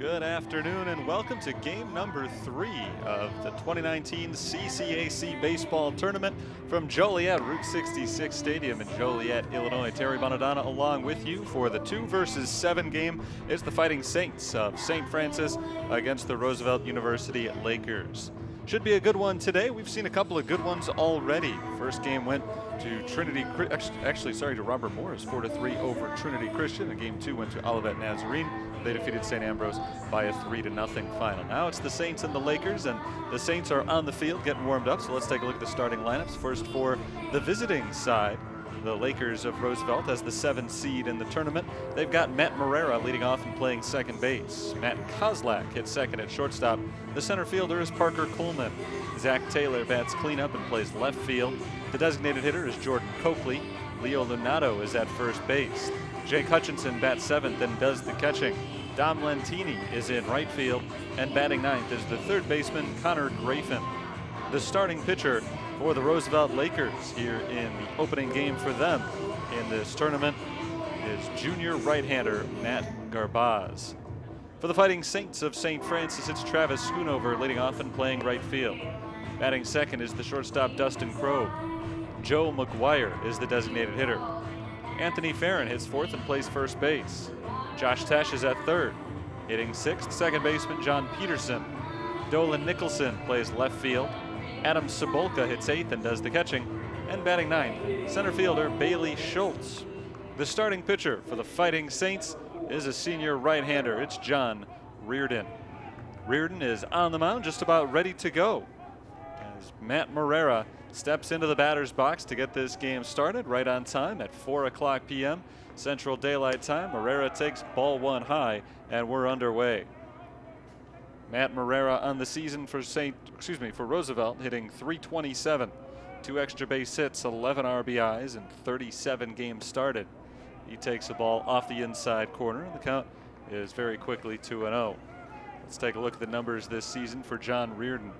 Good afternoon and welcome to game number 3 of the 2019 CCAC baseball tournament from Joliet Route 66 Stadium in Joliet, Illinois. Terry Bonadonna along with you for the 2 versus 7 game. It's the Fighting Saints of St. Francis against the Roosevelt University Lakers. Should be a good one today. We've seen a couple of good ones already. First game went to Robert Morris 4-3 over Trinity Christian, and game 2 went to Olivet Nazarene. They defeated St. Ambrose by a 3-0 final. Now it's the Saints and the Lakers, and the Saints are on the field getting warmed up, so let's take a look at the starting lineups. First for the visiting side, the Lakers of Roosevelt as the 7th seed in the tournament. They've got Matt Morera leading off and playing second base. Matt Kozlak hits second at shortstop. The center fielder is Parker Coleman. Zach Taylor bats cleanup and plays left field. The designated hitter is Jordan Coakley. Leo Lunato is at first base. Jake Hutchinson bats 7th and does the catching. Dom Lentini is in right field, and batting 9th is the third baseman Connor Grafin. The starting pitcher for the Roosevelt Lakers here in the opening game for them in this tournament is junior right-hander Matt Garbaz. For the Fighting Saints of St. Francis, it's Travis Schoonover leading off and playing right field. Batting second is the shortstop Dustin Crowe. Joe McGuire is the designated hitter. Anthony Farron hits fourth and plays first base. Josh Tesh is at third. Hitting sixth, second baseman John Peterson. Dolan Nicholson plays left field. Adam Cebulka hits eighth and does the catching. And batting ninth, center fielder Bailey Schultz. The starting pitcher for the Fighting Saints is a senior right-hander. It's John Reardon. Reardon is on the mound, just about ready to go, as Matt Morera steps into the batter's box to get this game started right on time at 4:00 p.m. Central Daylight Time. Morera takes ball one high, and we're underway. Matt Morera on the season for Roosevelt, hitting .327, 2 extra base hits, 11 RBIs, and 37 games started. He takes the ball off the inside corner. The count is very quickly 2-0. Let's take a look at the numbers this season for John Reardon.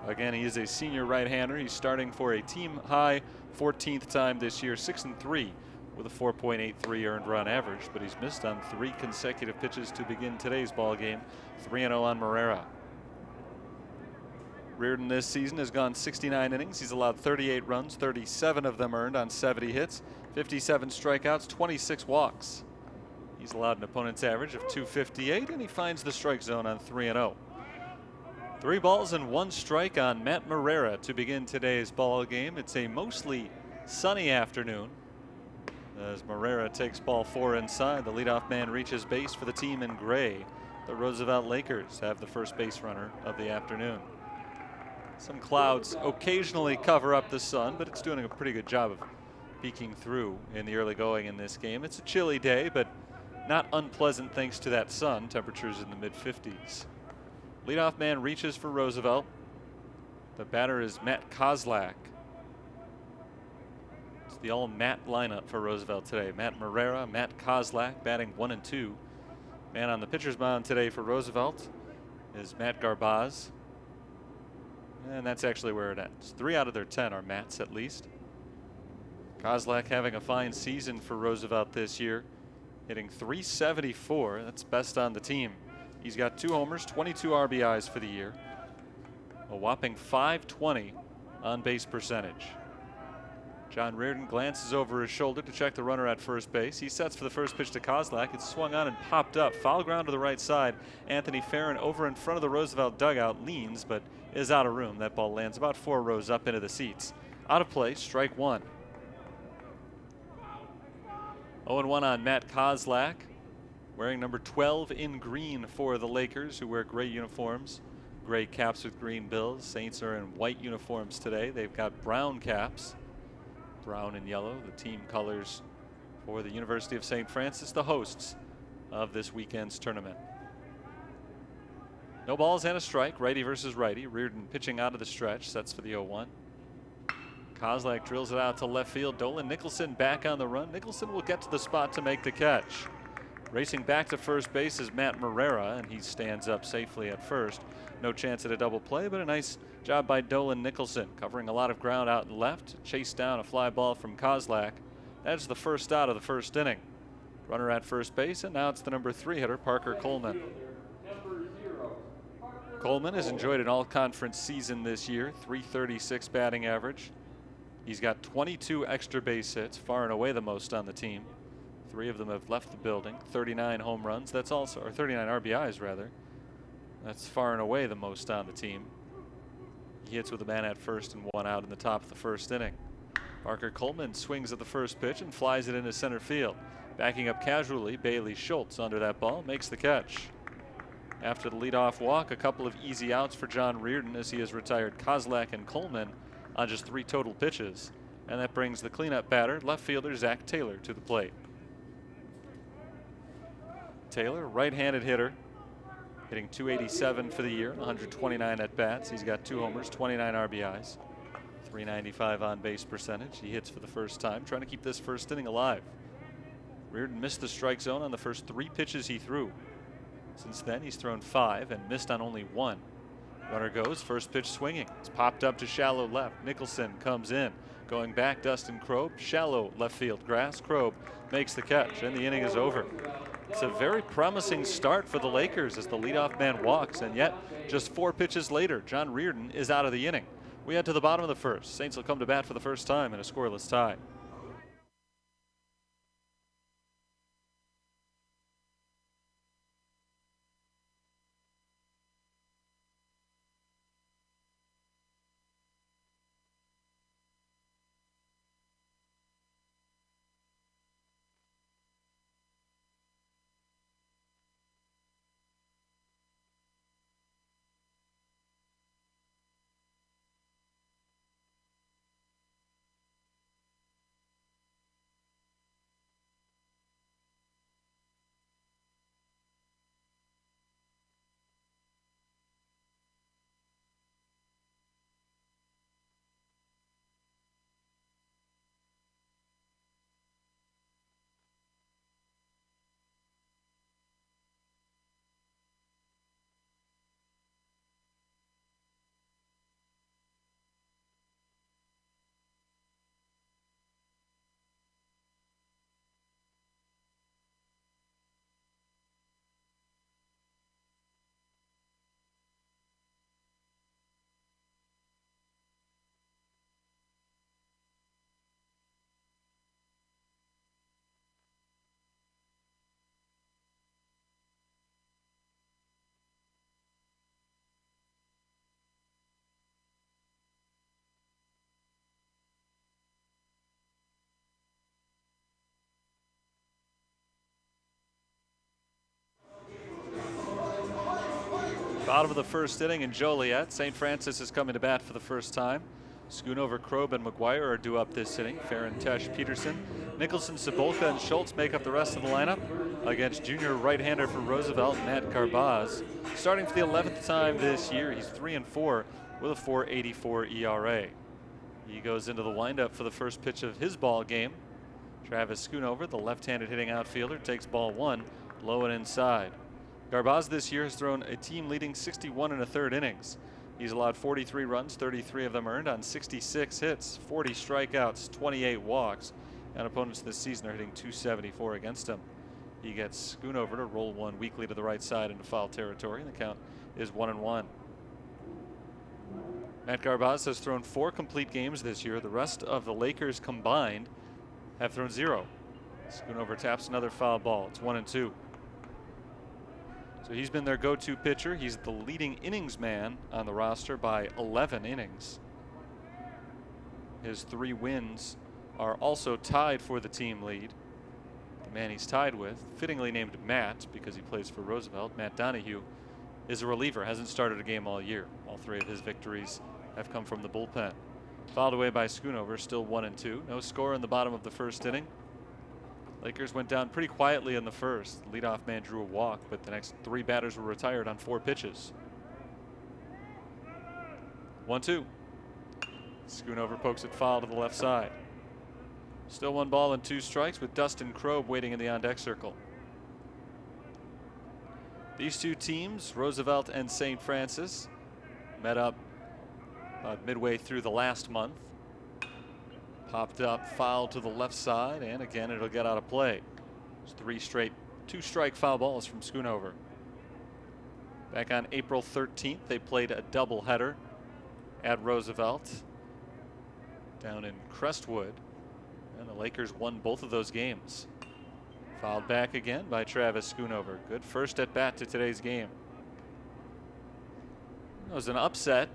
Again, he is a senior right-hander. He's starting for a team-high 14th time this year, 6-3 with a 4.83 earned run average, but he's missed on 3 consecutive pitches to begin today's ball game. 3-0 on Morera. Reardon this season has gone 69 innings. He's allowed 38 runs, 37 of them earned on 70 hits, 57 strikeouts, 26 walks. He's allowed an opponent's average of .258, and he finds the strike zone on 3-0. 3 balls and 1 strike on Matt Morera to begin today's ball game. It's a mostly sunny afternoon as Morera takes ball 4 inside. The leadoff man reaches base for the team in gray. The Roosevelt Lakers have the first base runner of the afternoon. Some clouds occasionally cover up the sun, but it's doing a pretty good job of peeking through in the early going in this game. It's a chilly day, but not unpleasant thanks to that sun. Temperatures in the mid-50s. Leadoff man reaches for Roosevelt. The batter is Matt Kozlak. It's the all-Matt lineup for Roosevelt today. Matt Morera, Matt Kozlak batting 1 and 2. Man on the pitcher's mound today for Roosevelt is Matt Garbaz. And that's actually where it ends. 3 out of their 10 are Matts at least. Kozlak having a fine season for Roosevelt this year, hitting .374. That's best on the team. He's got 2 homers, 22 RBIs for the year, a whopping .520 on base percentage. John Reardon glances over his shoulder to check the runner at first base. He sets for the first pitch to Kozlak. It's swung on and popped up. Foul ground to the right side. Anthony Farron over in front of the Roosevelt dugout leans, but is out of room. That ball lands about 4 rows up into the seats. Out of play, strike 1. 0-1 on Matt Kozlak, wearing number 12 in green for the Lakers, who wear gray uniforms, gray caps with green bills. Saints are in white uniforms today. They've got brown caps, brown and yellow, the team colors for the University of St. Francis, the hosts of this weekend's tournament. No balls and a strike, righty versus righty. Reardon pitching out of the stretch, sets for the 0-1. Kozlak drills it out to left field. Dolan Nicholson back on the run. Nicholson will get to the spot to make the catch. Racing back to first base is Matt Morera, and he stands up safely at first. No chance at a double play, but a nice job by Dolan Nicholson, covering a lot of ground out and left. Chased down a fly ball from Kozlak. That's the first out of the first inning. Runner at first base, and now it's the number 3 hitter, Parker Coleman. Coleman has enjoyed an all-conference season this year, .336 batting average. He's got 22 extra base hits, far and away the most on the team. 3 of them have left the building. 39 home runs, that's also, or 39 RBIs rather. That's far and away the most on the team. He hits with a man at first and 1 out in the top of the first inning. Parker Coleman swings at the first pitch and flies it into center field. Backing up casually, Bailey Schultz under that ball makes the catch. After the leadoff walk, a couple of easy outs for John Reardon as he has retired Kozlak and Coleman on just 3 total pitches. And that brings the cleanup batter, left fielder Zach Taylor, to the plate. Taylor, right-handed hitter, hitting .287 for the year, 129 at-bats. He's got 2 homers, 29 RBIs, .395 on-base percentage. He hits for the first time, trying to keep this first inning alive. Reardon missed the strike zone on the first 3 pitches he threw. Since then, he's thrown 5 and missed on only 1. Runner goes, first pitch swinging. It's popped up to shallow left. Nicholson comes in. Going back, Dustin Krob, shallow left field grass. Krob makes the catch, and the inning is over. It's a very promising start for the Lakers as the leadoff man walks, and yet just 4 pitches later, John Reardon is out of the inning. We head to the bottom of the first. Saints will come to bat for the first time in a scoreless tie. Bottom of the first inning in Joliet. St. Francis is coming to bat for the first time. Schoonover, Krob, and McGuire are due up this inning. Farron, Tesh, Peterson, Nicholson, Cebulka, and Schultz make up the rest of the lineup against junior right-hander for Roosevelt, Matt Garbaz. Starting for the 11th time this year, he's 3-4 with a .484 ERA. He goes into the windup for the first pitch of his ball game. Travis Schoonover, the left-handed hitting outfielder, takes ball 1 low and inside. Garbaz this year has thrown a team-leading 61 1/3 innings. He's allowed 43 runs, 33 of them earned on 66 hits, 40 strikeouts, 28 walks, and opponents this season are hitting .274 against him. He gets Schoonover to roll 1 weakly to the right side into foul territory, and the count is 1-1. Matt Garbaz has thrown 4 complete games this year. The rest of the Lakers combined have thrown 0. Schoonover taps another foul ball. It's 1-2. So he's been their go-to pitcher. He's the leading innings man on the roster by 11 innings. His 3 wins are also tied for the team lead. The man he's tied with, fittingly named Matt because he plays for Roosevelt, Matt Donahue, is a reliever, hasn't started a game all year. All 3 of his victories have come from the bullpen. Fouled away by Schoonover, still 1-2. No score in the bottom of the first inning. Lakers went down pretty quietly in the first. The leadoff man drew a walk, but the next 3 batters were retired on 4 pitches. 1-2. Schoonover pokes it foul to the left side. Still 1 ball and 2 strikes with Dustin Krob waiting in the on-deck circle. These 2 teams, Roosevelt and St. Francis, met up midway through the last month. Popped up, foul to the left side, and again it'll get out of play. There's 3 straight 2-strike foul balls from Schoonover. Back on April 13th, they played a doubleheader at Roosevelt down in Crestwood, and the Lakers won both of those games. Fouled back again by Travis Schoonover. Good first at bat to today's game. It was an upset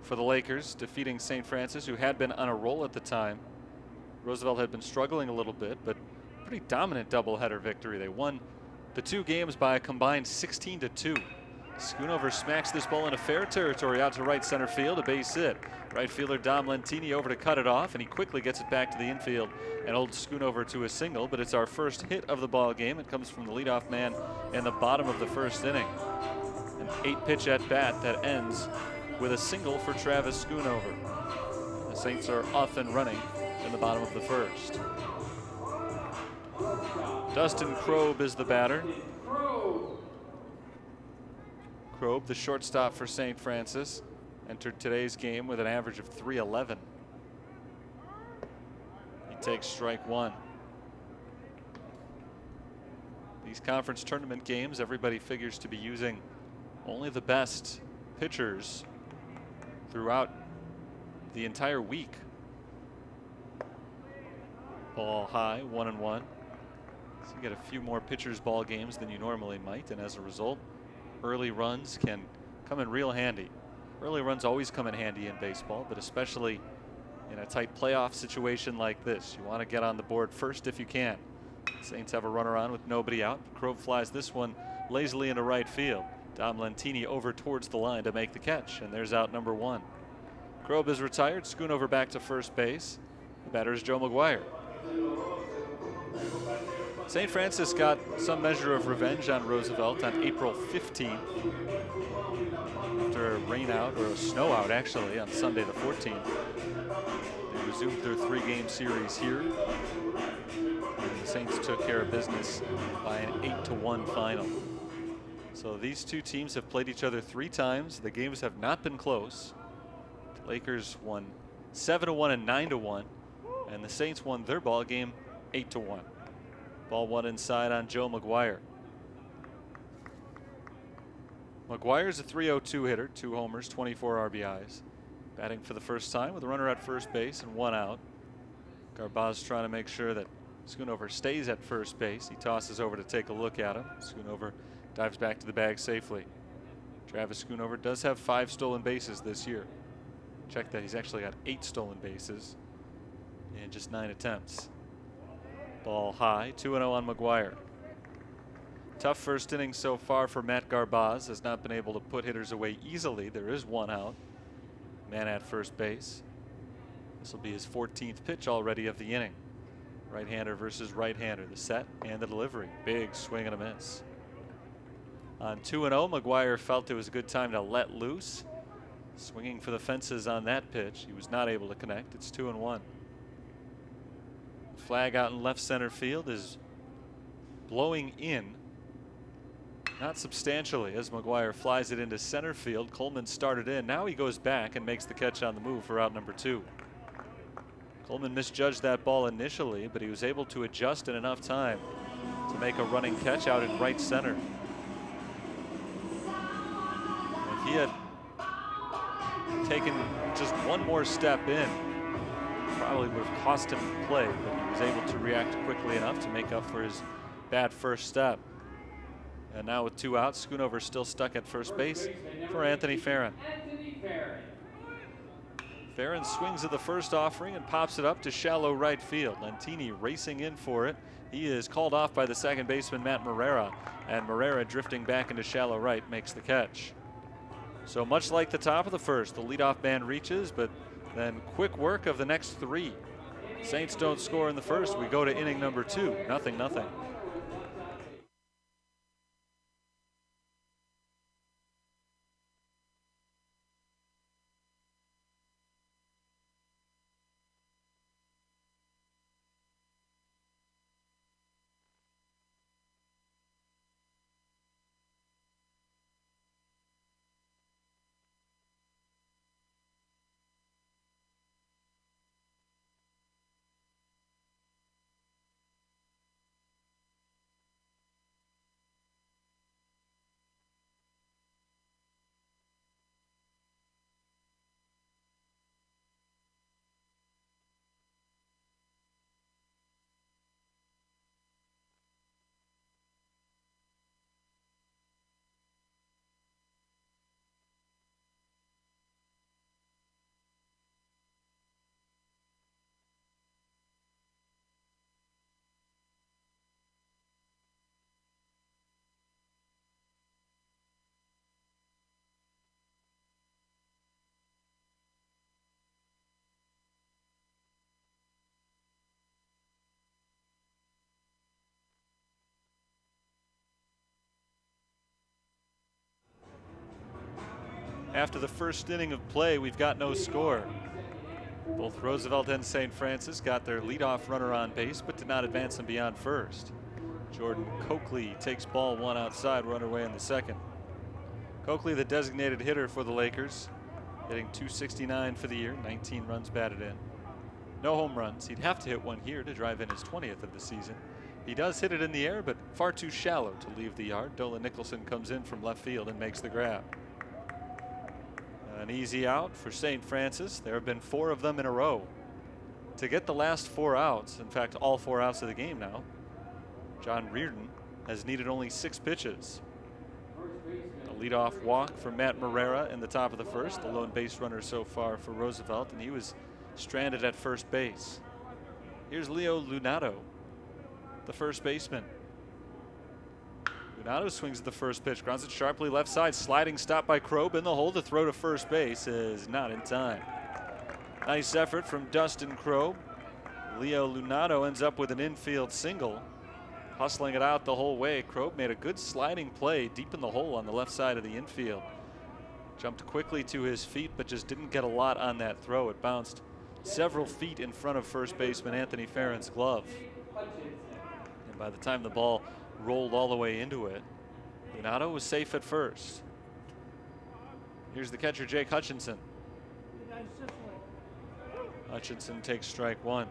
for the Lakers, defeating St. Francis, who had been on a roll at the time. Roosevelt had been struggling a little bit, but pretty dominant doubleheader victory. They won the two games by a combined 16-2. Schoonover smacks this ball into fair territory out to right center field, a base hit. Right fielder Dom Lentini over to cut it off, and he quickly gets it back to the infield and holds Schoonover to a single, but it's our first hit of the ball game. It comes from the leadoff man in the bottom of the first inning. An 8-pitch at bat that ends with a single for Travis Schoonover. The Saints are off and running in the bottom of the first. Dustin Kroeb is the batter. Kroeb, the shortstop for St. Francis, entered today's game with an average of .311. He takes strike one. These conference tournament games, everybody figures to be using only the best pitchers throughout the entire week. Ball high, 1-1. So you get a few more pitchers ball games than you normally might, and as a result, early runs can come in real handy. Early runs always come in handy in baseball, but especially in a tight playoff situation like this. You want to get on the board first if you can. Saints have a runner on with nobody out. Kroeb flies this one lazily into right field. Dom Lentini over towards the line to make the catch, and there's out number one. Kroeb is retired. Schoonover back to first base. The batter is Joe McGuire. St. Francis got some measure of revenge on Roosevelt on April 15th after a rain out, or a snow out actually, on Sunday the 14th. They resumed their three-game series here, and the Saints took care of business by an 8-1 final. So these two teams have played each other three times. The games have not been close. The Lakers won 7-1 and 9-1, and the Saints won their ball game 8-1. Ball one inside on Joe McGuire. McGuire's a .302 hitter, 2 homers, 24 RBIs. Batting for the first time with a runner at first base and one out. Garbaz trying to make sure that Schoonover stays at first base. He tosses over to take a look at him. Schoonover dives back to the bag safely. Travis Schoonover does have 5 stolen bases this year. Check that, he's actually got 8 stolen bases in just 9 attempts. Ball high, 2-0 on McGuire. Tough first inning so far for Matt Garbaz. Has not been able to put hitters away easily. There is one out. Man at first base. This will be his 14th pitch already of the inning. Right-hander versus right-hander. The set and the delivery. Big swing and a miss. On 2-0, McGuire felt it was a good time to let loose. Swinging for the fences on that pitch. He was not able to connect. It's 2-1. Flag out in left center field is blowing in, not substantially, as McGuire flies it into center field. Coleman started in. Now he goes back and makes the catch on the move for out number 2. Coleman misjudged that ball initially, but he was able to adjust in enough time to make a running catch out in right center. If he had taken just one more step in, probably would have cost him the play, but he was able to react quickly enough to make up for his bad first step. And now with 2 outs, Schoonover still stuck at first base for Anthony Farron. Farron swings at the first offering and pops it up to shallow right field. Lentini racing in for it. He is called off by the second baseman Matt Morera, and Morera drifting back into shallow right makes the catch. So much like the top of the first, the leadoff man reaches, but then quick work of the next 3. Saints don't score in the first. We go to inning number 2, 0-0. After the first inning of play, we've got no score. Both Roosevelt and St. Francis got their leadoff runner on base, but did not advance them beyond first. Jordan Coakley takes ball one outside. We're underway in the second. Coakley, the designated hitter for the Lakers, hitting .269 for the year, 19 runs batted in. No home runs. He'd have to hit one here to drive in his 20th of the season. He does hit it in the air, but far too shallow to leave the yard. Dolan Nicholson comes in from left field and makes the grab. An easy out for St. Francis. There have been 4 of them in a row. To get the last 4 outs, in fact all 4 outs of the game now, John Reardon has needed only 6 pitches. A leadoff walk for Matt Morera in the top of the first, the lone base runner so far for Roosevelt, and he was stranded at first base. Here's Leo Lunato, the first baseman. Lunato swings at the first pitch, grounds it sharply left side, sliding stop by Krob in the hole. The throw to first base is not in time. Nice effort from Dustin Krob. Leo Lunato ends up with an infield single, hustling it out the whole way. Krob made a good sliding play deep in the hole on the left side of the infield. Jumped quickly to his feet, but just didn't get a lot on that throw. It bounced several feet in front of first baseman Anthony Farron's glove. And by the time the ball rolled all the way into it, Lunato was safe at first. Here's the catcher, Jake Hutchinson. Hutchinson takes strike one.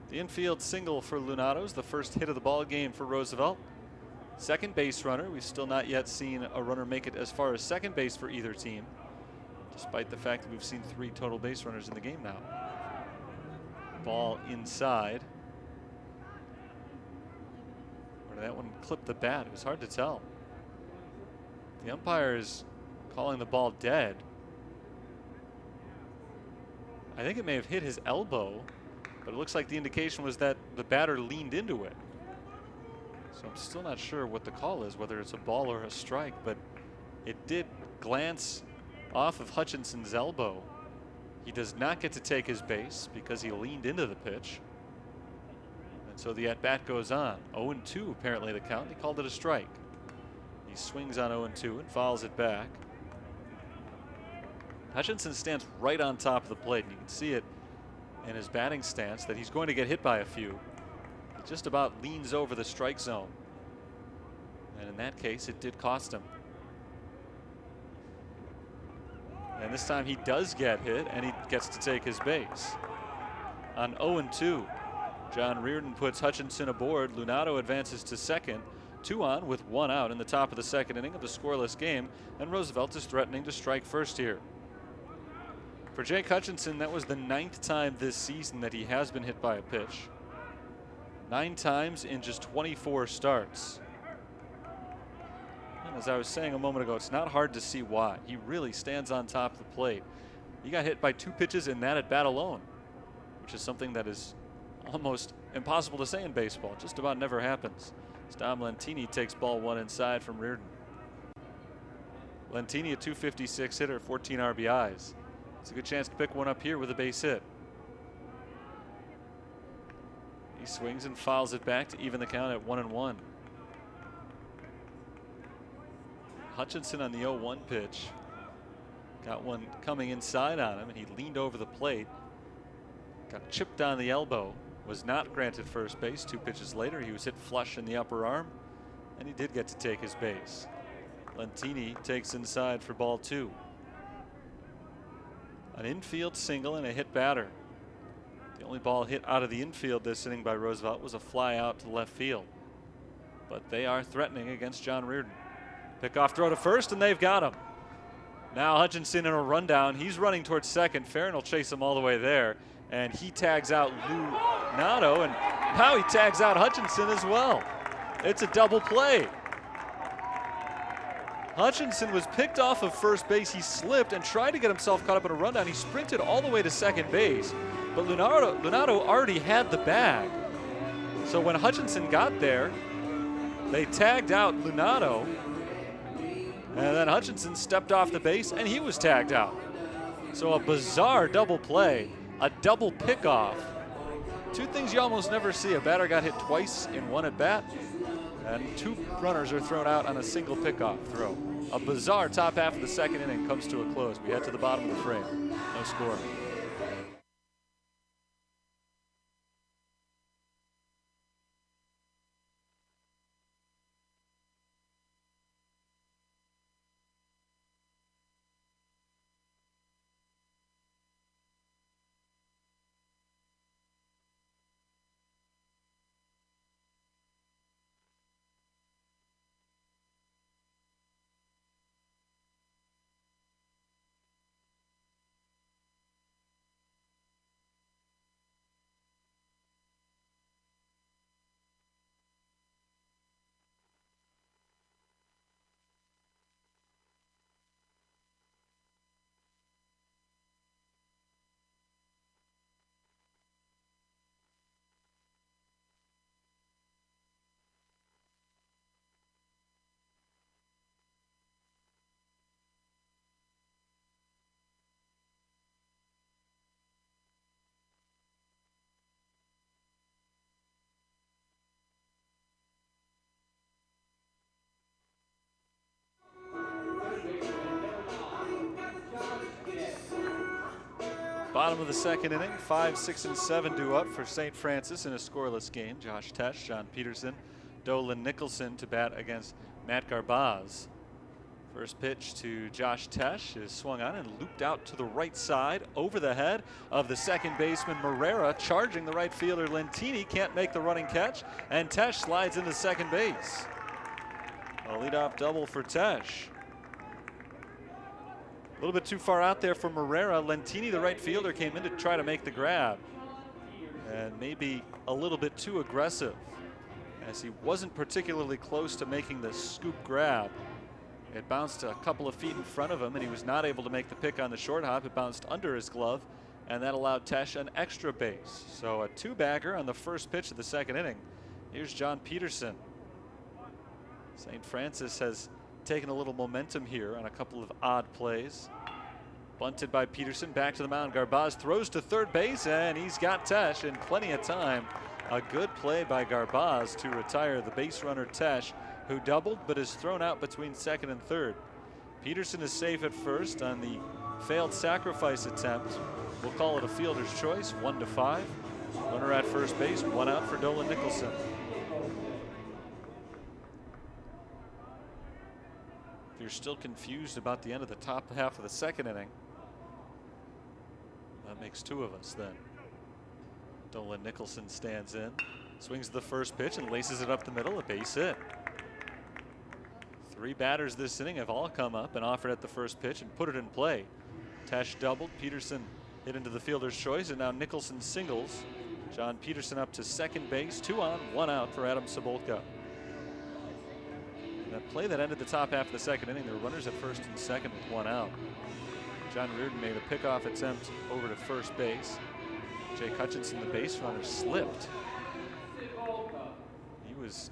The infield single for Lunato is the first hit of the ball game for Roosevelt. Second base runner. We've still not yet seen a runner make it as far as second base for either team, despite the fact that we've seen 3 total base runners in the game now. Ball inside. Or did that one clip the bat? It was hard to tell. The umpire is calling the ball dead. I think it may have hit his elbow, but it looks like the indication was that the batter leaned into it. So I'm still not sure what the call is, whether it's a ball or a strike, but it did glance off of Hutchinson's elbow. He does not get to take his base because he leaned into the pitch. And so the at-bat goes on. 0-2 apparently the count. He called it a strike. He swings on 0-2 and fouls it back. Hutchinson stands right on top of the plate, and you can see it in his batting stance that he's going to get hit by a few. He just about leans over the strike zone. And in that case, it did cost him. And this time he does get hit, and he gets to take his base. On 0-2, John Reardon puts Hutchinson aboard. Lunato advances to second. 2 on with 1 out in the top of the second inning of the scoreless game, and Roosevelt is threatening to strike first here. For Jake Hutchinson, that was the 9th time this season that he has been hit by a pitch. 9 times in just 24 starts. And as I was saying a moment ago, it's not hard to see why. He really stands on top of the plate. He got hit by 2 pitches in that at bat alone, which is something that is almost impossible to say in baseball. Just about never happens. Dom Lentini takes ball 1 inside from Reardon. Lentini, a .256 hitter, 14 RBIs. It's a good chance to pick one up here with a base hit. He swings and fouls it back to even the count at 1-1. Hutchinson on the 0-1 pitch. Got one coming inside on him, and he leaned over the plate. Got chipped on the elbow. Was not granted first base. 2 pitches later, he was hit flush in the upper arm, and he did get to take his base. Lentini takes inside for ball 2. An infield single and a hit batter. The only ball hit out of the infield this inning by Roosevelt was a fly out to left field. But they are threatening against John Reardon. Pickoff throw to first, and they've got him. Now Hutchinson in a rundown. He's running towards second. Farron will chase him all the way there, and he tags out Lunato, and now he tags out Hutchinson as well. It's a double play. Hutchinson was picked off of first base. He slipped and tried to get himself caught up in a rundown. He sprinted all the way to second base, but Lunato already had the bag. So when Hutchinson got there, they tagged out Lunato, and then Hutchinson stepped off the base and he was tagged out. So a bizarre double play, a double pickoff. 2 things you almost never see. A batter got hit twice in one at bat, And 2 runners are thrown out on a single pickoff throw. A bizarre top half of the second inning comes to a close. We head to the bottom of the frame. No score. Bottom of the second inning, 5, 6, and 7 due up for St. Francis in a scoreless game. Josh Tesh, John Peterson, Dolan Nicholson to bat against Matt Garbaz. First pitch to Josh Tesh is swung on and looped out to the right side over the head of the second baseman Morera, charging the right fielder Lentini, can't make the running catch, and Tesh slides into second base. A leadoff double for Tesh. A little bit too far out there for Morera. Lentini, the right fielder, came in to try to make the grab. And maybe a little bit too aggressive, as he wasn't particularly close to making the scoop grab. It bounced a couple of feet in front of him, and he was not able to make the pick on the short hop. It bounced under his glove, and that allowed Tesh an extra base. So a 2-bagger on the first pitch of the second inning. Here's John Peterson. St. Francis has taken a little momentum here on a couple of odd plays. Bunted by Peterson, back to the mound. Garbaz throws to third base, and he's got Tesh in plenty of time. A good play by Garbaz to retire the base runner Tesh, who doubled but is thrown out between second and third. Peterson is safe at first on the failed sacrifice attempt. We'll call it a fielder's choice, 1-5. Runner at first base, 1 out for Dolan Nicholson. If you're still confused about the end of the top half of the second inning, that makes 2 of us then. Dolan Nicholson stands in, swings the first pitch and laces it up the middle, a base hit. 3 batters this inning have all come up and offered at the first pitch and put it in play. Tesh doubled, Peterson hit into the fielder's choice, and now Nicholson singles. John Peterson up to second base, 2 on, 1 out for Adam Cebulka. That play that ended the top half of the second inning, there were runners at first and second with 1 out. John Reardon made a pickoff attempt over to first base. Jake Hutchinson, the base runner, slipped. He was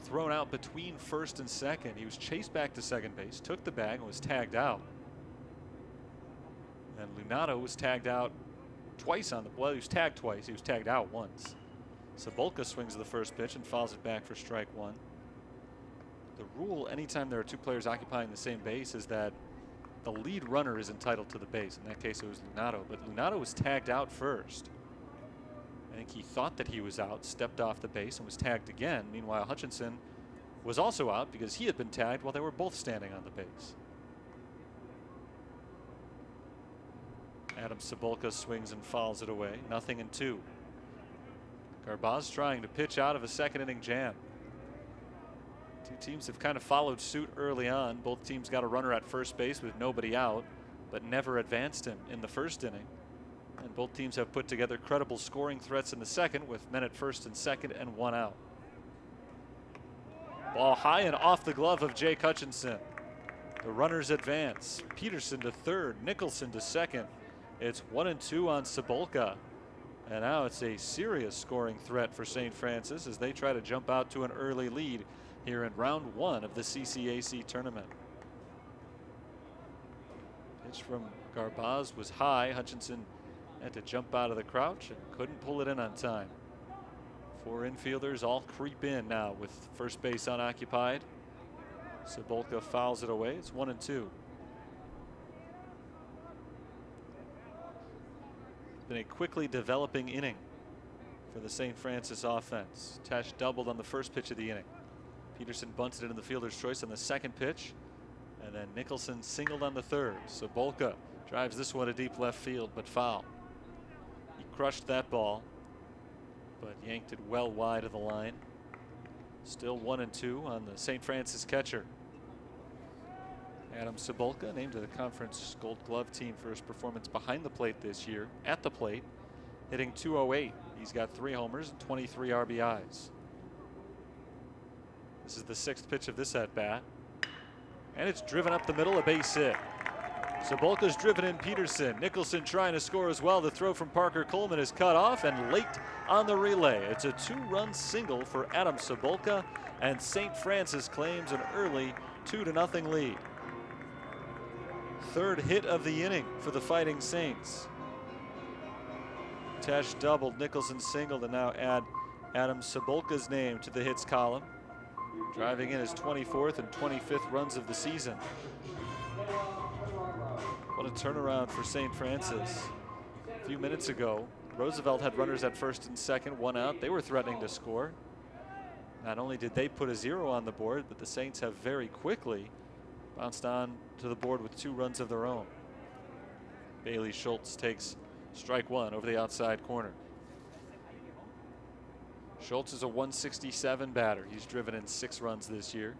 thrown out between first and second. He was chased back to second base, took the bag, and was tagged out. And Lunato was tagged out twice on the, well, he was tagged twice. He was tagged out once. Cebulka swings the first pitch and fouls it back for strike 1. The rule anytime there are 2 players occupying the same base is that the lead runner is entitled to the base. In that case, it was Lunato, but Lunato was tagged out first. I think he thought that he was out, stepped off the base, and was tagged again. Meanwhile, Hutchinson was also out because he had been tagged while they were both standing on the base. Adam Cebulka swings and fouls it away. 0-2. Garbaz trying to pitch out of a second inning jam. 2 teams have kind of followed suit early on. Both teams got a runner at first base with nobody out, but never advanced him in the first inning. And both teams have put together credible scoring threats in the second with men at first and second and 1 out. Ball high and off the glove of Jake Hutchinson. The runners advance. Peterson to third, Nicholson to second. It's 1-2 on Cebulka. And now it's a serious scoring threat for St. Francis as they try to jump out to an early lead here in round 1 of the CCAC tournament. Pitch from Garbaz was high. Hutchinson had to jump out of the crouch and couldn't pull it in on time. Four infielders all creep in now with first base unoccupied. Cebulka fouls it away. It's 1-2. Been a quickly developing inning for the St. Francis offense. Tesh doubled on the first pitch of the inning. Peterson bunted it in the fielder's choice on the second pitch. And then Nicholson singled on the third. Cebulka drives this one to deep left field, but foul. He crushed that ball, but yanked it well wide of the line. Still 1-2 on the St. Francis catcher. Adam Cebulka named to the conference Gold Glove team for his performance behind the plate this year. At the plate, hitting .208. He's got 3 homers and 23 RBIs. This is the 6th pitch of this at-bat. And it's driven up the middle, a base hit. Cebulka's driven in Peterson. Nicholson trying to score as well. The throw from Parker Coleman is cut off and late on the relay. It's a 2-run single for Adam Cebulka, and St. Francis claims an early 2-0 lead. Third hit of the inning for the Fighting Saints. Tesh doubled, Nicholson singled, and now add Adam Cebulka's name to the hits column. Driving in his 24th and 25th runs of the season. What a turnaround for St. Francis. A few minutes ago, Roosevelt had runners at first and second, 1 out. They were threatening to score. Not only did they put a 0 on the board, but the Saints have very quickly bounced on to the board with 2 runs of their own. Bailey Schultz takes strike 1 over the outside corner. Schultz is a 167 batter. He's driven in 6 runs this year.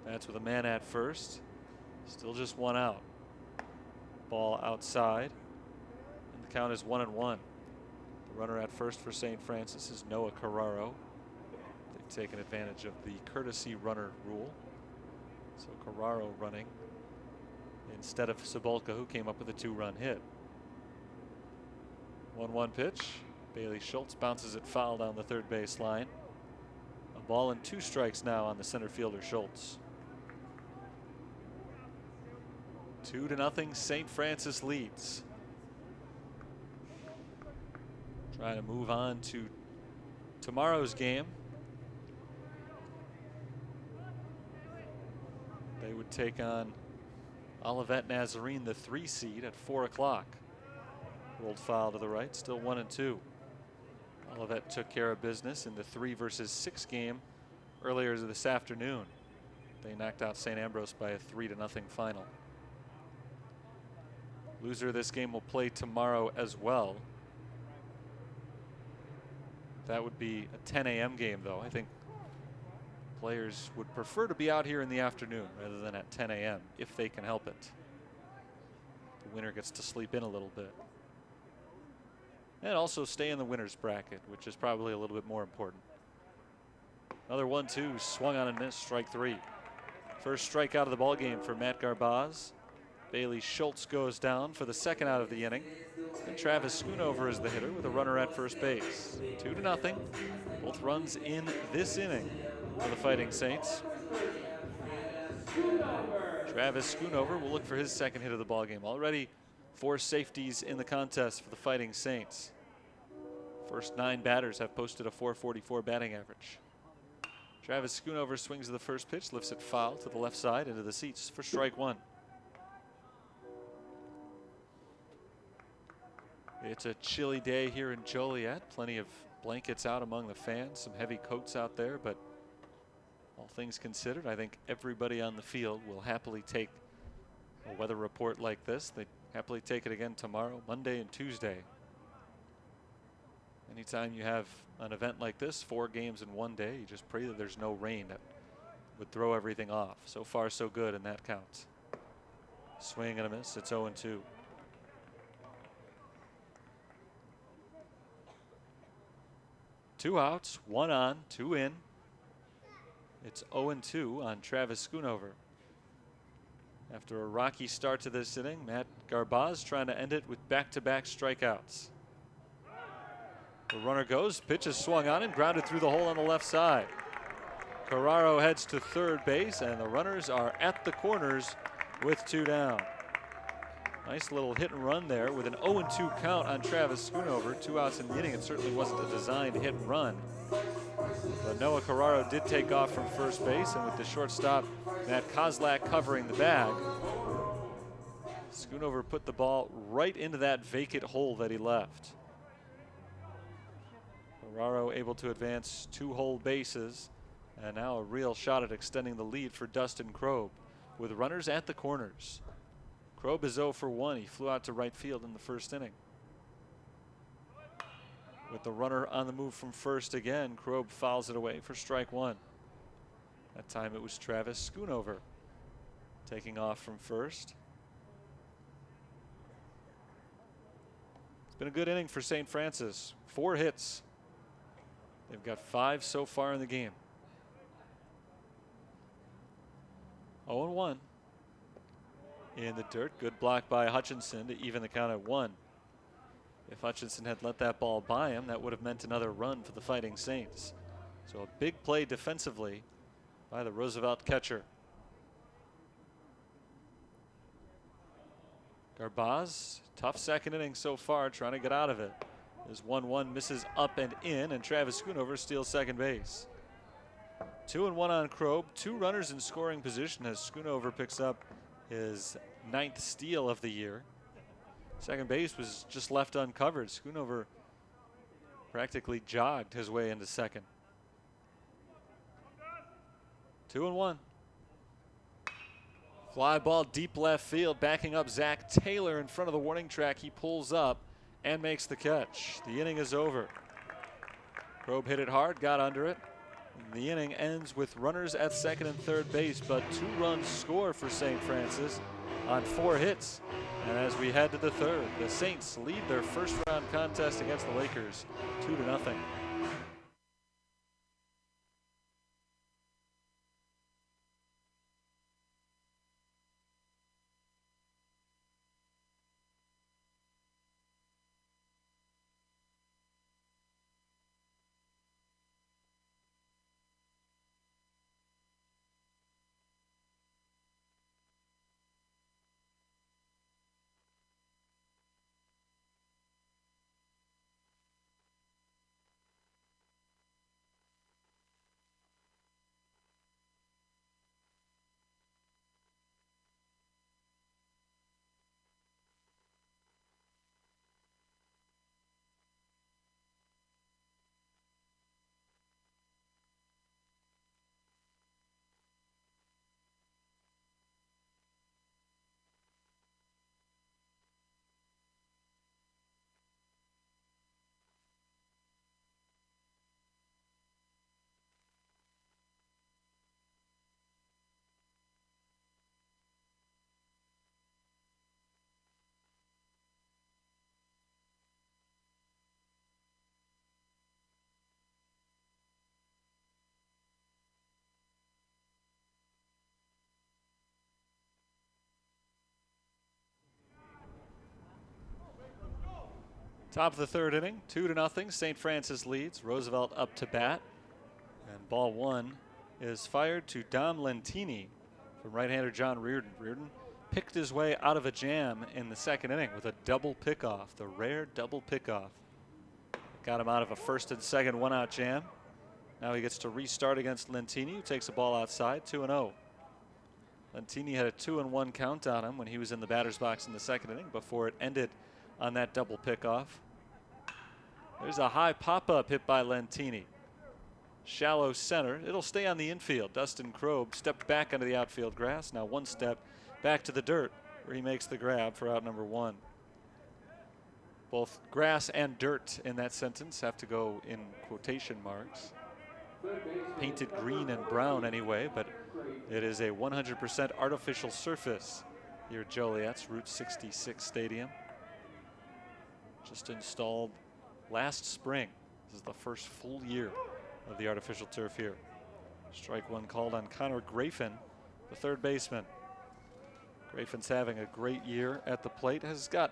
That's with a man at first. Still just 1 out. Ball outside. And the count is 1-1. The runner at first for St. Francis is Noah Carraro. They've taken advantage of the courtesy runner rule. So Carraro running instead of Cebulka, who came up with a 2-run hit. 1-1 pitch. Bailey Schultz bounces it foul down the third base line. A ball and 2 strikes now on the center fielder Schultz. 2-0 St. Francis leads. Trying to move on to tomorrow's game. They would take on Olivet Nazarene, the 3 seed, at 4 o'clock. Rolled foul to the right, still 1-2. Olivet took care of business in the 3 versus 6 game earlier this afternoon. They knocked out St. Ambrose by a 3-0 final. Loser of this game will play tomorrow as well. That would be a 10 a.m. game, though. I think players would prefer to be out here in the afternoon rather than at 10 a.m. if they can help it. The winner gets to sleep in a little bit. And also stay in the winner's bracket, which is probably a little bit more important. Another 1-2 swung on and missed, strike 3. First strikeout of the ball game for Matt Garbaz. Bailey Schultz goes down for the 2nd out of the inning. And Travis Schoonover is the hitter with a runner at first base. 2-0. Both runs in this inning for the Fighting Saints. Travis Schoonover will look for his 2nd hit of the ball game. Already 4 safeties in the contest for the Fighting Saints. First 9 batters have posted a .444 batting average. Travis Schoonover swings to the first pitch, lifts it foul to the left side into the seats for strike 1. It's a chilly day here in Joliet. Plenty of blankets out among the fans, some heavy coats out there, but all things considered, I think everybody on the field will happily take a weather report like this. They happily take it again tomorrow, Monday and Tuesday. Anytime you have an event like this, 4 games in 1 day, you just pray that there's no rain that would throw everything off. So far, so good, and that counts. Swing and a miss. It's 0-2. Two outs, 1 on, 2 in. It's 0-2 on Travis Schoonover. After a rocky start to this inning, Matt Garbaz trying to end it with back-to-back strikeouts. The runner goes, pitch is swung on and grounded through the hole on the left side. Carraro heads to third base, and the runners are at the corners with 2 down. Nice little hit and run there with an 0-2 count on Travis Schoonover. 2 outs in the inning. It certainly wasn't a designed hit and run. But Noah Carraro did take off from first base, and with the shortstop, Matt Kozlak, covering the bag, Schoonover put the ball right into that vacant hole that he left. Carraro able to advance 2 whole bases, and now a real shot at extending the lead for Dustin Krob with runners at the corners. Krob is 0 for 1. He flew out to right field in the first inning. With the runner on the move from first again, Krob fouls it away for strike 1. That time it was Travis Schoonover taking off from first. It's been a good inning for St. Francis. 4 hits. They've got 5 so far in the game. 0-1 in the dirt. Good block by Hutchinson to even the count at 1. If Hutchinson had let that ball by him, that would have meant another run for the Fighting Saints. So a big play defensively by the Roosevelt catcher. Garbaz, tough second inning so far, trying to get out of it. This 1-1 misses up and in, and Travis Schoonover steals second base. 2-1 on Krob. 2 runners in scoring position as Schoonover picks up his 9th steal of the year. Second base was just left uncovered. Schoonover practically jogged his way into second. 2-1. Fly ball deep left field, backing up Zach Taylor in front of the warning track. He pulls up and makes the catch. The inning is over. Krob hit it hard, got under it. The inning ends with runners at second and third base, but 2 runs score for St. Francis on 4 hits. And as we head to the third, the Saints lead their first round contest against the Lakers 2-0. Top of the third inning, 2-0. St. Francis leads. Roosevelt up to bat. And ball 1 is fired to Dom Lentini from right-hander John Reardon. Reardon picked his way out of a jam in the second inning with a double pickoff, the rare double pickoff. Got him out of a first and second 1-out jam. Now he gets to restart against Lentini, who takes the ball outside, 2-0. Lentini had a 2-1 count on him when he was in the batter's box in the second inning before it ended on that double pickoff. There's a high pop-up hit by Lentini. Shallow center. It'll stay on the infield. Dustin Krob stepped back onto the outfield grass. Now 1 step back to the dirt where he makes the grab for out number 1. Both grass and dirt in that sentence have to go in quotation marks. Painted green and brown anyway, but it is a 100% artificial surface here at Joliet's Route 66 Stadium. Just installed last spring. This is the first full year of the artificial turf here. Strike 1 called on Connor Grafin, the third baseman. Grafin's having a great year at the plate, has got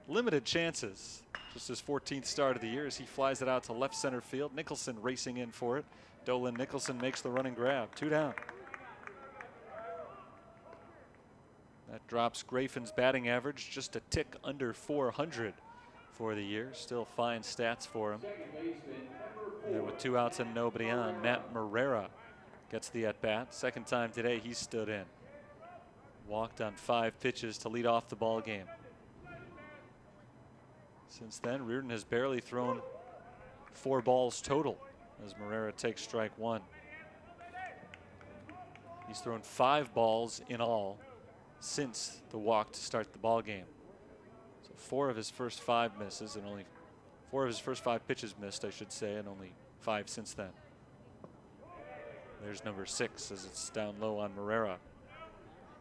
limited chances. Just his 14th start of the year as he flies it out to left center field. Nicholson racing in for it. Dolan Nicholson makes the running grab. 2 down. That drops Graffen's batting average just a tick under 400 for the year. Still fine stats for him. And with 2 outs and nobody on, Matt Morera gets the at-bat. Second time today he stood in. Walked on 5 pitches to lead off the ball game. Since then, Reardon has barely thrown 4 balls total as Morera takes strike 1. He's thrown 5 balls in all since the walk to start the ball game. So 4 of his first 5 misses, and only 4 of his first 5 pitches missed, I should say, and only 5 since then. There's number 6 as it's down low on Morera.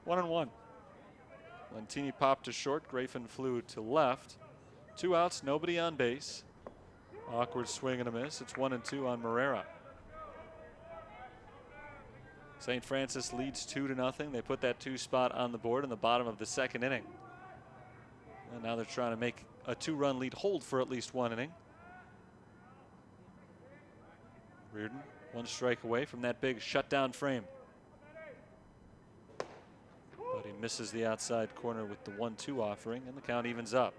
1-1. Lentini popped to short. Graffen flew to left. 2 outs, nobody on base. Awkward swing and a miss. It's 1-2 on Morera. St. Francis leads 2-0. They put that 2 spot on the board in the bottom of the second inning. And now they're trying to make a 2-run lead hold for at least 1 inning. Reardon 1 strike away from that big shutdown frame. But he misses the outside corner with the 1-2 offering, and the count evens up.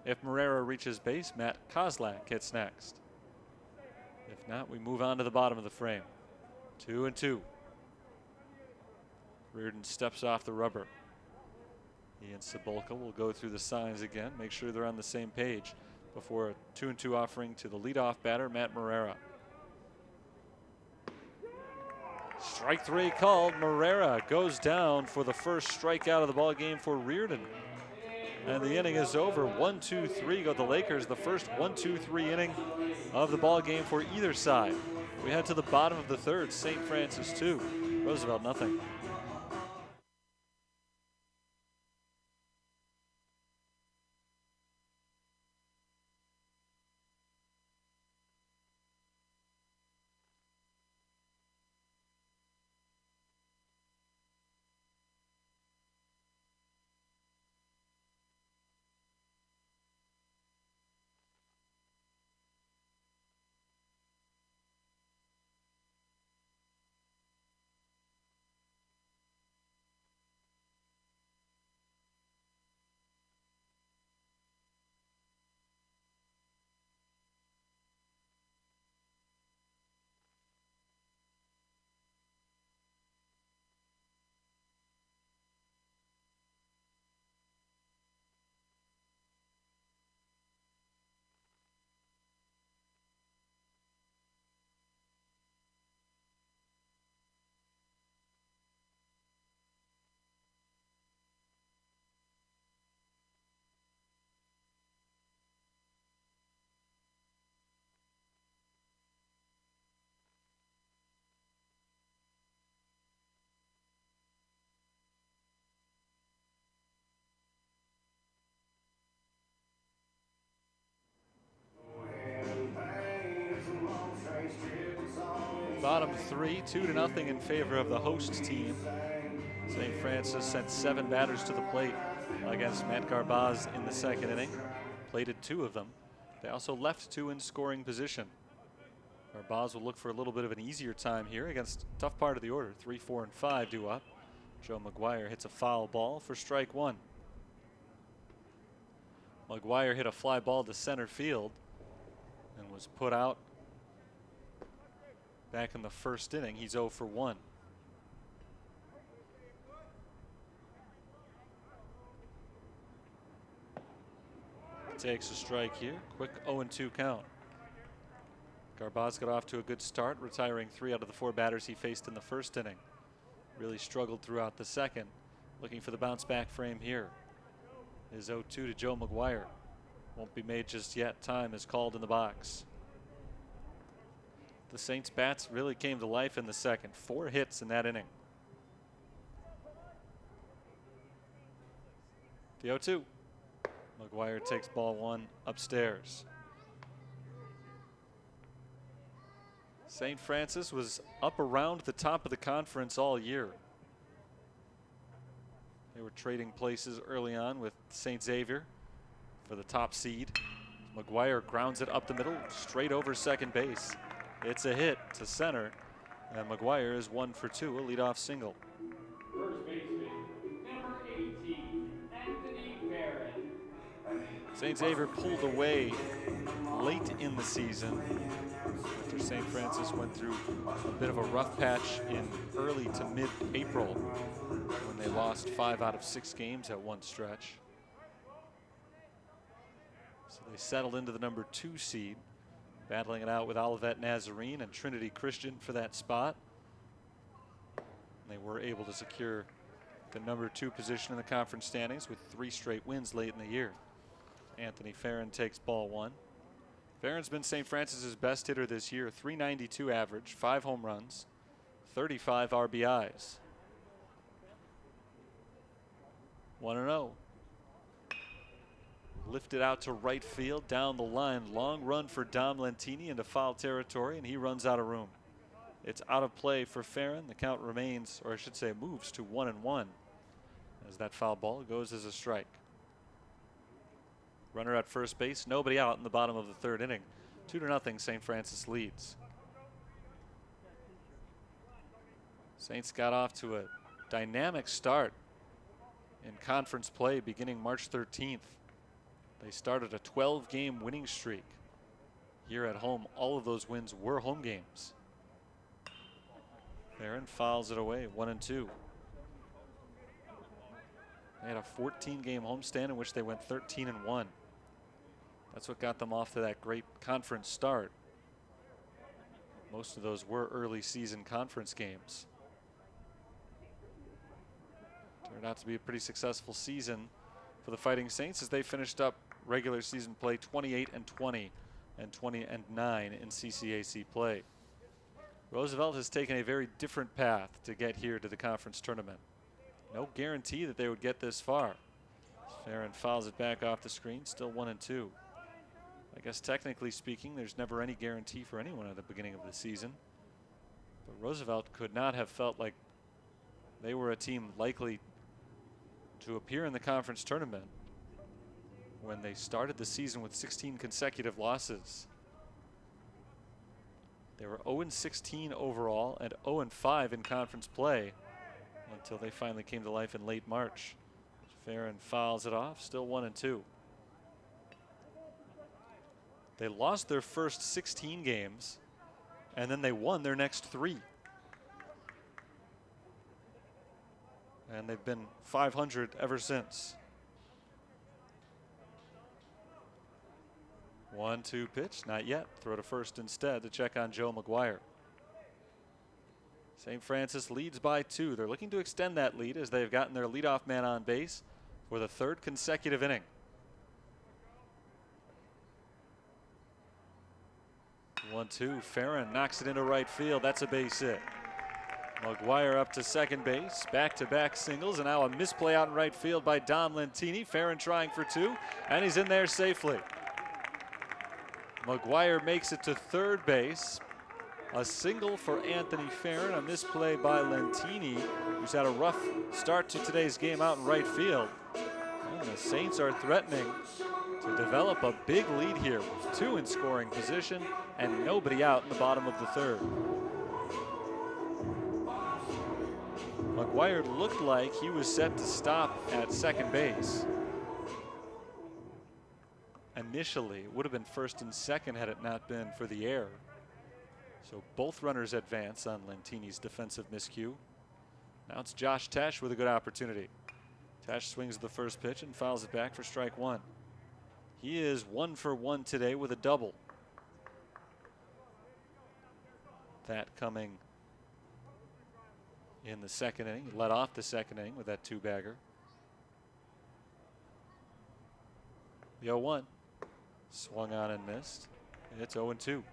If Morera reaches base, Matt Kozlak hits next. If not, we move on to the bottom of the frame. 2-2. Reardon steps off the rubber. He and Cebulka will go through the signs again, make sure they're on the same page before a 2-2 offering to the leadoff batter, Matt Morera. Strike 3 called. Morera goes down for the first strikeout of the ball game for Reardon. And the inning is over. 1-2-3 go the Lakers. The first 1-2-3 inning of the ball game for either side. We head to the bottom of the third. St. Francis 2, Roosevelt nothing. Bottom 3, 2-0 in favor of the host team. St. Francis sent 7 batters to the plate against Matt Garbaz in the second inning. Plated 2 of them. They also left 2 in scoring position. Garbaz will look for a little bit of an easier time here against a tough part of the order. 3, 4, and 5 due up. Joe McGuire hits a foul ball for strike 1. McGuire hit a fly ball to center field and was put out back in the first inning. He's 0 for 1. Takes a strike here. Quick 0-2 count. Garbaz got off to a good start, retiring 3 out of the 4 batters he faced in the first inning. Really struggled throughout the second. Looking for the bounce back frame here. Is 0-2 to Joe McGuire. Won't be made just yet. Time is called in the box. The Saints bats really came to life in the second. 4 hits in that inning. The 0-2. McGuire takes ball 1 upstairs. St. Francis was up around the top of the conference all year. They were trading places early on with St. Xavier for the top seed. McGuire grounds it up the middle, straight over second base. It's a hit to center, and McGuire is 1 for 2, a leadoff single. First baseman, St. Xavier pulled away late in the season after St. Francis went through a bit of a rough patch in early to mid-April when they lost 5 out of 6 games at one stretch. So they settled into the number 2 seed, battling it out with Olivet Nazarene and Trinity Christian for that spot. And they were able to secure the number 2 position in the conference standings with 3 straight wins late in the year. Anthony Farron takes ball 1. Farron's been St. Francis's best hitter this year, .392 average, 5 home runs, 35 RBIs. 1-0. Lifted out to right field, down the line. Long run for Dom Lentini into foul territory, and he runs out of room. It's out of play for Farron. The count remains, or I should say moves to 1-1 as that foul ball goes as a strike. Runner at first base, nobody out in the bottom of the 3rd inning. 2-0, St. Francis leads. Saints got off to a dynamic start in conference play beginning March 13th. They started a 12-game winning streak. Here at home, all of those wins were home games. Farron fouls it away, 1-2. They had a 14-game homestand in which they went 13-1. That's what got them off to that great conference start. Most of those were early season conference games. Turned out to be a pretty successful season for the Fighting Saints as they finished up regular season play 28-20 and 20-9 in CCAC play. Roosevelt has taken a very different path to get here to the conference tournament. No guarantee that they would get this far. Farron fouls it back off the screen, still 1-2. I guess technically speaking, there's never any guarantee for anyone at the beginning of the season. But Roosevelt could not have felt like they were a team likely to appear in the conference tournament when they started the season with 16 consecutive losses. They were 0-16 overall and 0-5 in conference play until they finally came to life in late March. Farron fouls it off, still 1-2. They lost their first 16 games, and then they won their next 3. And they've been 500 ever since. 1-2 pitch, not yet. Throw to first instead to check on Joe McGuire. St. Francis leads by 2. They're looking to extend that lead as they've gotten their leadoff man on base for the 3rd consecutive inning. 1-2. Farron knocks it into right field. That's a base hit. McGuire up to second base. Back-to-back singles, and now a misplay out in right field by Dom Lentini. Farron trying for 2, and he's in there safely. McGuire makes it to third base. A single for Anthony Farron, a misplay by Lentini, who's had a rough start to today's game out in right field. And the Saints are threatening to develop a big lead here with 2 in scoring position and nobody out in the bottom of the 3rd. McGuire looked like he was set to stop at second base. Initially, it would have been first and second had it not been for the error. So both runners advance on Lentini's defensive miscue. Now it's Josh Tesh with a good opportunity. Tesh swings the first pitch and fouls it back for strike 1. He is 1 for 1 today with a double. That coming in the 2nd inning. He led off the 2nd inning with that 2-bagger. The 0-1. Swung on and missed. It's 0-2.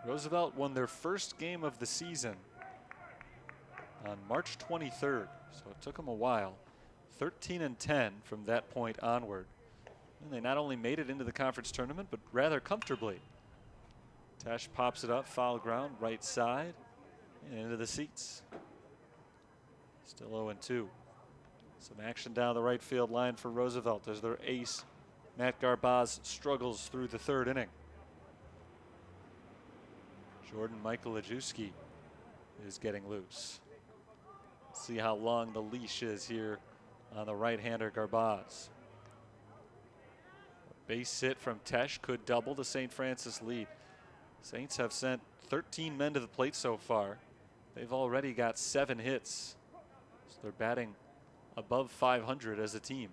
Roosevelt won their first game of the season on March 23rd, so it took them a while. 13-10 from that point onward. And they not only made it into the conference tournament, but rather comfortably. Tesh pops it up, foul ground, right side, and into the seats. Still 0-2. Some action down the right field line for Roosevelt as their ace, Matt Garbaz, struggles through the 3rd inning. Jordan Michael Ajewski is getting loose. See how long the leash is here on the right-hander Garbaz. Base hit from Tesh could double the St. Francis lead. Saints have sent 13 men to the plate so far. They've already got 7 hits. So they're batting above 500 as a team.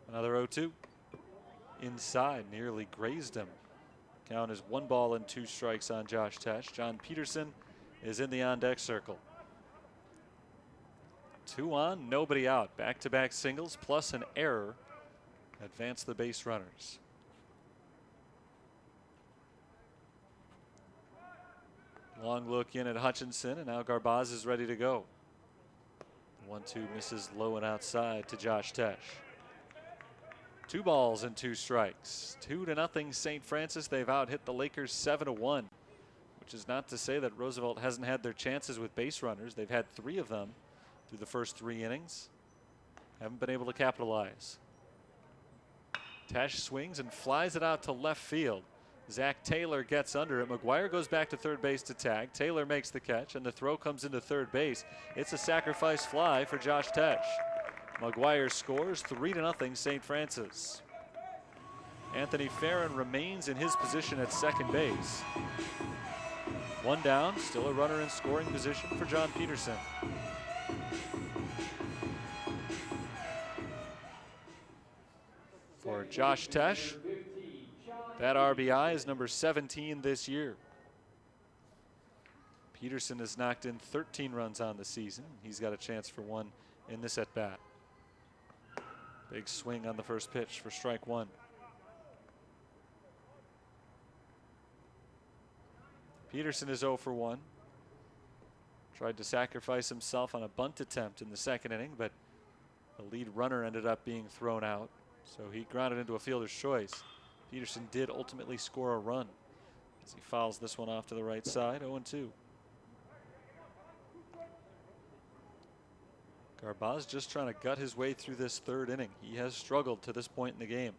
Another 0-2. Inside, nearly grazed him. Count is 1 ball and 2 strikes on Josh Tesh. John Peterson is in the on-deck circle. 2 on, nobody out. Back-to-back singles plus an error advance the base runners. Long look in at Hutchinson, and now Garbaz is ready to go. 1-2 misses low and outside to Josh Tesh. 2 balls and 2 strikes. 2-0 St. Francis. They've out-hit the Lakers 7-1, which is not to say that Roosevelt hasn't had their chances with base runners. They've had 3 of them through the first 3 innings. Haven't been able to capitalize. Tesh swings and flies it out to left field. Zach Taylor gets under it. McGuire goes back to third base to tag. Taylor makes the catch, and the throw comes into third base. It's a sacrifice fly for Josh Tesh. McGuire scores 3-0 St. Francis. Anthony Farron remains in his position at second base. 1 down, still a runner in scoring position for John Peterson. For Josh Tesh, that RBI is number 17 this year. Peterson has knocked in 13 runs on the season. He's got a chance for 1 in this at-bat. Big swing on the first pitch for strike 1. Peterson is 0 for 1. Tried to sacrifice himself on a bunt attempt in the second inning, but the lead runner ended up being thrown out, so he grounded into a fielder's choice. Peterson did ultimately score a run as he fouls this one off to the right side. 0-2. Garbaz just trying to gut his way through this third inning. He has struggled to this point in the game.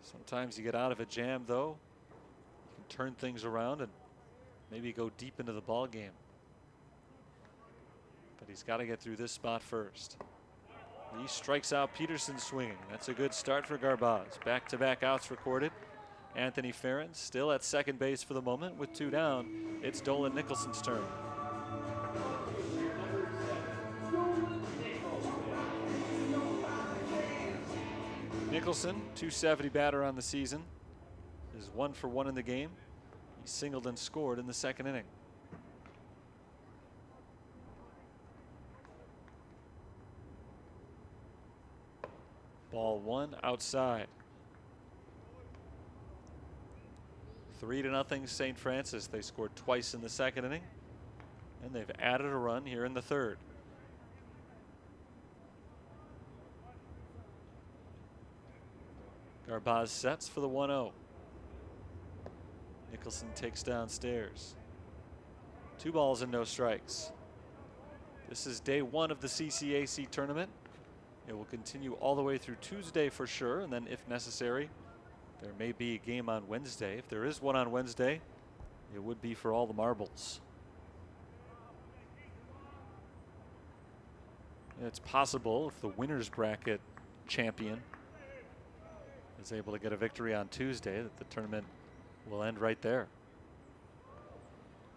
Sometimes you get out of a jam, though. You can turn things around and maybe go deep into the ball game. But he's got to get through this spot first. Lee strikes out Peterson swinging. That's a good start for Garbaz. Back-to-back outs recorded. Anthony Farron still at second base for the moment with 2 down. It's Dolan Nicholson's turn. Nicholson, .270 batter on the season, is 1 for 1 in the game. He singled and scored in the second inning. Ball 1 outside. 3-0 St. Francis. They scored twice in the second inning, and they've added a run here in the third. Garbaz sets for the 1-0. Nicholson takes downstairs. 2 balls and no strikes. This is day 1 of the CCAC tournament. It will continue all the way through Tuesday for sure, and then if necessary, there may be a game on Wednesday. If there is one on Wednesday, it would be for all the marbles. It's possible if the winner's bracket champion is able to get a victory on Tuesday that the tournament will end right there.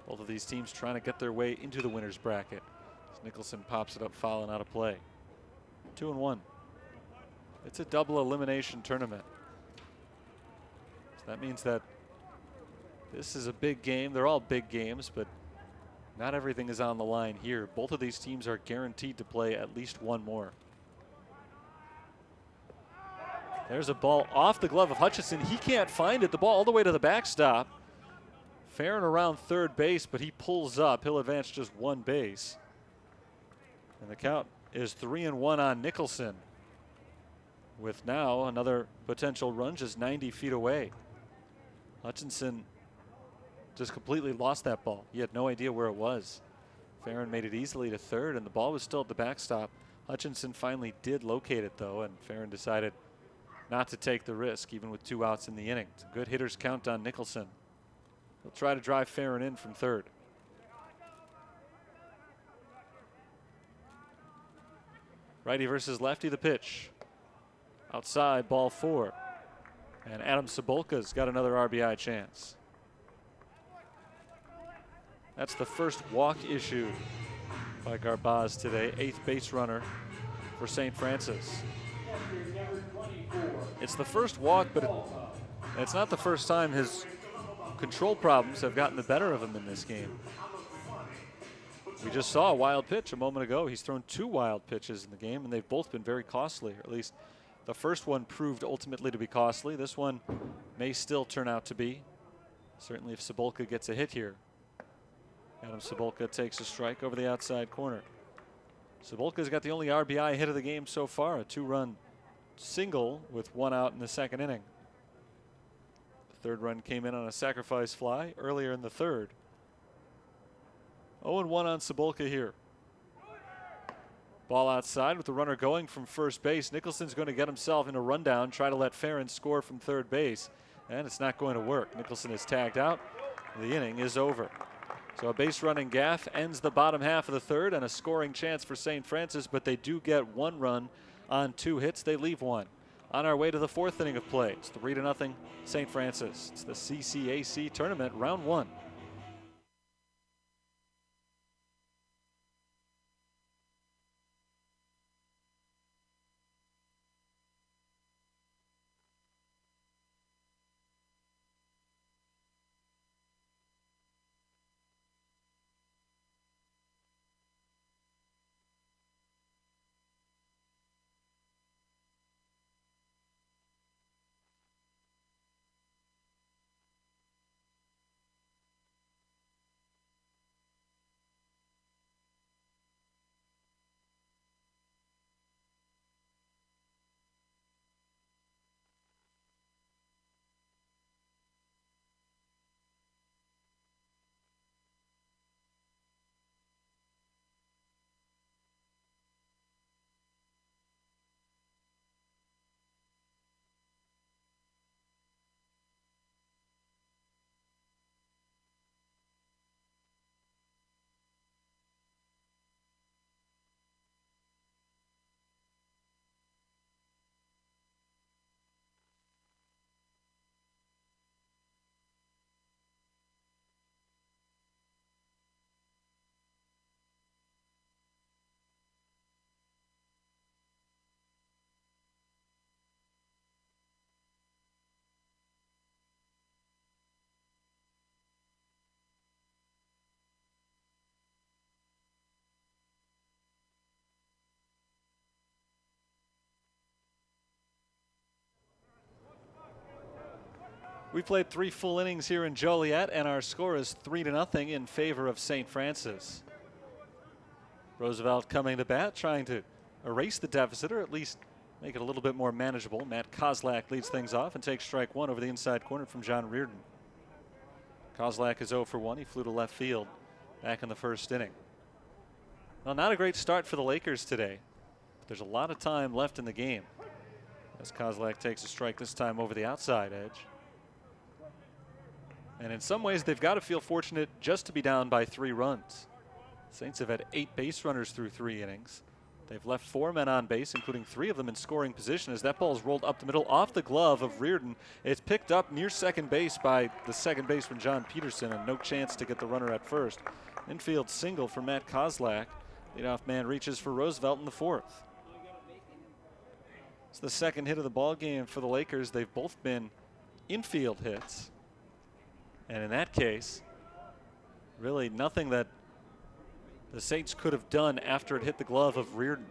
Both of these teams trying to get their way into the winner's bracket. As Nicholson pops it up, fouling out of play. 2-1. It's a double elimination tournament. So that means that this is a big game. They're all big games, but not everything is on the line here. Both of these teams are guaranteed to play at least 1 more. There's a ball off the glove of Hutchinson. He can't find it. The ball all the way to the backstop. Farron around third base, but he pulls up. He'll advance just 1 base. And the count is 3-1 on Nicholson, with now another potential run just 90 feet away. Hutchinson just completely lost that ball. He had no idea where it was. Farron made it easily to third, and the ball was still at the backstop. Hutchinson finally did locate it, though, and Farron decided not to take the risk, even with 2 outs in the inning. It's a good hitter's count on Nicholson. He'll try to drive Farron in from third. Righty versus lefty, the pitch. Outside, ball 4. And Adam Cebulka's got another RBI chance. That's the first walk issued by Garbaz today, 8th base runner for St. Francis. It's the first walk, but it's not the first time his control problems have gotten the better of him in this game. We just saw a wild pitch a moment ago. He's thrown 2 wild pitches in the game, and they've both been very costly, or at least the first one proved ultimately to be costly. This one may still turn out to be. Certainly if Cebulka gets a hit here. Adam Cebulka takes a strike over the outside corner. Cebulka's got the only RBI hit of the game so far, a 2-run single with 1 out in the 2nd inning. The 3rd run came in on a sacrifice fly earlier in the 3rd. 0-1 on Cebulka here. Ball outside with the runner going from first base. Nicholson's going to get himself in a rundown, try to let Farron score from 3rd base, and it's not going to work. Nicholson is tagged out. The inning is over. So a base running gaff ends the bottom half of the 3rd and a scoring chance for St. Francis, but they do get 1 run on 2 hits. They leave 1. On our way to the 4th inning of play. It's 3-0 St. Francis. It's the CCAC tournament, round 1. We played 3 full innings here in Joliet, and our score is 3-0 in favor of St. Francis. Roosevelt coming to bat, trying to erase the deficit, or at least make it a little bit more manageable. Matt Kozlak leads things off and takes strike 1 over the inside corner from John Reardon. Kozlak is 0 for 1. He flew to left field back in the 1st inning. Well, not a great start for the Lakers today, but there's a lot of time left in the game as Kozlak takes a strike this time over the outside edge. And in some ways, they've got to feel fortunate just to be down by 3 runs. Saints have had 8 base runners through 3 innings. They've left 4 men on base, including 3 of them in scoring position, as that ball is rolled up the middle off the glove of Reardon. It's picked up near second base by the second baseman, John Peterson, and no chance to get the runner at first. Infield single for Matt Kozlak. Leadoff man reaches for Roosevelt in the 4th. It's the 2nd hit of the ball game for the Lakers. They've both been infield hits. And in that case, really nothing that the Saints could have done after it hit the glove of Reardon.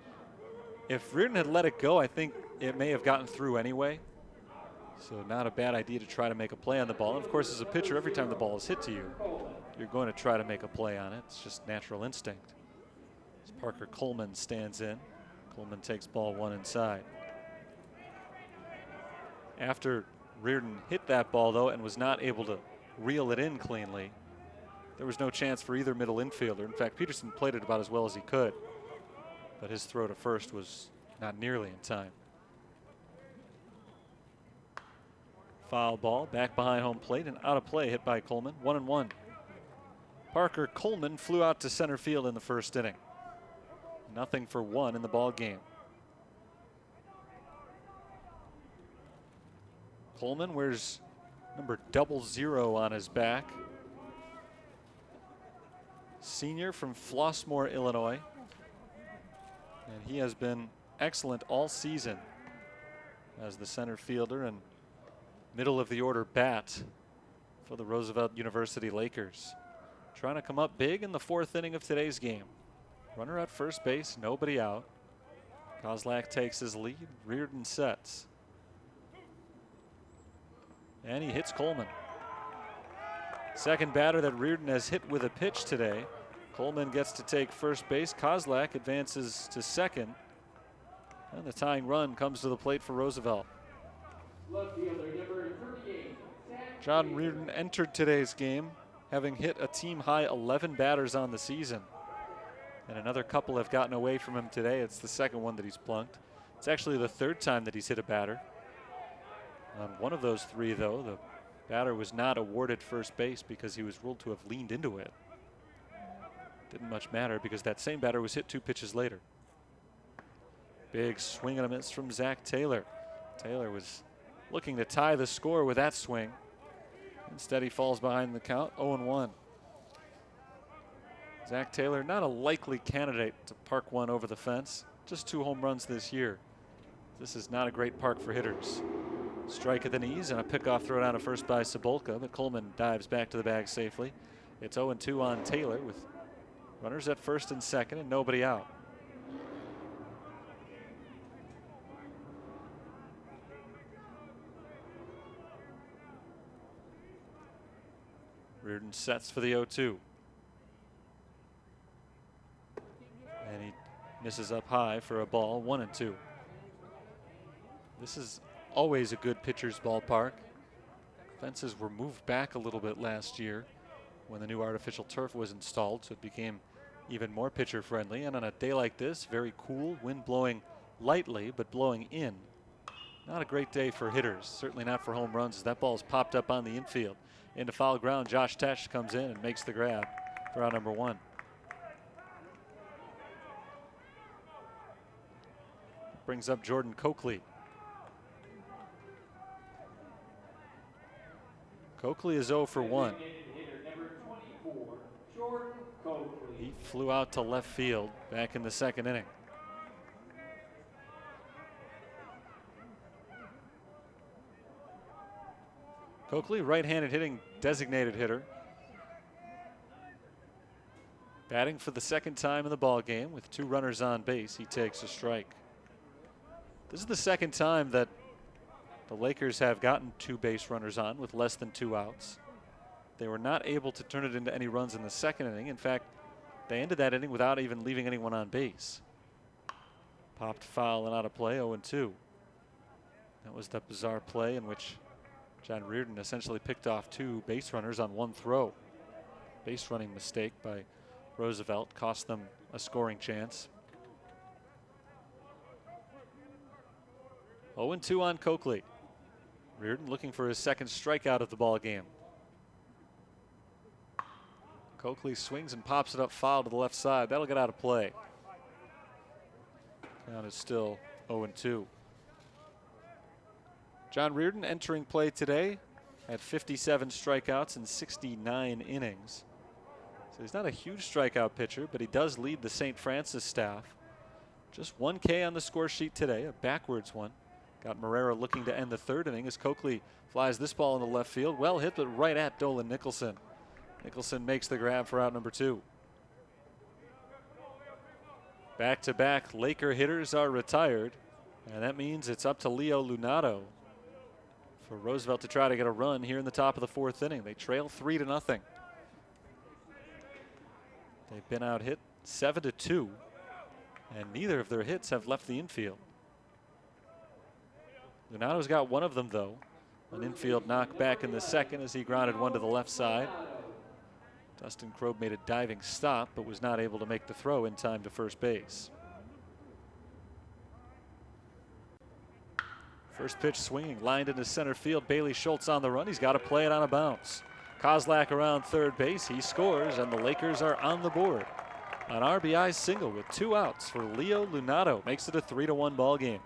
If Reardon had let it go, I think it may have gotten through anyway. So not a bad idea to try to make a play on the ball. And of course, as a pitcher, every time the ball is hit to you, you're going to try to make a play on it. It's just natural instinct. As Parker Coleman stands in. Coleman takes ball 1 inside. After Reardon hit that ball, though, and was not able to reel it in cleanly, there was no chance for either middle infielder. In fact, Peterson played it about as well as he could, but his throw to first was not nearly in time. Foul ball back behind home plate and out of play, hit by Coleman. 1-1. Parker Coleman flew out to center field in the 1st inning. 0 for 1 in the ball game. Coleman wears number 00 on his back. Senior from Flossmoor, Illinois. And he has been excellent all season as the center fielder and middle of the order bat for the Roosevelt University Lakers. Trying to come up big in the 4th inning of today's game. Runner at first base, nobody out. Kozlak takes his lead. Reardon sets. And he hits Coleman. Second batter that Reardon has hit with a pitch today. Coleman gets to take first base. Kozlak advances to second. And the tying run comes to the plate for Roosevelt. John Reardon entered today's game having hit a team-high 11 batters on the season. And another couple have gotten away from him today. It's the second one that he's plunked. It's actually the 3rd time that he's hit a batter. On one of those 3, though, the batter was not awarded first base because he was ruled to have leaned into it. Didn't much matter because that same batter was hit 2 pitches later. Big swing and a miss from Zach Taylor. Taylor was looking to tie the score with that swing. Instead, he falls behind the count, 0-1. Zach Taylor, not a likely candidate to park one over the fence. Just 2 home runs this year. This is not a great park for hitters. Strike at the knees and a pickoff throw down to first by Cebulka, but Coleman dives back to the bag safely. It's 0-2 on Taylor with runners at first and second and nobody out. Reardon sets for the 0-2. And he misses up high for a ball, 1-2. This is always a good pitcher's ballpark. Fences were moved back a little bit last year when the new artificial turf was installed, so it became even more pitcher friendly. And on a day like this, very cool, wind blowing lightly but blowing in. Not a great day for hitters, certainly not for home runs, as that ball's popped up on the infield. Into foul ground, Josh Tesh comes in and makes the grab for out number 1. Brings up Jordan Coakley. Coakley is 0 for 1. He flew out to left field back in the 2nd inning. Coakley, right-handed hitting designated hitter. Batting for the 2nd time in the ball game with 2 runners on base. He takes a strike. This is the 2nd time that the Lakers have gotten 2 base runners on with less than 2 outs. They were not able to turn it into any runs in the 2nd inning. In fact, they ended that inning without even leaving anyone on base. Popped foul and out of play, 0-2. That was the bizarre play in which John Reardon essentially picked off 2 base runners on 1 throw. Base running mistake by Roosevelt cost them a scoring chance. 0-2 on Coakley. Reardon looking for his 2nd strikeout of the ball game. Coakley swings and pops it up foul to the left side. That'll get out of play. Count is still 0-2. John Reardon entering play today at 57 strikeouts in 69 innings. So he's not a huge strikeout pitcher, but he does lead the St. Francis staff. Just 1 K on the score sheet today, a backwards one. Got Marrera looking to end the 3rd inning as Coakley flies this ball in the left field. Well hit, but right at Dolan Nicholson. Nicholson makes the grab for out number 2. Back-to-back Laker hitters are retired, and that means it's up to Leo Lunato for Roosevelt to try to get a run here in the top of the 4th inning. They trail 3-0. They've been out hit 7-2, and neither of their hits have left the infield. Lunato's got one of them, though. An infield knock back in the 2nd as he grounded one to the left side. Dustin Krob made a diving stop, but was not able to make the throw in time to first base. First pitch swinging, lined into center field. Bailey Schultz on the run. He's got to play it on a bounce. Kozlak around 3rd base. He scores, and the Lakers are on the board. An RBI single with 2 outs for Leo Lunato. Makes it a 3-1 ball game.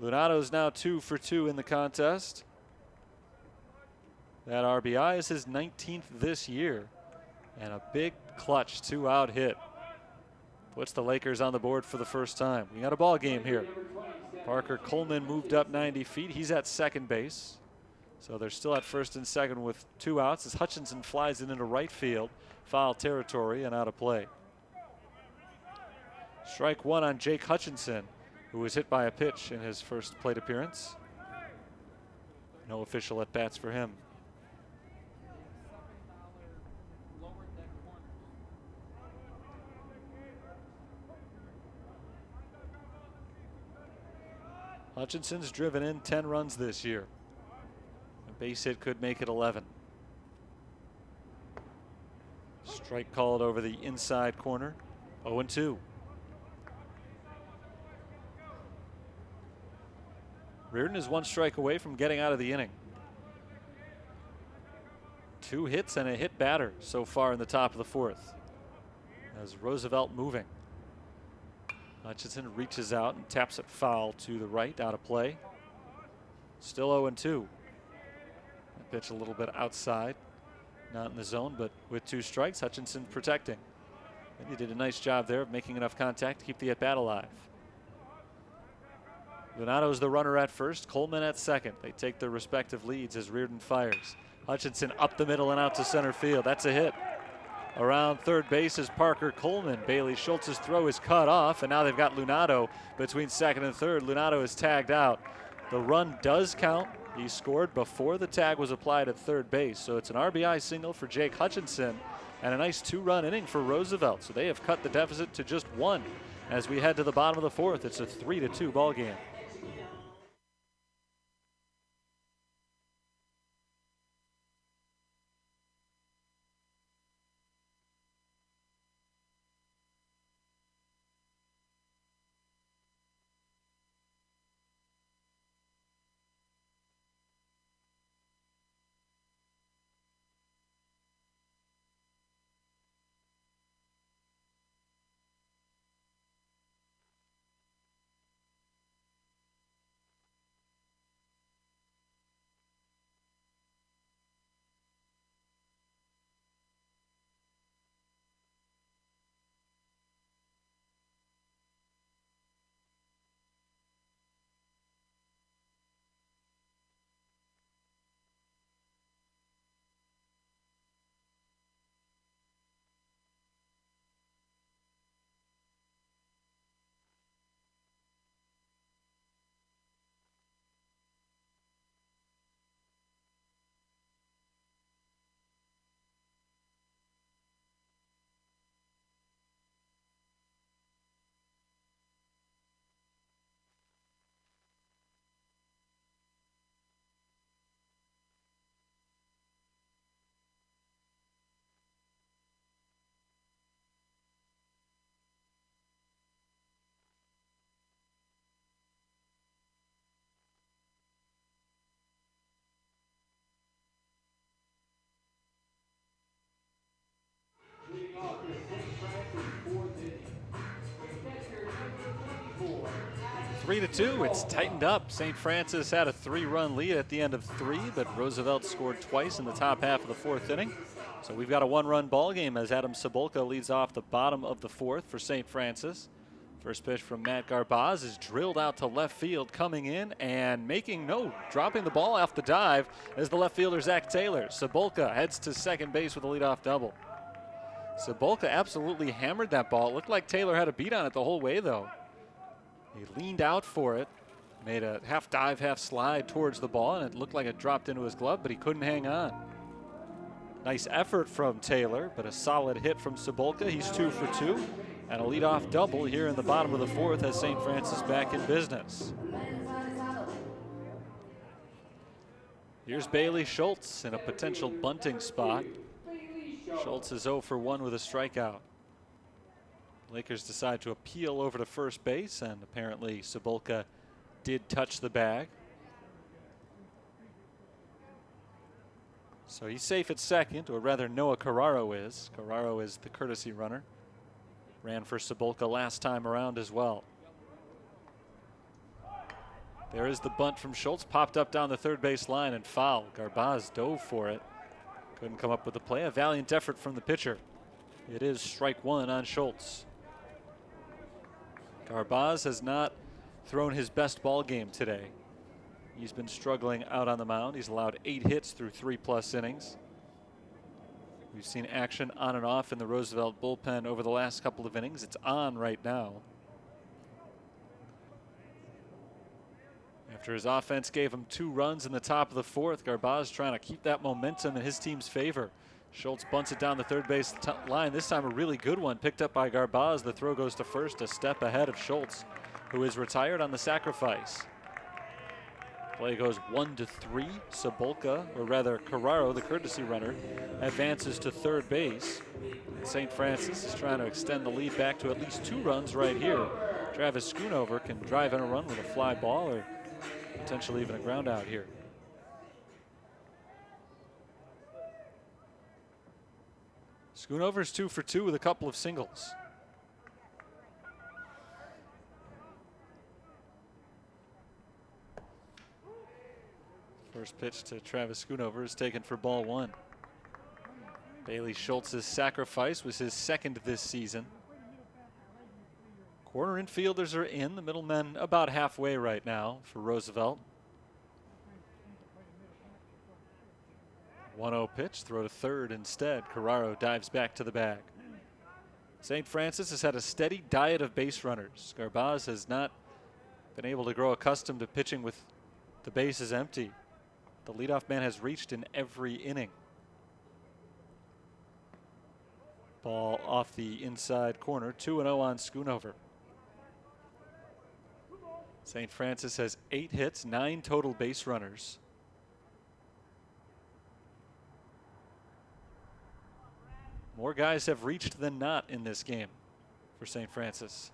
Lunato's now 2 for 2 in the contest. That RBI is his 19th this year. And a big clutch 2-out hit. Puts the Lakers on the board for the first time. We got a ball game here. Parker Coleman moved up 90 feet. He's at second base. So they're still at first and second with 2 outs as Hutchinson flies it into right field. Foul territory and out of play. Strike 1 on Jake Hutchinson, who was hit by a pitch in his first plate appearance. No official at bats for him. Hutchinson's driven in 10 runs this year. A base hit could make it 11. Strike called over the inside corner. 0-2. Reardon is 1 strike away from getting out of the inning. 2 hits and a hit batter so far in the top of the 4th. As Roosevelt moving. Hutchinson reaches out and taps it foul to the right, out of play. Still 0-2. That pitch a little bit outside, not in the zone, but with 2 strikes, Hutchinson protecting. And he did a nice job there of making enough contact to keep the at-bat alive. Lunato's the runner at first, Coleman at second. They take their respective leads as Reardon fires. Hutchinson up the middle and out to center field. That's a hit. Around third base is Parker Coleman. Bailey Schultz's throw is cut off, and now they've got Lunato between second and third. Lunato is tagged out. The run does count. He scored before the tag was applied at third base, so it's an RBI single for Jake Hutchinson and a nice 2-run inning for Roosevelt. So they have cut the deficit to just 1 as we head to the bottom of the 4th. It's a 3-2 ball game. Three to two, it's tightened up. St. Francis had a 3-run lead at the end of 3, but Roosevelt scored twice in the top half of the 4th inning. So we've got a 1-run ball game as Adam Cebulka leads off the bottom of the 4th for St. Francis. First pitch from Matt Garbaz is drilled out to left field, coming in and dropping the ball off the dive as the left fielder Zach Taylor. Cebulka heads to second base with a leadoff double. Cebulka absolutely hammered that ball. It looked like Taylor had a beat on it the whole way, though. He leaned out for it, made a half dive, half slide towards the ball, and it looked like it dropped into his glove, but he couldn't hang on. Nice effort from Taylor, but a solid hit from Cebulka. He's 2 for 2, and a leadoff double here in the bottom of the 4th as St. Francis back in business. Here's Bailey Schultz in a potential bunting spot. Schultz is 0 for 1 with a strikeout. Lakers decide to appeal over to first base, and apparently Cebulka did touch the bag. So he's safe at second, or rather Noah Carraro is. Carraro is the courtesy runner. Ran for Cebulka last time around as well. There is the bunt from Schultz, popped up down the third base line and foul. Garbaz dove for it. Couldn't come up with the play. A valiant effort from the pitcher. It is strike one on Schultz. Garbaz has not thrown his best ball game today. He's been struggling out on the mound. He's allowed 8 hits through 3+ innings. We've seen action on and off in the Roosevelt bullpen over the last couple of innings. It's on right now. After his offense gave him 2 runs in the top of the 4th, Garbaz trying to keep that momentum in his team's favor. Schultz bunts it down the third base line. This time a really good one picked up by Garbaz. The throw goes to first, a step ahead of Schultz, who is retired on the sacrifice. Play goes 1-3. Cebulka, or rather Carraro, the courtesy runner, advances to third base. St. Francis is trying to extend the lead back to at least 2 runs right here. Travis Schoonover can drive in a run with a fly ball or potentially even a ground out here. Schoonover's 2 for 2 with a couple of singles. First pitch to Travis Schoonover is taken for ball 1. Bailey Schultz's sacrifice was his 2nd this season. Corner infielders are in. The middlemen about halfway right now for Roosevelt. 1-0 pitch, throw to third instead. Carraro dives back to the bag. St. Francis has had a steady diet of base runners. Garbaz has not been able to grow accustomed to pitching with the bases empty. The leadoff man has reached in every inning. Ball off the inside corner, 2-0 on Schoonover. St. Francis has 8 hits, 9 total base runners. More guys have reached than not in this game for St. Francis.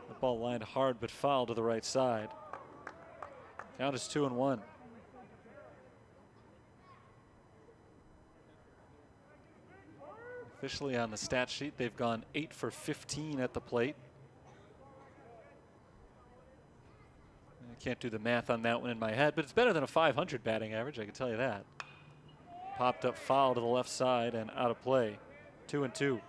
The ball lined hard but foul to the right side. Count is 2-1. Officially on the stat sheet, they've gone 8 for 15 at the plate. I can't do the math on that one in my head, but it's better than a 500 batting average, I can tell you that. Popped up foul to the left side and out of play. 2-2.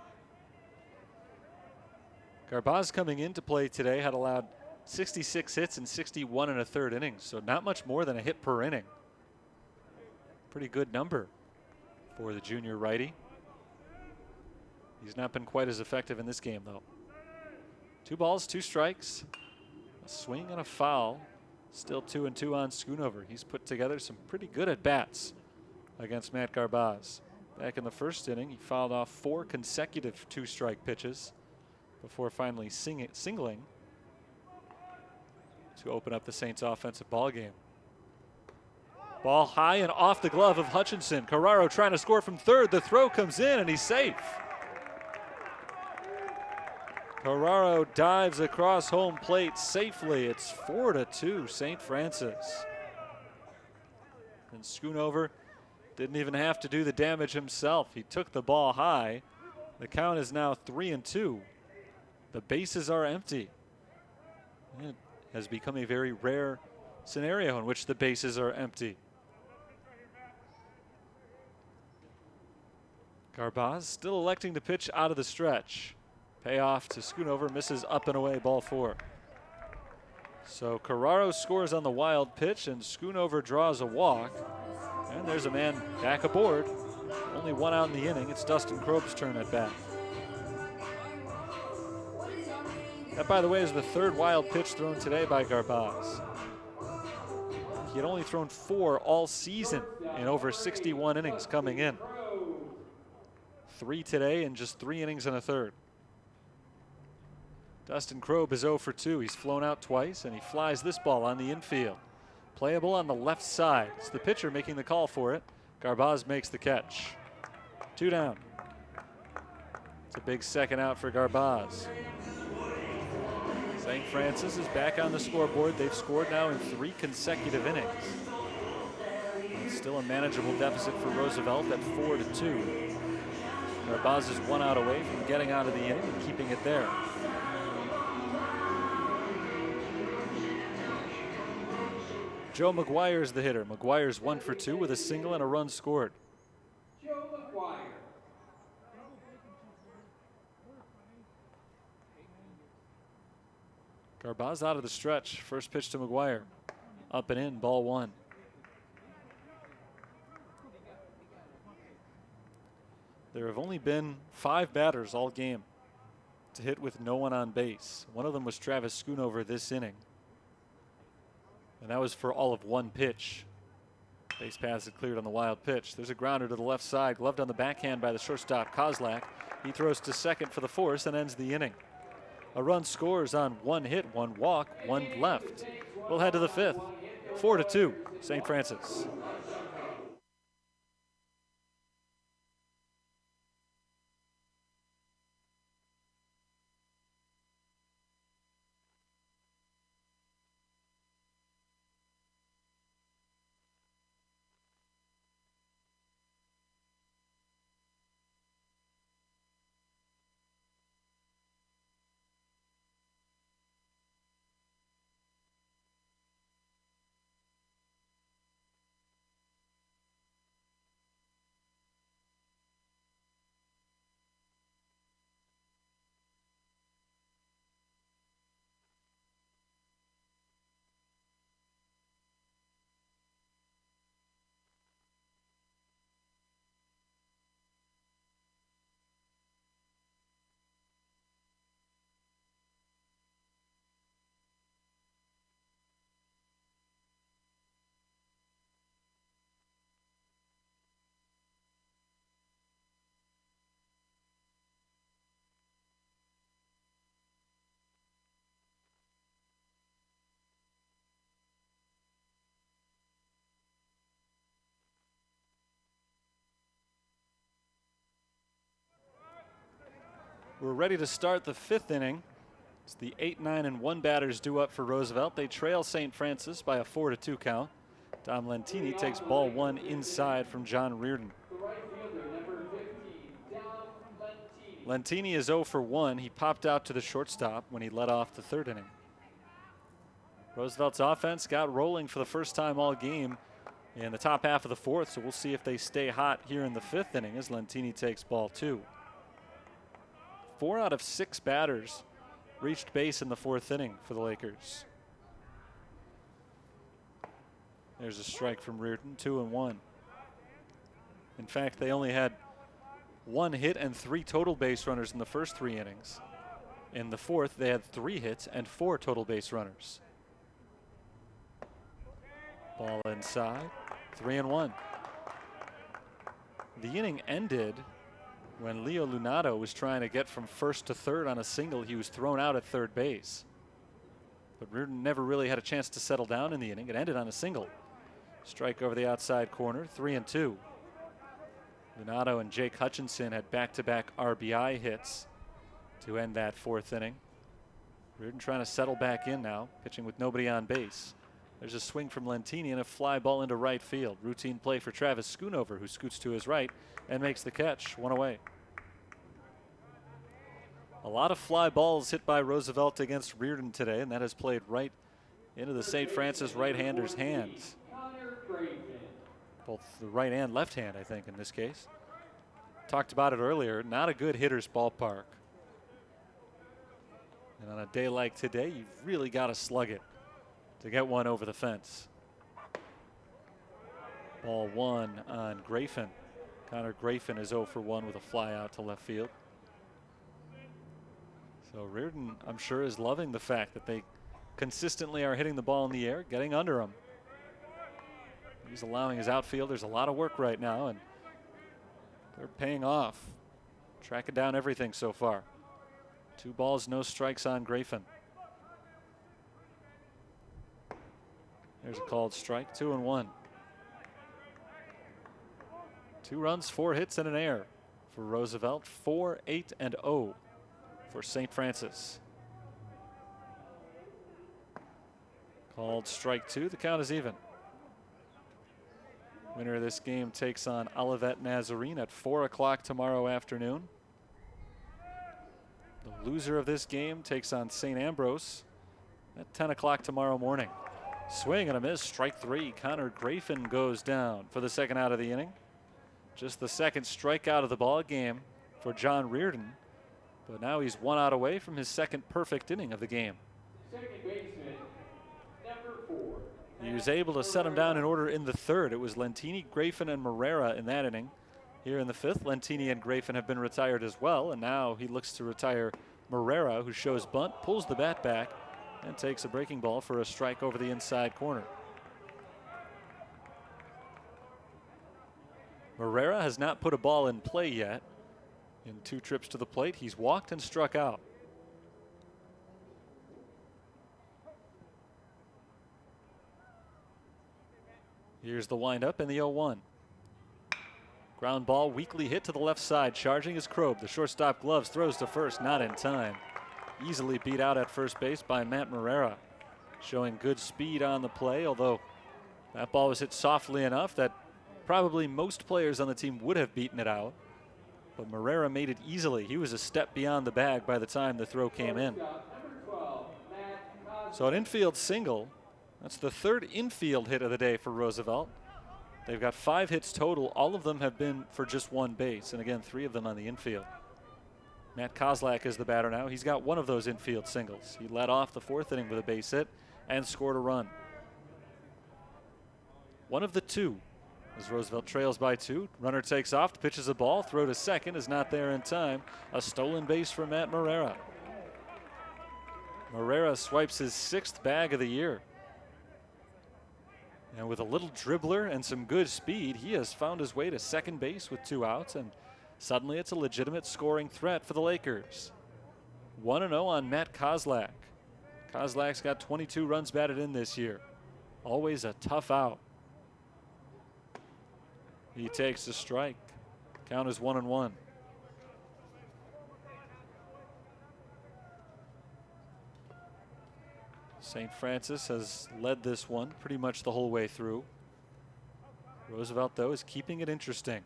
Garbaz coming into play today had allowed 66 hits in 61 1/3 innings, so not much more than a hit per inning. Pretty good number for the junior righty. He's not been quite as effective in this game, though. 2 balls, 2 strikes, a swing and a foul. Still 2-2 on Schoonover. He's put together some pretty good at-bats against Matt Garbaz. Back in the first inning, he fouled off 4 consecutive 2-strike pitches before finally singling to open up the Saints' offensive ball game. Ball high and off the glove of Hutchinson. Carraro trying to score from third. The throw comes in and he's safe. Carraro dives across home plate safely. It's 4-2 St. Francis. And Schoonover didn't even have to do the damage himself. He took the ball high. The count is now 3-2. The bases are empty. It has become a very rare scenario in which the bases are empty. Garbaz still electing to pitch out of the stretch. Payoff to Schoonover, misses up and away, ball 4. So Carraro scores on the wild pitch and Schoonover draws a walk. And there's a man back aboard. Only 1 out in the inning. It's Dustin Kroeb's turn at bat. That, by the way, is the 3rd wild pitch thrown today by Garbaz. He had only thrown 4 all season in over 61 innings coming in. 3 today in just 3 innings and a third. Dustin Kroeb is 0 for 2. He's flown out twice, and he flies this ball on the infield. Playable on the left side. It's the pitcher making the call for it. Garbaz makes the catch. 2 down. It's a big second out for Garbaz. St. Francis is back on the scoreboard. They've scored now in 3 consecutive innings. It's still a manageable deficit for Roosevelt at 4-2. Garbaz is 1 out away from getting out of the inning and keeping it there. Joe McGuire's the hitter. McGuire's 1 for 2 with a single and a run scored. Joe McGuire. Garbaz out of the stretch. First pitch to McGuire. Up and in, ball 1. There have only been 5 batters all game to hit with no one on base. One of them was Travis Schoonover this inning. And that was for all of 1 pitch. Base paths had cleared on the wild pitch. There's a grounder to the left side, gloved on the backhand by the shortstop, Kozlak. He throws to second for the force and ends the inning. A run scores on 1 hit, 1 walk, 1 left. We'll head to the 5th. 4-2, St. Francis. We're ready to start the 5th inning. It's the 8, 9, and 1 batters due up for Roosevelt. They trail St. Francis by a 4-2 count. Dom Lentini takes ball 1 inside from John Reardon. Lentini is 0 for 1. He popped out to the shortstop when he led off the 3rd inning. Roosevelt's offense got rolling for the first time all game in the top half of the 4th, so we'll see if they stay hot here in the 5th inning as Lentini takes ball 2. 4 out of 6 batters reached base in the 4th inning for the Lakers. There's a strike from Reardon, 2-1. In fact, they only had 1 hit and 3 total base runners in the first 3 innings. In the 4th, they had 3 hits and 4 total base runners. Ball inside, 3-1. The inning ended when Leo Lunato was trying to get from first to third on a single. He was thrown out at third base. But Reardon never really had a chance to settle down in the inning. It ended on a single. Strike over the outside corner, 3-2. Lunato and Jake Hutchinson had back-to-back RBI hits to end that 4th inning. Reardon trying to settle back in now, pitching with nobody on base. There's a swing from Lentini and a fly ball into right field. Routine play for Travis Schoonover, who scoots to his right and makes the catch. 1 away. A lot of fly balls hit by Roosevelt against Reardon today, and that has played right into the St. Francis right-hander's hands. Both the right and left hand, I think, in this case. Talked about it earlier, not a good hitter's ballpark. And on a day like today, you've really got to slug it to get one over the fence. Ball 1 on Grafin. Connor Grafin is 0 for 1 with a fly out to left field. So Reardon, I'm sure, is loving the fact that they consistently are hitting the ball in the air, getting under him. He's allowing his outfielders a lot of work right now, and they're paying off. Tracking down everything so far. 2 balls, no strikes on Grafin. There's a called strike, 2-1. 2 runs, 4 hits, and an error for Roosevelt. 4, 8, and 0 for St. Francis. Called strike 2. The count is even. Winner of this game takes on Olivet Nazarene at 4 o'clock tomorrow afternoon. The loser of this game takes on St. Ambrose at 10 o'clock tomorrow morning. Swing and a miss, strike three. Connor Grafin goes down for the second out of the inning. Just the second strikeout of the ball game for John Reardon. But now he's 1 out away from his second perfect inning of the game. Second baseman, number 4. He was able to set him down in order in the third. It was Lentini, Grafin, and Morera in that inning. Here in the fifth, Lentini and Grafin have been retired as well, and now he looks to retire Morera, who shows bunt, pulls the bat back, and takes a breaking ball for a strike over the inside corner. Morera has not put a ball in play yet. In 2 trips to the plate, he's walked and struck out. Here's the windup in the 0-1. Ground ball weakly hit to the left side. Charging is Krob. The shortstop gloves, throws to first, not in time. Easily beat out at first base by Matt Morera. Showing good speed on the play, although that ball was hit softly enough that probably most players on the team would have beaten it out. But Morera made it easily. He was a step beyond the bag by the time the throw came in. So an infield single. That's the third infield hit of the day for Roosevelt. They've got 5 hits total. All of them have been for just one base. And again, 3 of them on the infield. Matt Kozlak is the batter now. He's got 1 of those infield singles. He led off the 4th inning with a base hit and scored a run. 1 of the 2 as Roosevelt trails by 2. Runner takes off, pitches a ball. Throw to second is not there in time. A stolen base for Matt Morera. Morera swipes his 6th bag of the year. And with a little dribbler and some good speed, he has found his way to second base with 2 outs, and suddenly it's a legitimate scoring threat for the Lakers. 1-0 on Matt Kozlak. Kozlak's got 22 runs batted in this year. Always a tough out. He takes a strike. Count is 1-1. St. Francis has led this one pretty much the whole way through. Roosevelt, though, is keeping it interesting.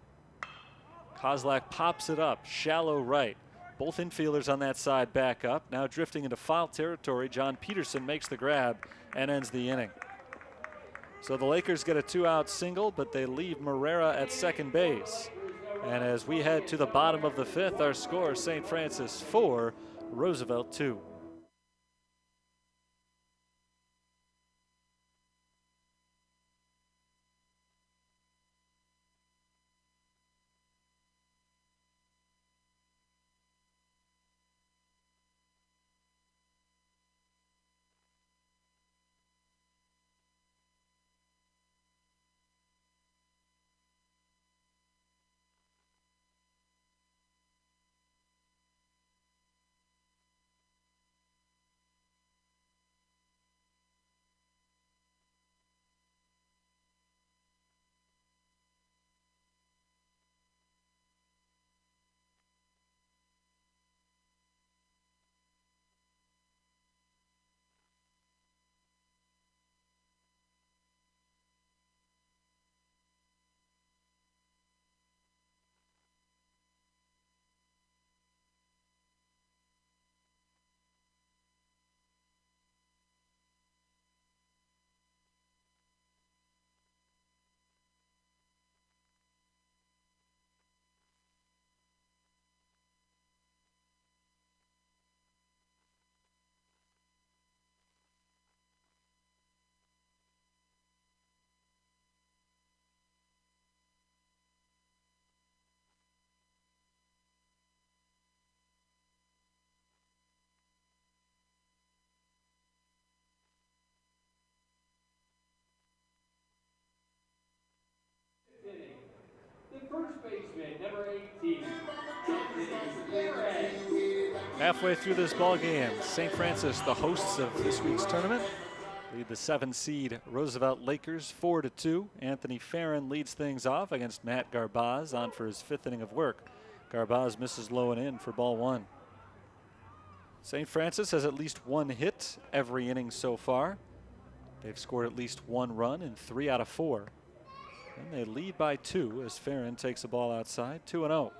Kozlak pops it up, shallow right. Both infielders on that side back up. Now drifting into foul territory, John Peterson makes the grab and ends the inning. So the Lakers get a 2-out single, but they leave Morera at second base. And as we head to the bottom of the 5th, our score, St. Francis 4, Roosevelt 2. First baseman, number 18. Halfway through this ball game, St. Francis, the hosts of this week's tournament, lead the 7-seed Roosevelt Lakers 4-2. Anthony Farron leads things off against Matt Garbaz, on for his 5th inning of work. Garbaz misses low and in for ball 1. St. Francis has at least 1 hit every inning so far. They've scored at least 1 run in 3 out of 4. And they lead by 2 as Farron takes a ball outside, 2-0.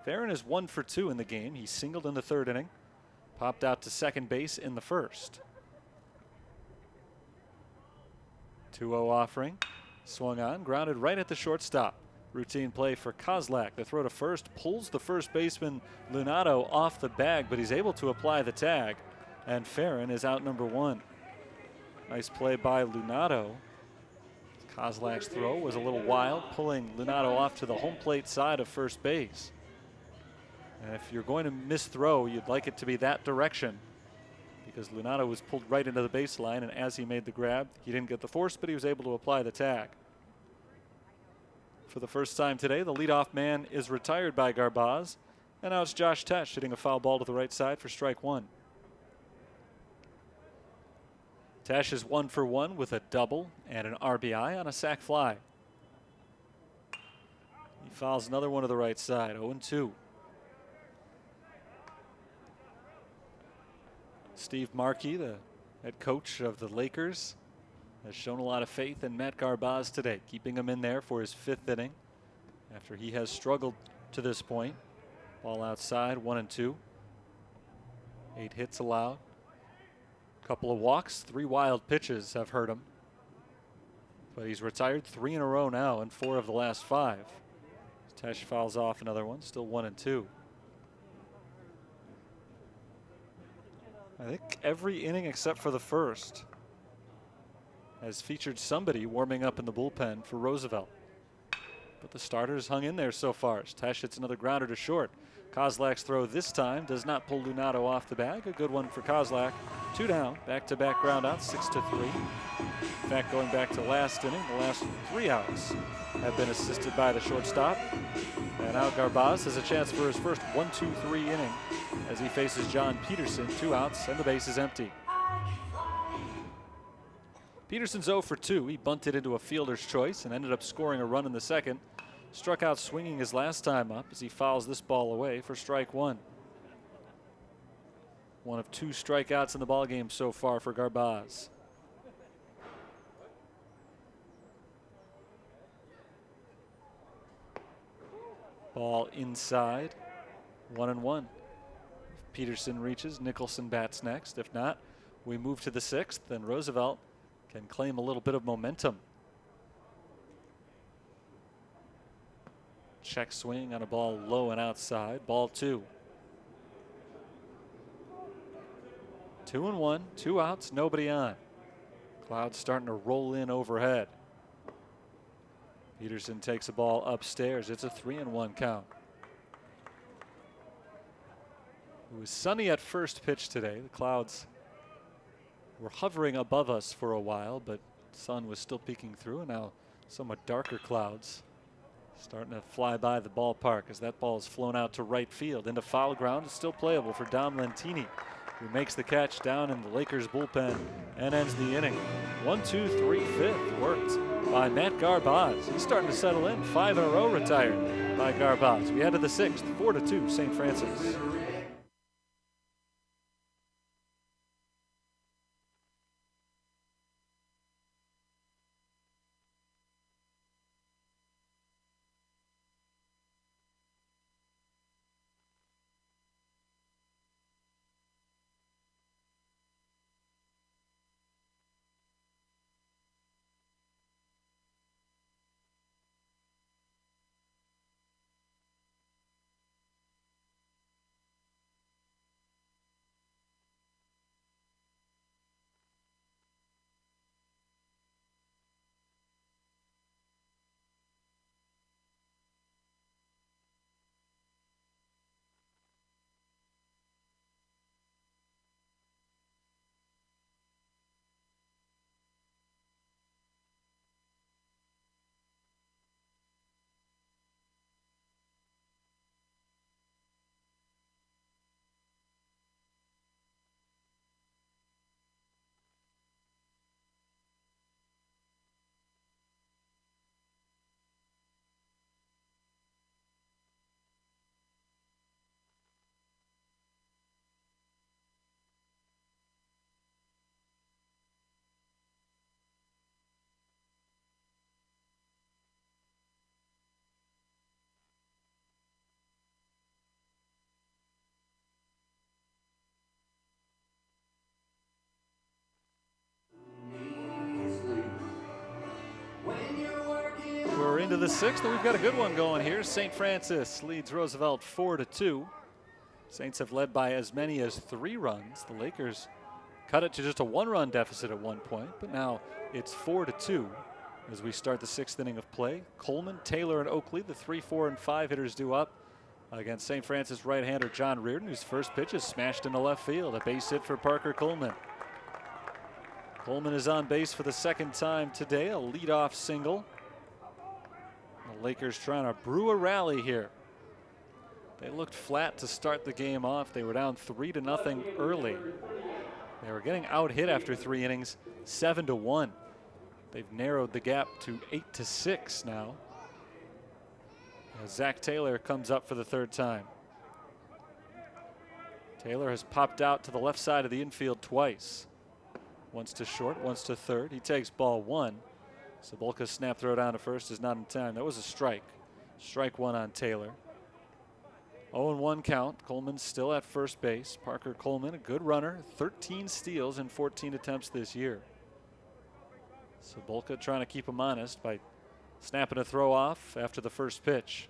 Farron is 1 for 2 in the game. He singled in the 3rd inning, popped out to second base in the 1st. 2-0 offering. Swung on, grounded right at the shortstop. Routine play for Kozlak. The throw to first pulls the first baseman Lunato off the bag, but he's able to apply the tag. And Farron is out number 1. Nice play by Lunato. Kozlak's throw was a little wild, pulling Lunato off to the home plate side of first base. And if you're going to miss throw, you'd like it to be that direction, because Lunato was pulled right into the baseline, and as he made the grab, he didn't get the force, but he was able to apply the tag. For the first time today, the leadoff man is retired by Garbaz, and now it's Josh Tesh hitting a foul ball to the right side for strike 1. Tesh is 1 for 1 with a double and an RBI on a sac fly. He fouls another one to the right side, 0-2. Steve Markey, the head coach of the Lakers, has shown a lot of faith in Matt Garbaz today, keeping him in there for his 5th inning after he has struggled to this point. Ball outside, 1-2. 8 hits allowed. Couple of walks, 3 wild pitches have hurt him. But he's retired 3 in a row now in 4 of the last 5. Tesh fouls off another one, still 1-2. I think every inning except for the first has featured somebody warming up in the bullpen for Roosevelt. But the starters hung in there so far. Tesh hits another grounder to short. Kozlak's throw this time does not pull Lunato off the bag. A good one for Kozlak. 2 down, back-to-back groundouts, 6-3. In fact, going back to last inning, the last 3 outs have been assisted by the shortstop. And now Garbaz has a chance for his first 1-2-3 inning as he faces John Peterson. 2 outs and the base is empty. Peterson's 0 for 2. He bunted into a fielder's choice and ended up scoring a run in the second. Struck out swinging his last time up as he fouls this ball away for strike 1. One of 2 strikeouts in the ballgame so far for Garbaz. Ball inside, 1-1. If Peterson reaches, Nicholson bats next. If not, we move to the 6th, and Roosevelt can claim a little bit of momentum. Check swing on a ball low and outside. Ball 2. 2-1, 2 outs, nobody on. Clouds starting to roll in overhead. Peterson takes a ball upstairs. It's a 3-1 count. It was sunny at first pitch today. The clouds were hovering above us for a while, but the sun was still peeking through, and now somewhat darker clouds starting to fly by the ballpark as that ball is flown out to right field into foul ground. It's still playable for Dom Lentini, who makes the catch down in the Lakers bullpen and ends the inning. 1-2-3 5th worked by Matt Garbaz. He's starting to settle in. 5 in a row retired by Garbaz. We head to the 6th, 4-2 St. Francis. into the 6th, and we've got a good one going here. St. Francis leads Roosevelt 4-2. Saints have led by as many as 3 runs. The Lakers cut it to just a 1-run deficit at one point, but now it's 4-2 as we start the 6th inning of play. Coleman, Taylor, and Oakley, the 3, 4, and 5 hitters, due up against St. Francis right-hander John Reardon, whose first pitch is smashed into left field. A base hit for Parker Coleman. Coleman is on base for the 2nd time today, a leadoff single. The Lakers trying to brew a rally here. They looked flat to start the game off. They were down 3-0 early. They were getting out-hit after 3 innings, 7-1. They've narrowed the gap to 8-6 now. As Zach Taylor comes up for the 3rd time. Taylor has popped out to the left side of the infield twice. Once to short, once to third. He takes ball 1. Cebulka's snap throw down to first is not in time. That was a strike. Strike 1 on Taylor. 0-1 count. Coleman's still at first base. Parker Coleman, a good runner, 13 steals in 14 attempts this year. Cebulka trying to keep him honest by snapping a throw off after the first pitch.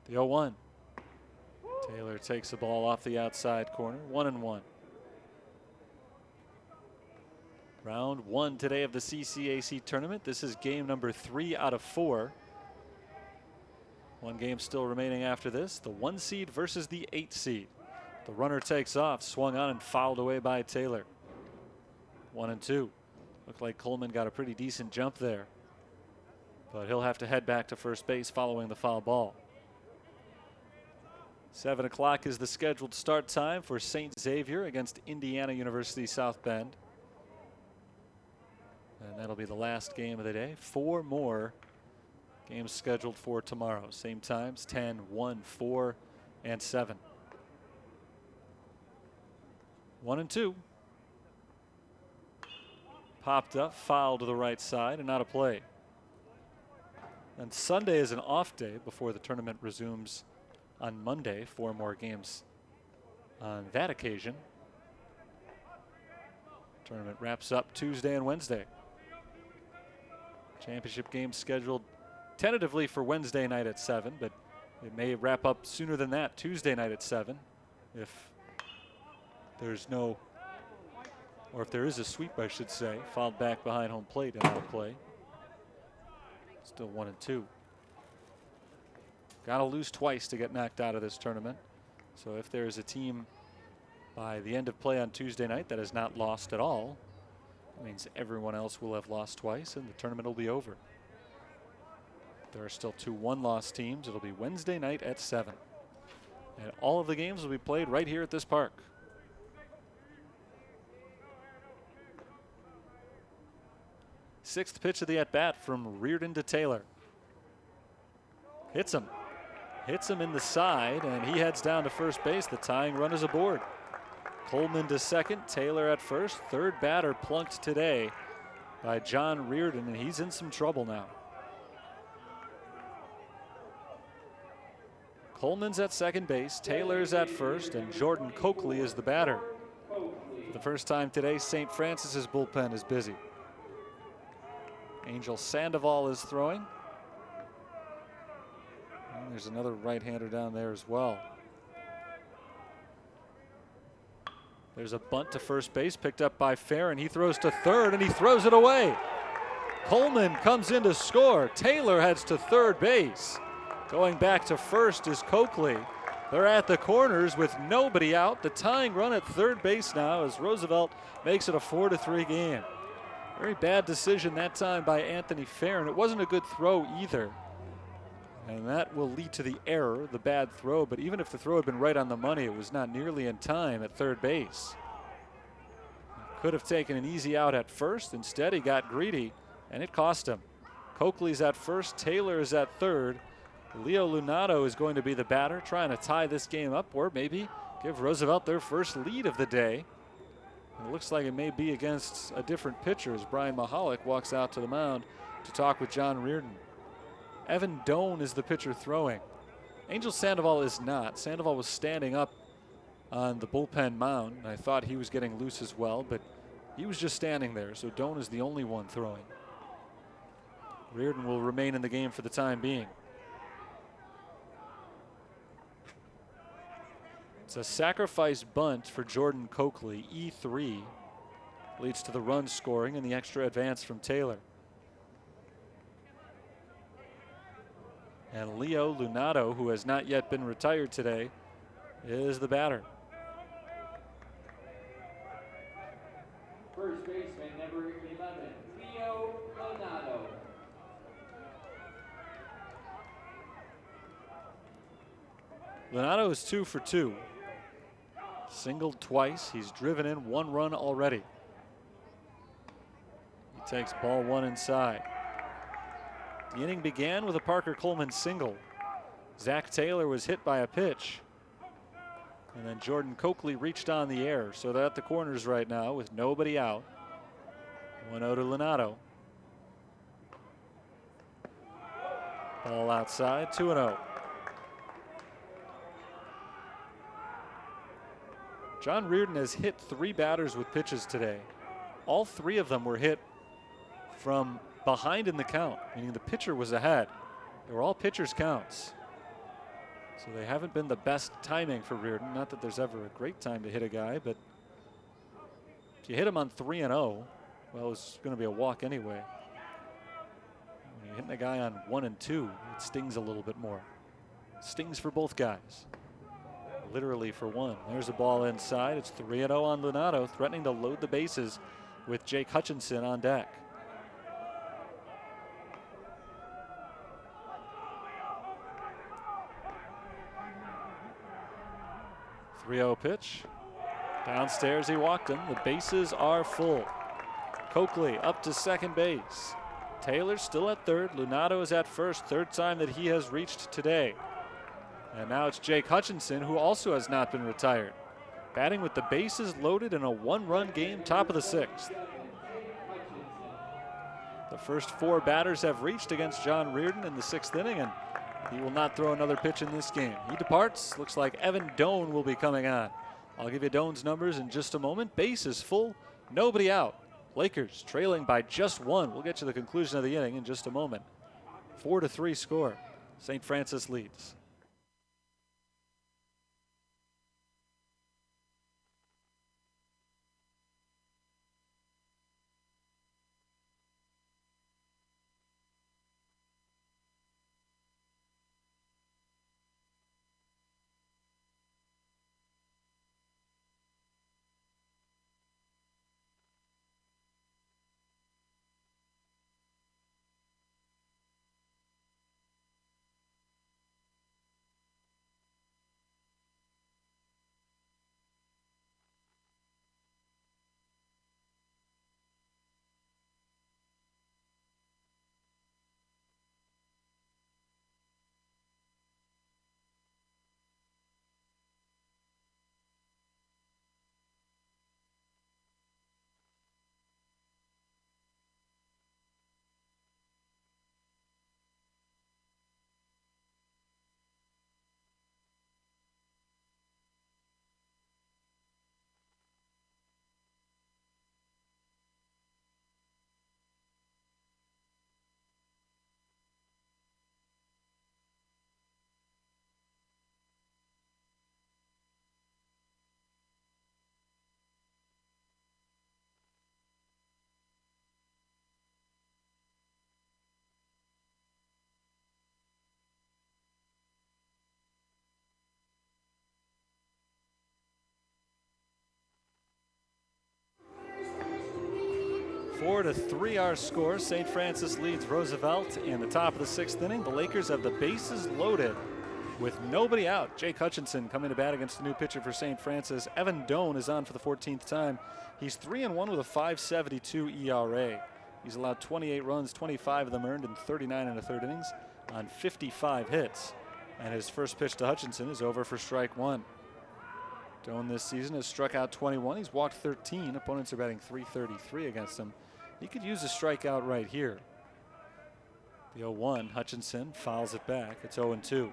The 0-1. Taylor takes the ball off the outside corner. 1-1. Round 1 today of the CCAC tournament. This is game number 3 out of 4. 1 game still remaining after this. The 1 seed versus the 8 seed. The runner takes off, swung on and fouled away by Taylor. 1-2. Looked like Coleman got a pretty decent jump there, but he'll have to head back to first base following the foul ball. 7 o'clock is the scheduled start time for St. Xavier against Indiana University South Bend. And that'll be the last game of the day. 4 more games scheduled for tomorrow. Same times, 10, 1, 4, and 7. 1-2. Popped up, foul to the right side, and not a play. And Sunday is an off day before the tournament resumes on Monday. 4 more games on that occasion. Tournament wraps up Tuesday and Wednesday. Championship game scheduled tentatively for Wednesday night at 7, but it may wrap up sooner than that, Tuesday night at 7, if there's no, or if there is a sweep, I should say, fouled back behind home plate and out of play. Still 1-2. Got to lose twice to get knocked out of this tournament. So if there is a team by the end of play on Tuesday night that has not lost at all, that means everyone else will have lost twice and the tournament will be over. There are still 2 one-loss teams. It'll be Wednesday night at 7. And all of the games will be played right here at this park. Sixth pitch of the at-bat from Reardon to Taylor. Hits him. Hits him in the side, and he heads down to first base. The tying run is aboard. Coleman to second, Taylor at first. Third batter plunked today by John Reardon, and he's in some trouble now. Coleman's at second base, Taylor's at first, and Jordan Coakley is the batter. For the first time today, St. Francis's bullpen is busy. Angel Sandoval is throwing. And there's another right-hander down there as well. There's a bunt to first base, picked up by Fair, and he throws to third, and he throws it away. Coleman comes in to score. Taylor heads to third base. Going back to first is Coakley. They're at the corners with nobody out. The tying run at third base now as Roosevelt makes it a 4-3 game. Very bad decision that time by Anthony Fair, and it wasn't a good throw either. And that will lead to the error, the bad throw. But even if the throw had been right on the money, it was not nearly in time at third base. Could have taken an easy out at first. Instead, he got greedy, and it cost him. Coakley's at first, Taylor is at third. Leo Lunato is going to be the batter, trying to tie this game up or maybe give Roosevelt their first lead of the day. And it looks like it may be against a different pitcher as Brian Mahalik walks out to the mound to talk with John Reardon. Evan Doan is the pitcher throwing. Angel Sandoval is not. Sandoval was standing up on the bullpen mound, and I thought he was getting loose as well, but he was just standing there, so Doan is the only one throwing. Reardon will remain in the game for the time being. It's a sacrifice bunt for Jordan Coakley. E3 leads to the run scoring and the extra advance from Taylor. And Leo Lunato, who has not yet been retired today, is the batter. First baseman, number 11, Leo Lonato. Lonato is 2 for 2. Singled twice. He's driven in 1 run already. He takes ball 1 inside. The inning began with a Parker Coleman single. Zach Taylor was hit by a pitch. And then Jordan Coakley reached on the air. So they're at the corners right now with nobody out. 1-0 to Lonato. Ball outside, 2-0. John Reardon has hit 3 batters with pitches today. All 3 of them were hit from behind in the count, meaning the pitcher was ahead. They were all pitchers' counts. So they haven't been the best timing for Reardon. Not that there's ever a great time to hit a guy, but if you hit him on 3-0, well, it's going to be a walk anyway. When you're hitting a guy on 1 and 2, it stings a little bit more. Stings for both guys. Literally for one. There's a ball inside. It's 3-0 on Lonato, threatening to load the bases with Jake Hutchinson on deck. 3-0 pitch. Downstairs he walked him. The bases are full. Coakley up to second base. Taylor still at third. Lonato is at first. Third time that he has reached today. And now it's Jake Hutchinson, who also has not been retired. Batting with the bases loaded in a 1-run game, top of the 6th. The first 4 batters have reached against John Reardon in the 6th inning, and he will not throw another pitch in this game. He departs. Looks like Evan Doan will be coming on. I'll give you Doan's numbers in just a moment. Base is full, nobody out. Lakers trailing by just 1. We'll get to the conclusion of the inning in just a moment. 4-3 score. St. Francis leads. Four to 3 our score. St. Francis leads Roosevelt in the top of the 6th inning. The Lakers have the bases loaded with nobody out. Jake Hutchinson coming to bat against the new pitcher for St. Francis. Evan Doan is on for the 14th time. He's 3-1 with a 5.72 ERA. He's allowed 28 runs, 25 of them earned in 39 1/3 innings on 55 hits. And his first pitch to Hutchinson is over for strike 1. Doan this season has struck out 21. He's walked 13. Opponents are batting .333 against him. He could use a strikeout right here. The 0-1, Hutchinson fouls it back. It's 0-2.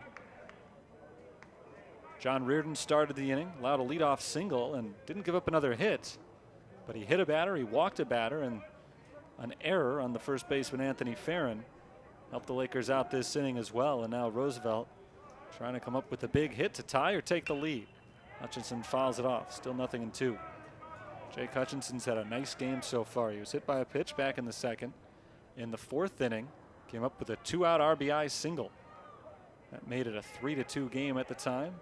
John Reardon started the inning, allowed a leadoff single, and didn't give up another hit. But he hit a batter, he walked a batter, and an error on the first baseman, Anthony Farron, helped the Lakers out this inning as well. And now Roosevelt trying to come up with a big hit to tie or take the lead. Hutchinson fouls it off. Still 0-2. Jake Hutchinson's had a nice game so far. He was hit by a pitch back in the second. In the fourth inning, came up with a 2-out RBI single. That made it a 3-2 game at the time.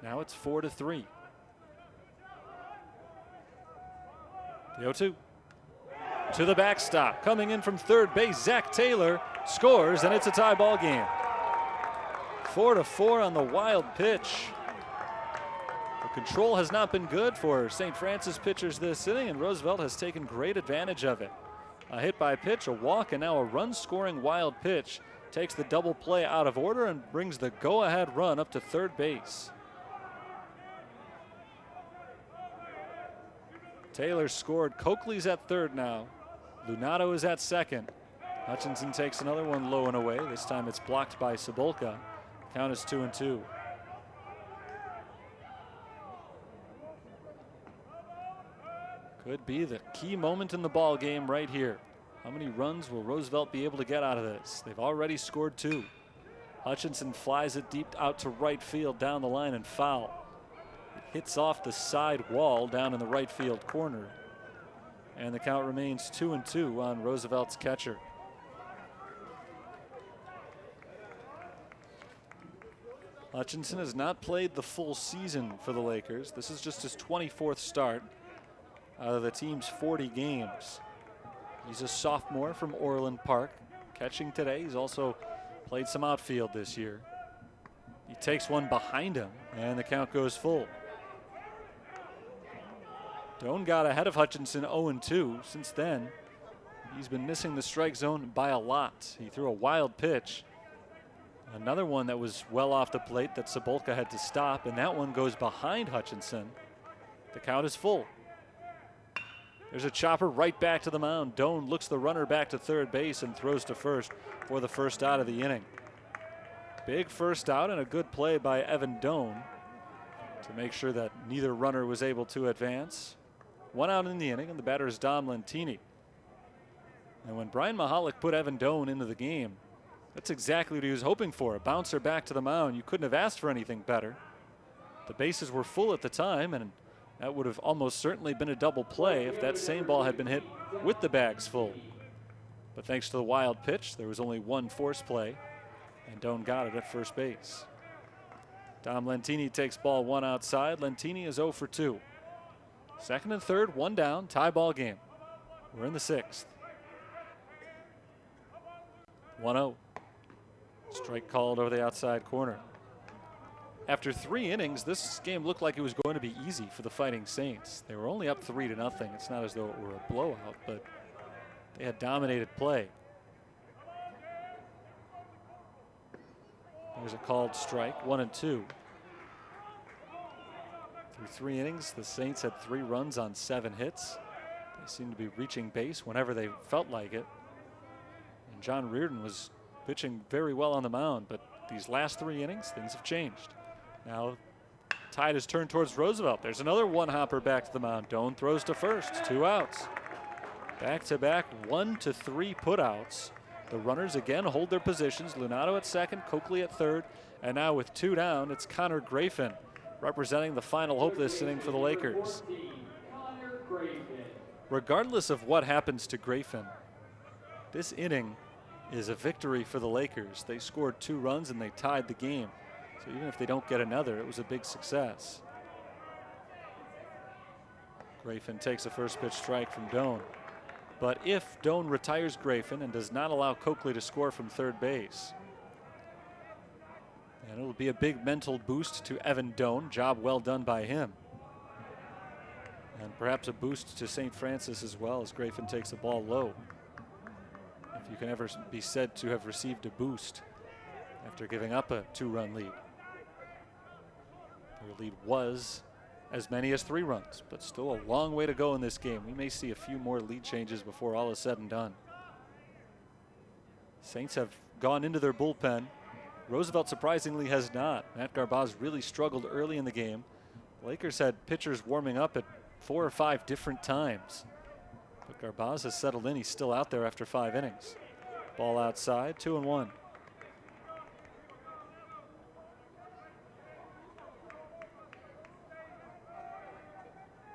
Now it's 4-3. The 0-2. To the backstop. Coming in from third base, Zach Taylor scores, and it's a tie ball game. 4-4 on the wild pitch. The control has not been good for St. Francis pitchers this inning, and Roosevelt has taken great advantage of it. A hit by pitch, a walk, and now a run-scoring wild pitch takes the double play out of order and brings the go-ahead run up to third base. Taylor scored. Coakley's at third now. Lunato is at second. Hutchinson takes another one low and away. This time it's blocked by Cebulka. Count is 2-2. Could be the key moment in the ball game right here. How many runs will Roosevelt be able to get out of this? They've already scored 2. Hutchinson flies it deep out to right field down the line and foul. It hits off the side wall down in the right field corner. And the count remains 2-2 on Roosevelt's catcher. Hutchinson has not played the full season for the Lakers. This is just his 24th start out of the team's 40 games. He's a sophomore from Orland Park, catching today. He's also played some outfield this year. He takes one behind him, and the count goes full. Doan got ahead of Hutchinson 0-2. Since then, he's been missing the strike zone by a lot. He threw a wild pitch. Another one that was well off the plate that Cebulka had to stop, and that one goes behind Hutchinson. The count is full. There's a chopper right back to the mound. Doan looks the runner back to third base and throws to first for the first out of the inning. Big first out and a good play by Evan Doan to make sure that neither runner was able to advance. 1 out in the inning, and the batter is Dom Lentini. And when Brian Mahalik put Evan Doan into the game, that's exactly what he was hoping for, a bouncer back to the mound. You couldn't have asked for anything better. The bases were full at the time, and that would have almost certainly been a double play if that same ball had been hit with the bags full. But thanks to the wild pitch, there was only one force play, and Doan got it at first base. Dom Lentini takes ball 1 outside. Lentini is 0 for 2. Second and third, 1 down, tie ball game. We're in the 6th. 1-0. Strike called over the outside corner. After 3 innings, this game looked like it was going to be easy for the Fighting Saints. They were only up 3-0. It's not as though it were a blowout, but they had dominated play. There's a called strike, 1-2. Through 3 innings, the Saints had 3 runs on 7 hits. They seemed to be reaching base whenever they felt like it. And John Reardon was pitching very well on the mound, but these last 3 innings, things have changed. Now, tide is turned towards Roosevelt. There's another one-hopper back to the mound. Doan throws to first, 2 outs. Back-to-back 1-3 putouts. The runners again hold their positions. Lunato at second, Coakley at third, and now with 2 down, it's Connor Grafin representing the final hope this inning for the Lakers. Regardless of what happens to Grafin, this inning is a victory for the Lakers. They scored 2 runs and they tied the game. So even if they don't get another, it was a big success. Grafin takes a first pitch strike from Doan. But if Doan retires Grafin and does not allow Coakley to score from third base, and it'll be a big mental boost to Evan Doan. Job well done by him. And perhaps a boost to St. Francis as well as Grafin takes the ball low. If you can ever be said to have received a boost after giving up a 2-run lead. Their lead was as many as 3 runs, but still a long way to go in this game. We may see a few more lead changes before all is said and done. Saints have gone into their bullpen. Roosevelt surprisingly has not. Matt Garbaz really struggled early in the game. The Lakers had pitchers warming up at 4 or 5 different times. But Garbaz has settled in. He's still out there after 5 innings. Ball outside, 2-1.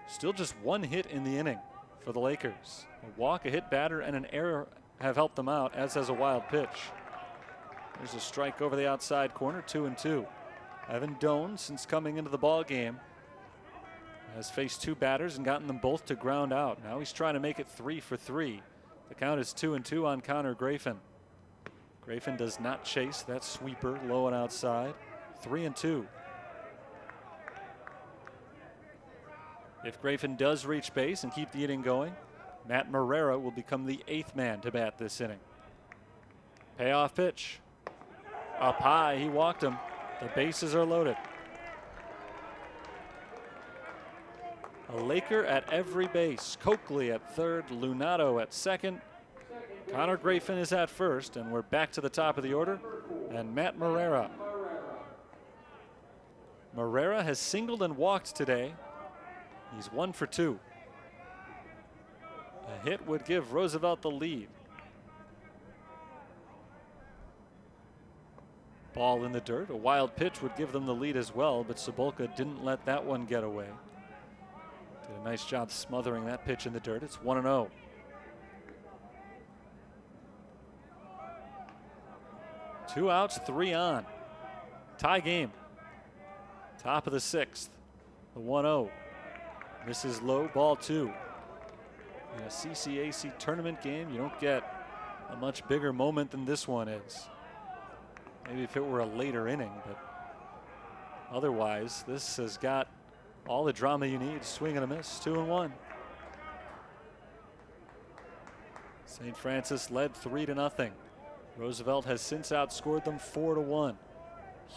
Still just one hit in the inning for the Lakers. A walk, a hit batter, and an error have helped them out, as has a wild pitch. There's a strike over the outside corner, 2-2. Evan Doan, since coming into the ball game, has faced two batters and gotten them both to ground out. Now he's trying to make it 3 for 3. The count is 2-2 on Connor Grafin. Grafin does not chase that sweeper low and outside. 3-2. If Grafin does reach base and keep the inning going, Matt Marrera will become the 8th man to bat this inning. Payoff pitch. Up high, he walked him. The bases are loaded. A Laker at every base. Coakley at third, Lunato at second. Connor Grafin is at first, and we're back to the top of the order. And Matt Marrera. Marrera has singled and walked today. He's 1 for 2. A hit would give Roosevelt the lead. Ball in the dirt. A wild pitch would give them the lead as well, but Cebulka didn't let that one get away. Did a nice job smothering that pitch in the dirt. It's 1-0. Two outs, 3 on. Tie game. Top of the 6th. The 1-0. Misses low, ball 2. In a CCAC tournament game, you don't get a much bigger moment than this one is. Maybe if it were a later inning, but otherwise, this has got all the drama you need. Swing and a miss, 2-1. St. Francis led 3-0. Roosevelt has since outscored them 4-1.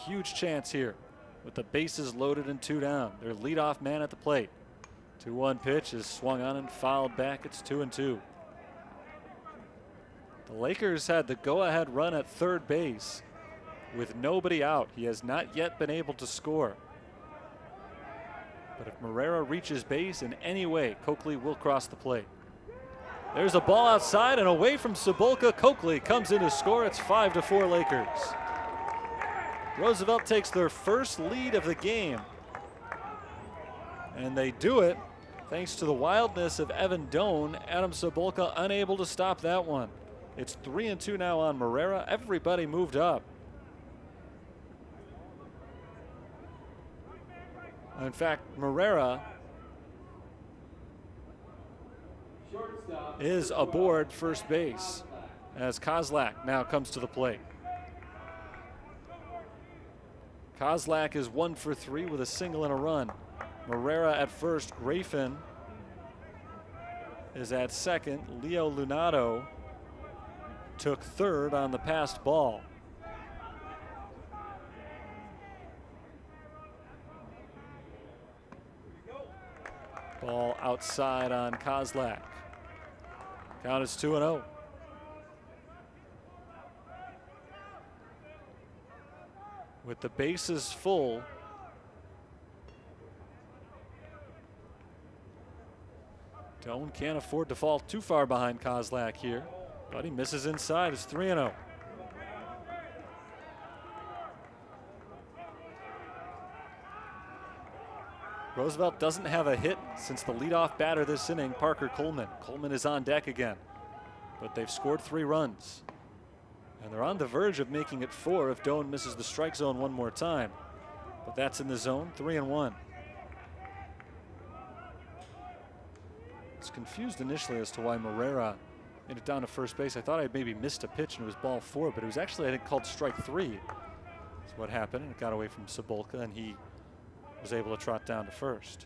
Huge chance here with the bases loaded and 2 down. Their leadoff man at the plate. 2-1 pitch is swung on and fouled back. It's 2-2. The Lakers had the go-ahead run at third base with nobody out. He has not yet been able to score. But if Marrera reaches base in any way, Coakley will cross the plate. There's a ball outside and away from Cebulka. Coakley comes in to score. It's 5-4 Lakers. Roosevelt takes their first lead of the game. And they do it thanks to the wildness of Evan Doan. Adam Cebulka unable to stop that one. It's 3-2 now on Marrera. Everybody moved up. In fact, Marrera is aboard first base as Kozlak now comes to the plate. Kozlak is 1 for 3 with a single and a run. Marrera at first. Grafin is at second. Leo Lunato took third on the passed ball. Ball outside on Kozlak. Count is 2-0. With the bases full, Doan can't afford to fall too far behind Kozlak here, but he misses inside. It's 3-0. Roosevelt doesn't have a hit since the leadoff batter this inning, Parker Coleman. Coleman is on deck again, but they've scored 3 runs. And they're on the verge of making it 4 if Doan misses the strike zone one more time. But that's in the zone, 3-1. I was confused initially as to why Marrera made it down to first base. I thought I'd maybe missed a pitch and it was ball 4, but it was actually, I think, called strike 3. That's what happened, and it got away from Cebulka, and he was able to trot down to first.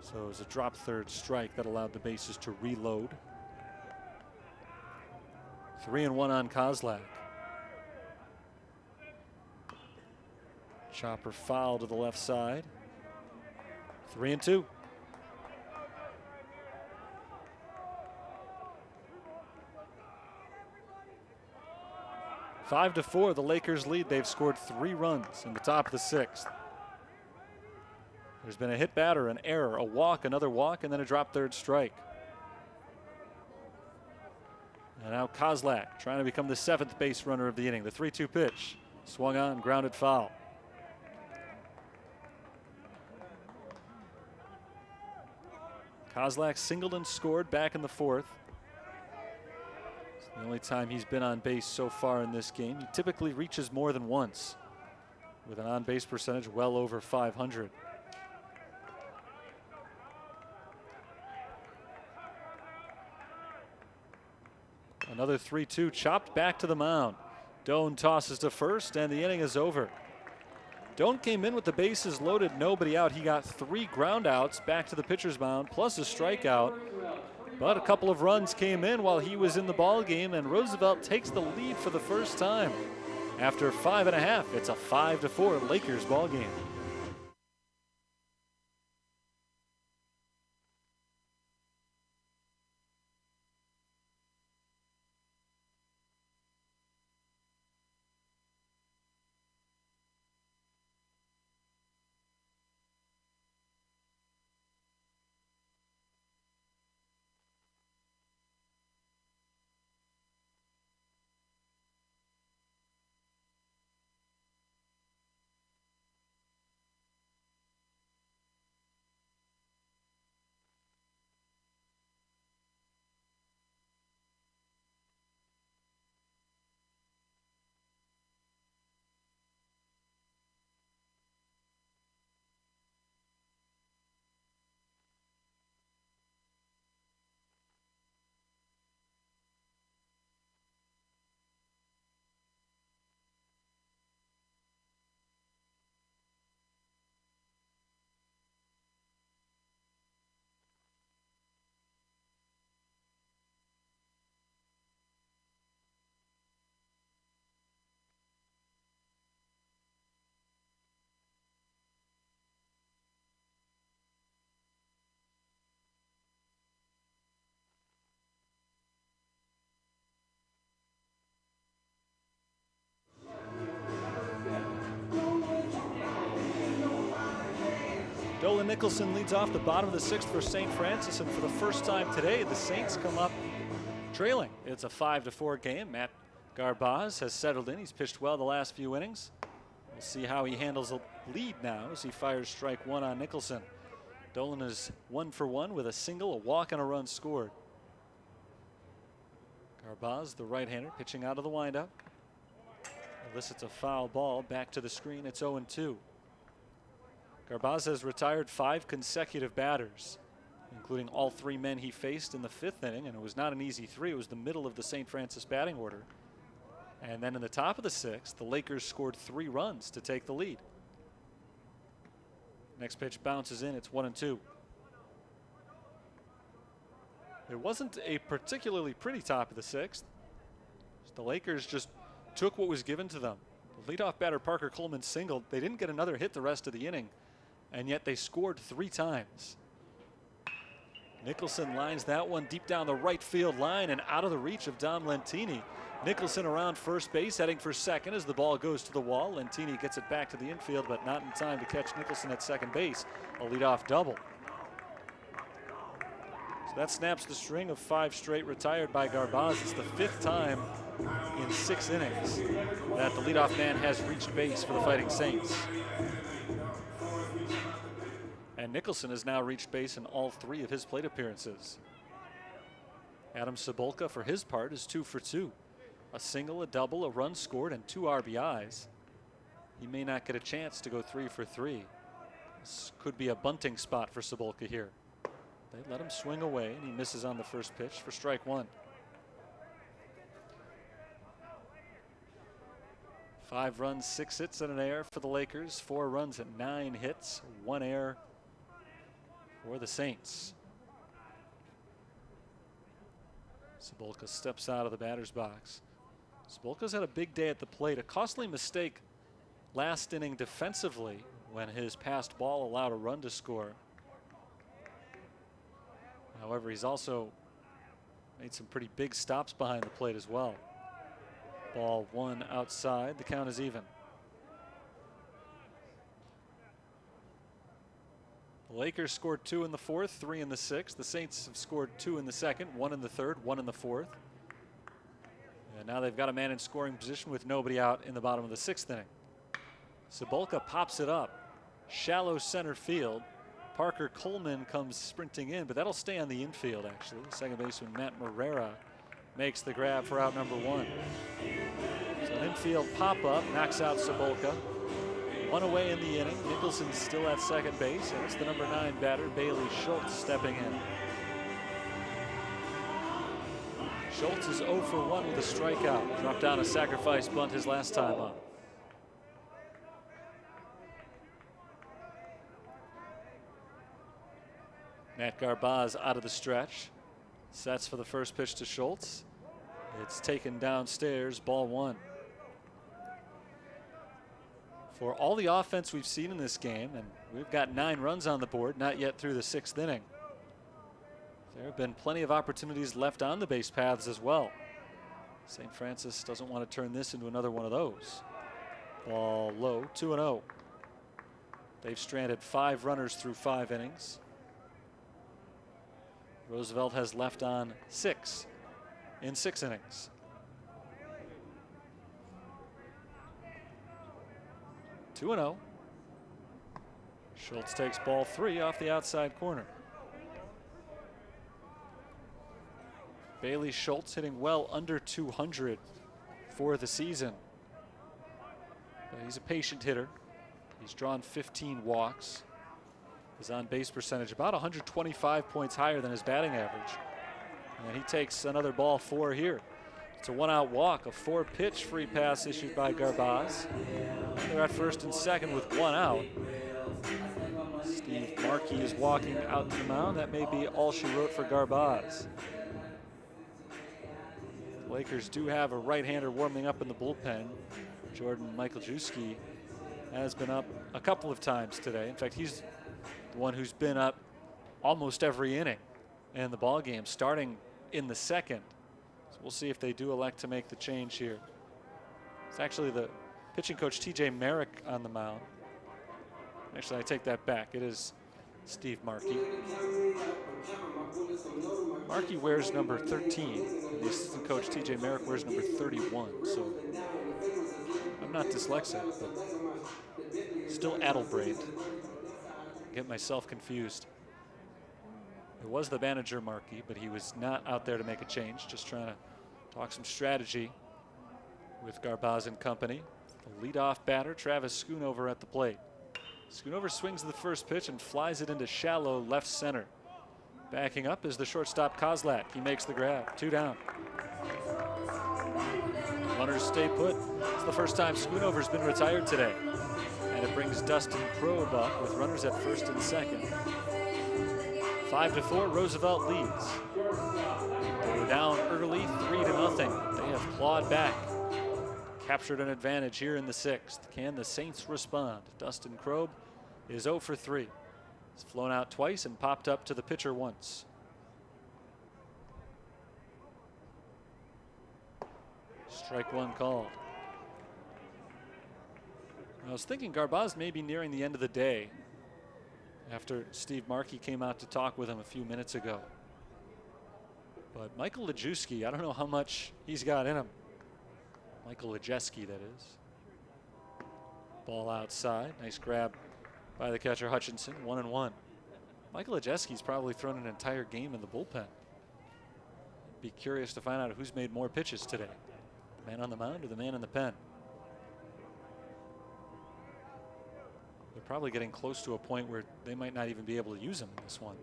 So it was a drop third strike that allowed the bases to reload. 3-1 on Kozlak. Chopper foul to the left side. 3-2. Five to 4, the Lakers lead. They've scored 3 runs in the top of the 6th. There's been a hit batter, an error, a walk, another walk, and then a drop third strike. And now Kozlak trying to become the 7th base runner of the inning. The 3-2 pitch. Swung on, grounded foul. Kozlak singled and scored back in the 4th. It's the only time he's been on base so far in this game. He typically reaches more than once, with an on-base percentage well over 500. Another 3-2 chopped back to the mound. Doan tosses to first, and the inning is over. Doan came in with the bases loaded, nobody out. He got 3 groundouts back to the pitcher's mound, plus a strikeout. But a couple of runs came in while he was in the ball game, and Roosevelt takes the lead for the first time. After 5.5, it's a 5-4 Lakers ball game. Dolan Nicholson leads off the bottom of the 6th for St. Francis, and for the first time today, the Saints come up trailing. It's a 5-4 game. Matt Garbaz has settled in. He's pitched well the last few innings. We'll see how he handles a lead now as he fires strike 1 on Nicholson. Dolan is 1 for 1 with a single, a walk, and a run scored. Garbaz, the right-hander, pitching out of the windup. Elicits a foul ball back to the screen. It's 0-2. Garbaz has retired 5 consecutive batters, including all 3 men he faced in the 5th inning, and it was not an easy 3. It was the middle of the St. Francis batting order. And then in the top of the 6th, the Lakers scored 3 runs to take the lead. Next pitch bounces in. It's 1-2. It wasn't a particularly pretty top of the 6th. The Lakers just took what was given to them. The leadoff batter Parker Coleman singled. They didn't get another hit the rest of the inning, and yet they scored 3 times. Nicholson lines that one deep down the right field line and out of the reach of Dom Lentini. Nicholson around first base, heading for second as the ball goes to the wall. Lentini gets it back to the infield, but not in time to catch Nicholson at second base. A leadoff double. So that snaps the string of 5 straight retired by Garbaz. It's the 5th time in 6 innings that the leadoff man has reached base for the Fighting Saints. And Nicholson has now reached base in all 3 of his plate appearances. Adam Cebulka, for his part, is 2 for 2. A single, a double, a run scored, and 2 RBIs. He may not get a chance to go 3 for 3. This could be a bunting spot for Cebulka here. They let him swing away, and he misses on the first pitch for strike 1. 5 runs, 6 hits, and an error for the Lakers. 4 runs and 9 hits, 1 error for the Saints. Cebulka steps out of the batter's box. Cebulka's had a big day at the plate. A costly mistake last inning defensively when his passed ball allowed a run to score. However, he's also made some pretty big stops behind the plate as well. Ball 1 outside. The count is even. The Lakers scored 2 in the 4th, 3 in the 6th. The Saints have scored 2 in the 2nd, 1 in the 3rd, 1 in the 4th. And now they've got a man in scoring position with nobody out in the bottom of the 6th inning. Cebulka pops it up. Shallow center field. Parker Coleman comes sprinting in, but that'll stay on the infield, actually. Second baseman Matt Morera makes the grab for out number 1. So an infield pop-up knocks out Cebulka. 1 away in the inning. Nicholson's still at second base, and it's the number 9 batter, Bailey Schultz, stepping in. Schultz is 0 for 1 with a strikeout. Dropped down a sacrifice bunt his last time up. Matt Garbaz out of the stretch. Sets for the first pitch to Schultz. It's taken downstairs, ball 1. For all the offense we've seen in this game, and we've got 9 runs on the board, not yet through the 6th inning. There have been plenty of opportunities left on the base paths as well. St. Francis doesn't want to turn this into another one of those. Ball low, 2-0. They've stranded 5 runners through 5 innings. Roosevelt has left on 6 in 6 innings. Two and 0. Schultz takes ball 3 off the outside corner. Bailey Schultz hitting well under 200 for the season. But he's a patient hitter. He's drawn 15 walks. His on-base percentage about 125 points higher than his batting average. And he takes another ball 4 here. It's a 1-out walk, a 4-pitch free pass issued by Garbaz. They're at first and second with 1 out. Steve Markey is walking out to the mound. That may be all she wrote for Garbaz. The Lakers do have a right-hander warming up in the bullpen. Jordan Michaeljuski has been up a couple of times today. In fact, he's the one who's been up almost every inning in the ball game, starting in the 2nd. So we'll see if they do elect to make the change here. It's actually the pitching coach T.J. Merrick on the mound. Actually, I take that back. It is Steve Markey. Markey wears number 13. The assistant coach T.J. Merrick wears number 31. So I'm not dyslexic, but still addle-brained. Get myself confused. It was the manager, Markey, but he was not out there to make a change, just trying to talk some strategy with Garbaz and company. The leadoff batter, Travis Schoonover, at the plate. Schoonover swings the first pitch and flies it into shallow left center. Backing up is the shortstop Kozlak. He makes the grab. 2 down. Runners stay put. It's the first time Schoonover's been retired today. And it brings Dustin Probe up with runners at first and second. 5-4, Roosevelt leads. They were down early, 3-0. They have clawed back. Captured an advantage here in the 6th. Can the Saints respond? Dustin Probe is 0 for 3. He's flown out twice and popped up to the pitcher once. Strike 1 called. I was thinking Garbaz may be nearing the end of the day after Steve Markey came out to talk with him a few minutes ago. But Michael Lejewski, I don't know how much he's got in him. Michael Lejeski, that is. Ball outside. Nice grab by the catcher Hutchinson. 1-1. Michael Lejeski's probably thrown an entire game in the bullpen. Be curious to find out who's made more pitches today. The man on the mound or the man in the pen? They're probably getting close to a point where they might not even be able to use him in this one.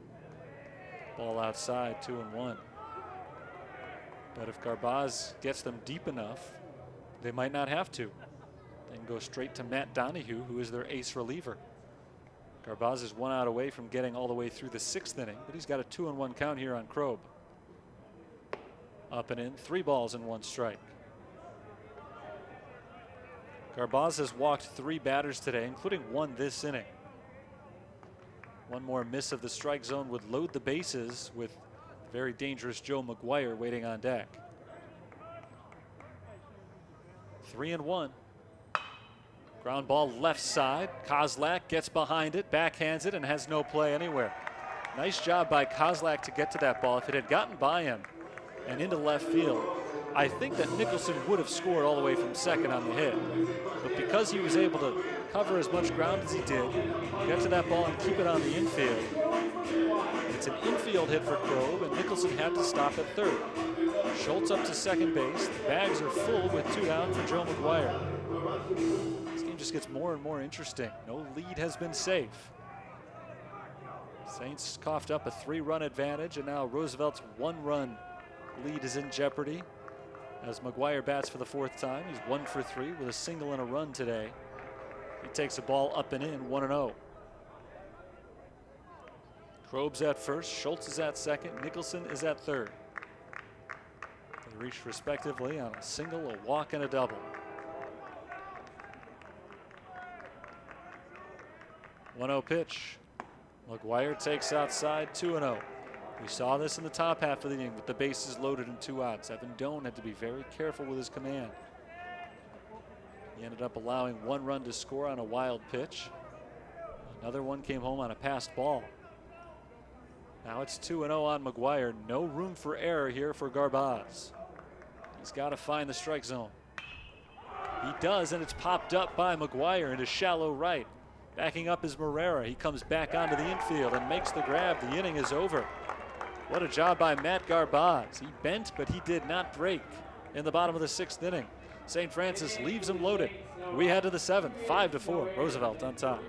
Ball outside, 2-1. But if Garbaz gets them deep enough, they might not have to. They can go straight to Matt Donahue, who is their ace reliever. Garbaz is 1 out away from getting all the way through the 6th inning, but he's got a 2-1 count here on Krob. Up and in, 3 balls and 1 strike. Garbaz has walked 3 batters today, including 1 this inning. One more miss of the strike zone would load the bases with very dangerous Joe McGuire waiting on deck. 3-1. Ground ball left side. Kozlak gets behind it, backhands it, and has no play anywhere. Nice job by Kozlak to get to that ball. If it had gotten by him and into left field, I think that Nicholson would have scored all the way from second on the hit. But because he was able to cover as much ground as he did, get to that ball and keep it on the infield, it's an infield hit for Crobe, and Nicholson had to stop at third. Schultz up to second base. The bags are full with 2 down for Joe McGuire. This game just gets more and more interesting. No lead has been safe. Saints coughed up a 3-run advantage, and now Roosevelt's 1-run lead is in jeopardy. As McGuire bats for the 4th time, he's 1 for 3 with a single and a run today. He takes a ball up and in, 1-0. Crobe's at first, Schultz is at second, Nicholson is at third. They reached respectively on a single, a walk, and a double. 1-0 pitch. McGuire takes outside, 2-0. We saw this in the top half of the inning with the bases loaded and 2 outs. Evan Doan had to be very careful with his command. He ended up allowing 1 run to score on a wild pitch. Another one came home on a passed ball. Now it's 2-0 on McGuire. No room for error here for Garbaz. He's got to find the strike zone. He does, and it's popped up by McGuire into shallow right. Backing up is Morera. He comes back onto the infield and makes the grab. The inning is over. What a job by Matt Garbaz. He bent, but he did not break in the bottom of the 6th inning. St. Francis leaves him loaded. We head to the 7th, 5-4. Roosevelt on top.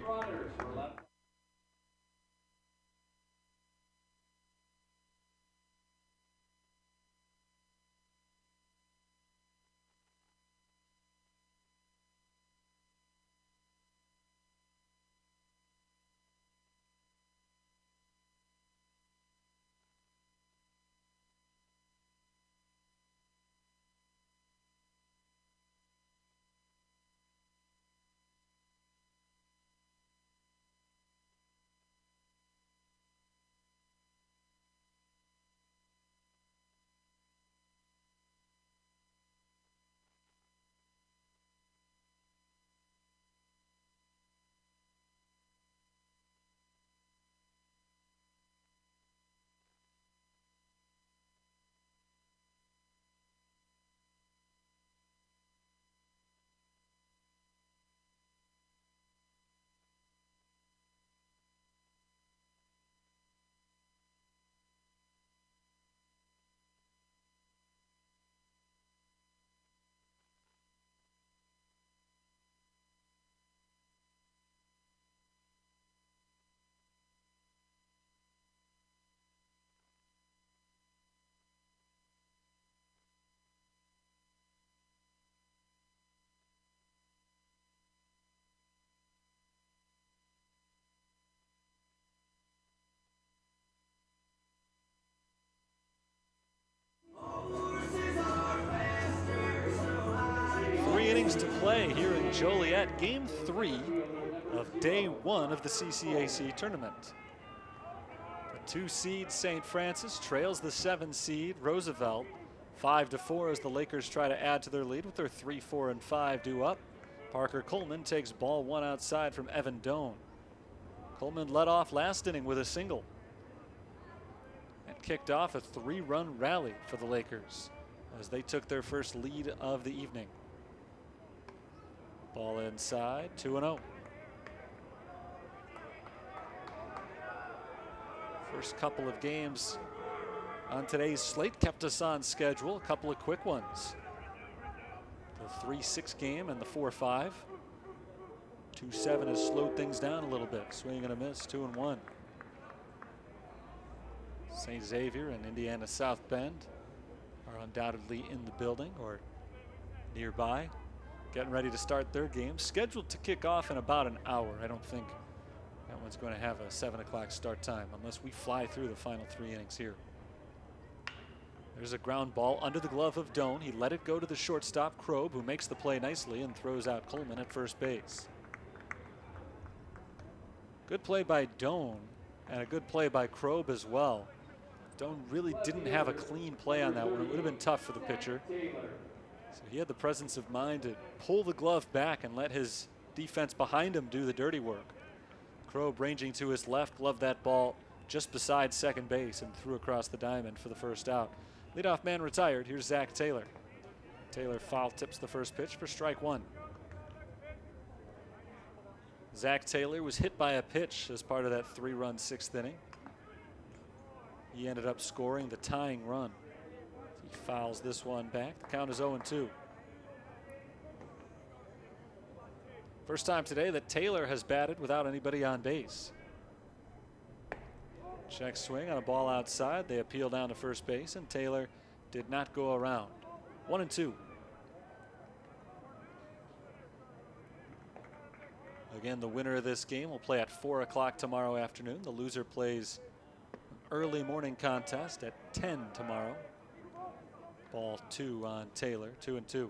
To play here in Joliet, game 3 of day 1 of the CCAC tournament. The 2 seed St. Francis trails the 7 seed Roosevelt 5-4 as the Lakers try to add to their lead with their 3, 4, and 5 due up. Parker Coleman takes ball 1 outside from Evan Doan. Coleman led off last inning with a single and kicked off a 3-run rally for the Lakers as they took their first lead of the evening. Ball inside, 2-0. First couple of games on today's slate kept us on schedule. A couple of quick ones. The 3-6 game and the 4-5. 2-7 has slowed things down a little bit. Swing and a miss, 2-1. St. Xavier and Indiana South Bend are undoubtedly in the building or nearby, getting ready to start their game, scheduled to kick off in about an hour. I don't think that one's going to have a 7 o'clock start time unless we fly through the final 3 innings here. There's a ground ball under the glove of Doan. He let it go to the shortstop, Crobe, who makes the play nicely and throws out Coleman at first base. Good play by Doan and a good play by Crobe as well. Doan really didn't have a clean play on that one. It would have been tough for the pitcher. So he had the presence of mind to pull the glove back and let his defense behind him do the dirty work. Crobe ranging to his left, gloved that ball just beside second base and threw across the diamond for the first out. Leadoff man retired. Here's Zach Taylor. Taylor foul tips the first pitch for strike one. Zach Taylor was hit by a pitch as part of that 3-run 6th inning. He ended up scoring the tying run. He fouls this one back. The count is 0-2. First time today that Taylor has batted without anybody on base. Check swing on a ball outside. They appeal down to first base, and Taylor did not go around. 1-2. Again, the winner of this game will play at 4 o'clock tomorrow afternoon. The loser plays an early morning contest at 10 tomorrow. Ball 2 on Taylor, 2-2.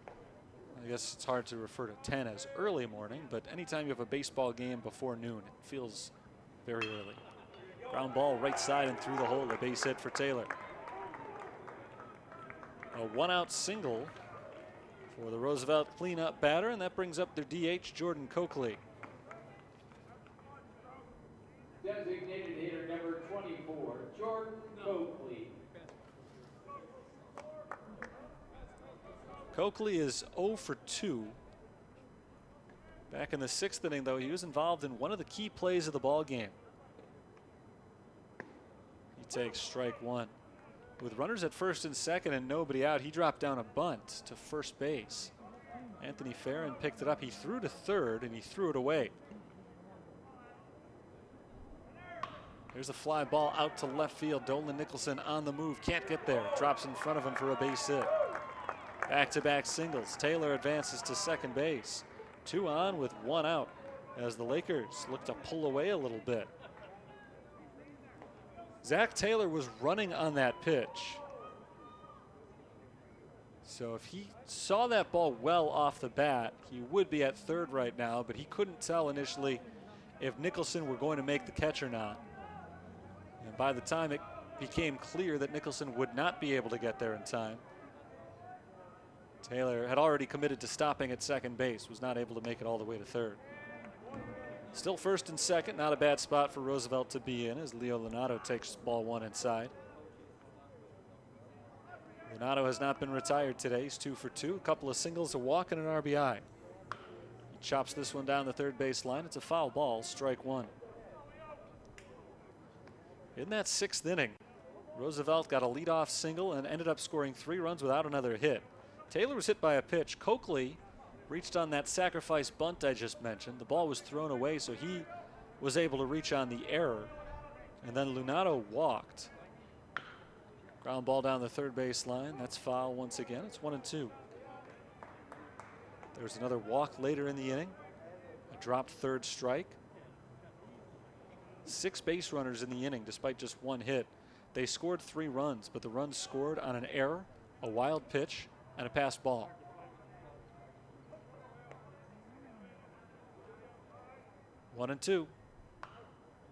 I guess it's hard to refer to 10 as early morning, but anytime you have a baseball game before noon, it feels very early. Ground ball right side and through the hole, a base hit for Taylor. A 1-out single for the Roosevelt cleanup batter, and that brings up their DH, Jordan Coakley. Designated hitter number 24, Jordan Coakley. Coakley is 0 for 2. Back in the 6th inning, though, he was involved in one of the key plays of the ball game. He takes strike one. With runners at first and second and nobody out, he dropped down a bunt to first base. Anthony Farron picked it up. He threw to third, and he threw it away. There's a fly ball out to left field. Dolan Nicholson on the move. Can't get there. Drops in front of him for a base hit. Back-to-back singles. Taylor advances to second base. 2 on with 1 out as the Lakers look to pull away a little bit. Zach Taylor was running on that pitch. So if he saw that ball well off the bat, he would be at third right now, but he couldn't tell initially if Nicholson were going to make the catch or not. And by the time it became clear that Nicholson would not be able to get there in time, Taylor had already committed to stopping at second base, was not able to make it all the way to third. Still first and second, not a bad spot for Roosevelt to be in as Leo Lunato takes ball 1 inside. Lunato has not been retired today. He's 2 for 2, a couple of singles, a walk, and an RBI. He chops this one down the third base line. It's a foul ball, strike one. In that 6th inning, Roosevelt got a leadoff single and ended up scoring 3 runs without another hit. Taylor was hit by a pitch. Coakley reached on that sacrifice bunt I just mentioned. The ball was thrown away, so he was able to reach on the error. And then Lunato walked. Ground ball down the third base line. That's foul once again. It's 1-2. There's another walk later in the inning. A dropped third strike. 6 base runners in the inning despite just 1 hit. They scored 3 runs, but the runs scored on an error, a wild pitch, and a pass ball. One and 2.